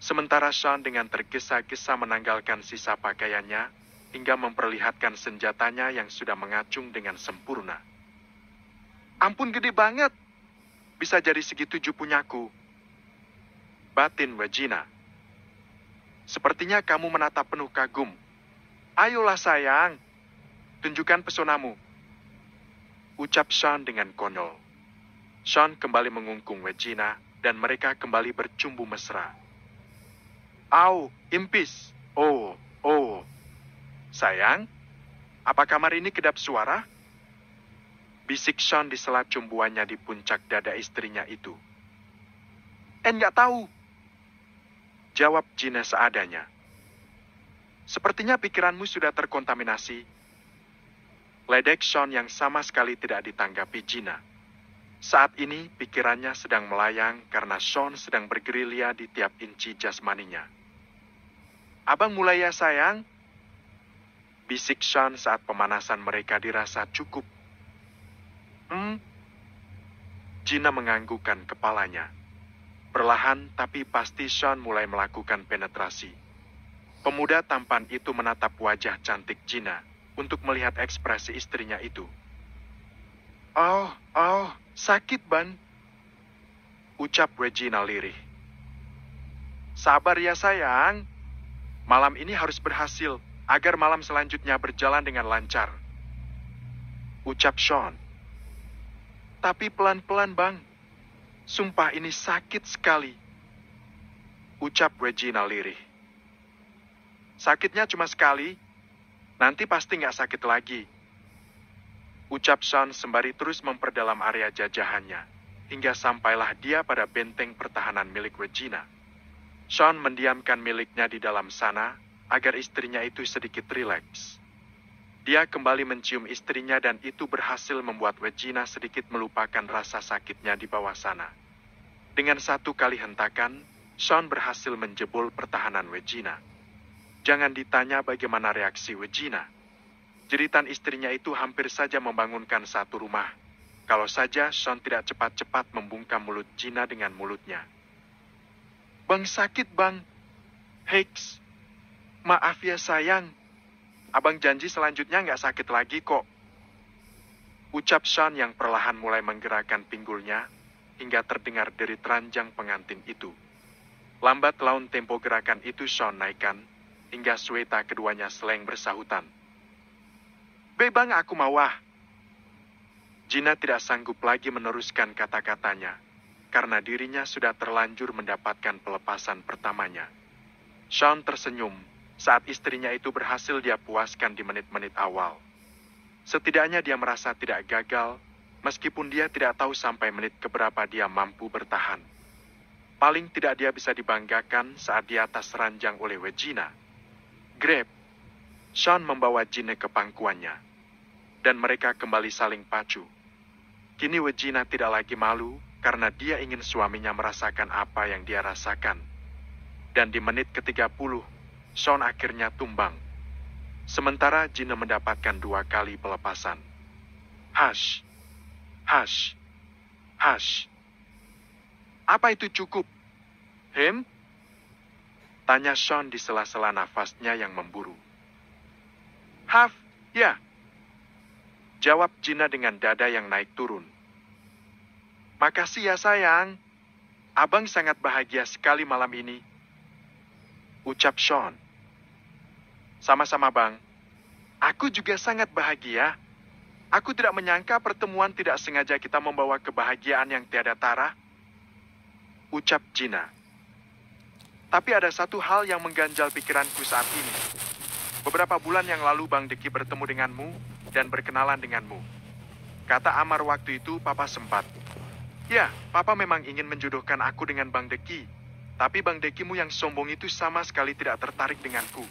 Sementara Sean dengan tergesa-gesa menanggalkan sisa pakaiannya, hingga memperlihatkan senjatanya yang sudah mengacung dengan sempurna. "Ampun, gede banget. bisa jadi segitu punyaku. Batin Wegina. Sepertinya kamu menatap penuh kagum. Ayolah sayang, tunjukkan pesonamu. Ucap Sean dengan konyol. Sean kembali mengungkung Wegina dan mereka kembali bercumbu mesra. Au, impis. Oh, oh. Sayang, apa kamar ini kedap suara? Bisik Sean di sela cumbuannya di puncak dada istrinya itu. Nggak tahu. Jawab Gina seadanya. Sepertinya pikiranmu sudah terkontaminasi. Ledek Sean yang sama sekali tidak ditanggapi Gina. Saat ini pikirannya sedang melayang karena Sean sedang bergerilya di tiap inci jasmaninya. Abang mulai ya sayang. Bisik Sean saat pemanasan mereka dirasa cukup. Gina menganggukkan kepalanya. Perlahan tapi pasti Sean mulai melakukan penetrasi. Pemuda tampan itu menatap wajah cantik Gina untuk melihat ekspresi istrinya itu. Oh, sakit ban. Ucap Wegina lirih. Sabar ya sayang. Malam ini harus berhasil agar malam selanjutnya berjalan dengan lancar. Ucap Sean. Tapi pelan-pelan bang. Sumpah ini sakit sekali. Ucap Wegina lirih. Sakitnya cuma sekali, nanti pasti nggak sakit lagi. Ucap Sean sembari terus memperdalam area jajahannya, hingga sampailah dia pada benteng pertahanan milik Wegina. Sean mendiamkan miliknya di dalam sana, agar istrinya itu sedikit rileks. Dia kembali mencium istrinya dan itu berhasil membuat Wegina sedikit melupakan rasa sakitnya di bawah sana. Dengan satu kali hentakan, Sean berhasil menjebol pertahanan Wegina. Jangan ditanya bagaimana reaksi Wegina. Jeritan istrinya itu hampir saja membangunkan satu rumah. Kalau saja Sean tidak cepat-cepat membungkam mulut Gina dengan mulutnya. Bang sakit bang. Heks. Maaf ya sayang. Abang janji selanjutnya nggak sakit lagi kok. Ucap Sean yang perlahan mulai menggerakkan pinggulnya, hingga terdengar derit ranjang pengantin itu. Lambat laun tempo gerakan itu Sean naikkan, hingga sueta keduanya seleng bersahutan. Bang, aku mau ah. Gina tidak sanggup lagi meneruskan kata-katanya, karena dirinya sudah terlanjur mendapatkan pelepasan pertamanya. Sean tersenyum saat istrinya itu berhasil dia puaskan di menit-menit awal. Setidaknya dia merasa tidak gagal, meskipun dia tidak tahu sampai menit keberapa dia mampu bertahan. Paling tidak dia bisa dibanggakan saat di atas ranjang oleh Wegina. Grab. Sean membawa Gina ke pangkuannya, dan mereka kembali saling pacu. Kini Wegina tidak lagi malu, karena dia ingin suaminya merasakan apa yang dia rasakan. Dan di menit ke-30, Sean akhirnya tumbang. Sementara Gina mendapatkan 2 kali pelepasan. Hush. Hush. Hush. Apa itu cukup? Tanya Sean di sela-sela nafasnya yang memburu. Haf, ya. Jawab Gina dengan dada yang naik turun. Makasih ya sayang. Abang sangat bahagia sekali malam ini. Ucap Sean. Sama-sama bang. Aku juga sangat bahagia. Aku tidak menyangka pertemuan tidak sengaja kita membawa kebahagiaan yang tiada tara. Ucap Gina. Tapi ada satu hal yang mengganjal pikiranku saat ini. Beberapa bulan yang lalu Bang Deki bertemu denganmu dan berkenalan denganmu. Kata Amar waktu itu Papa sempat. Ya, Papa memang ingin menjodohkan aku dengan Bang Deki. Tapi Bang Dekimu yang sombong itu sama sekali tidak tertarik denganku.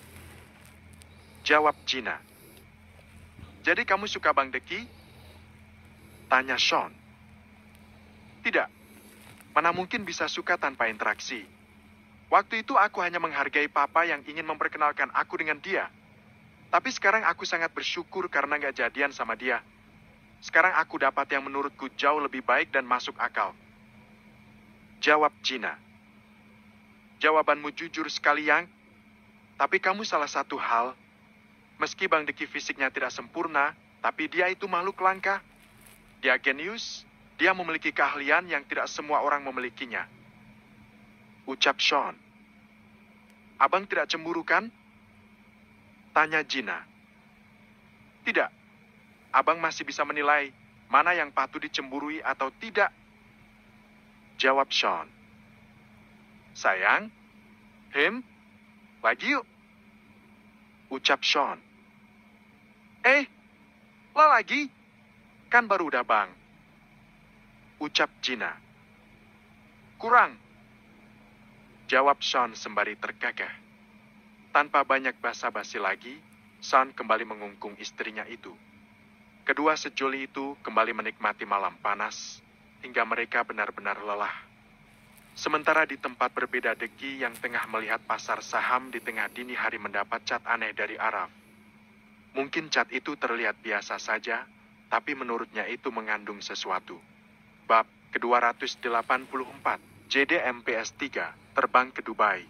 Jawab Gina. Jadi kamu suka Bang Deki? Tanya Sean. Tidak. Mana mungkin bisa suka tanpa interaksi. Waktu itu aku hanya menghargai Papa yang ingin memperkenalkan aku dengan dia. Tapi sekarang aku sangat bersyukur karena gak jadian sama dia. Sekarang aku dapat yang menurutku jauh lebih baik dan masuk akal. Jawab Gina. Jawabanmu jujur sekali, Yang. Tapi kamu salah satu hal. Meski Bang Deki fisiknya tidak sempurna, tapi dia itu makhluk langka. Dia genius, Dia memiliki keahlian yang tidak semua orang memilikinya. Ucap Sean. Abang tidak cemburu kan? Tanya Gina. Tidak. Abang masih bisa menilai mana yang patut dicemburui atau tidak. Jawab Sean. Sayang, lagi yuk. Ucap Sean. Lah lagi? Kan baru udah bang. Ucap Gina. Kurang. Jawab Sean sembari tergagah. Tanpa banyak basa-basi lagi, Sean kembali mengungkung istrinya itu. Kedua sejoli itu kembali menikmati malam panas, hingga mereka benar-benar lelah. Sementara di tempat berbeda Deki yang tengah melihat pasar saham di tengah dini hari mendapat cat aneh dari Araf. Mungkin cat itu terlihat biasa saja, tapi menurutnya itu mengandung sesuatu. Bab ke-284, JDMPS 3, terbang ke Dubai.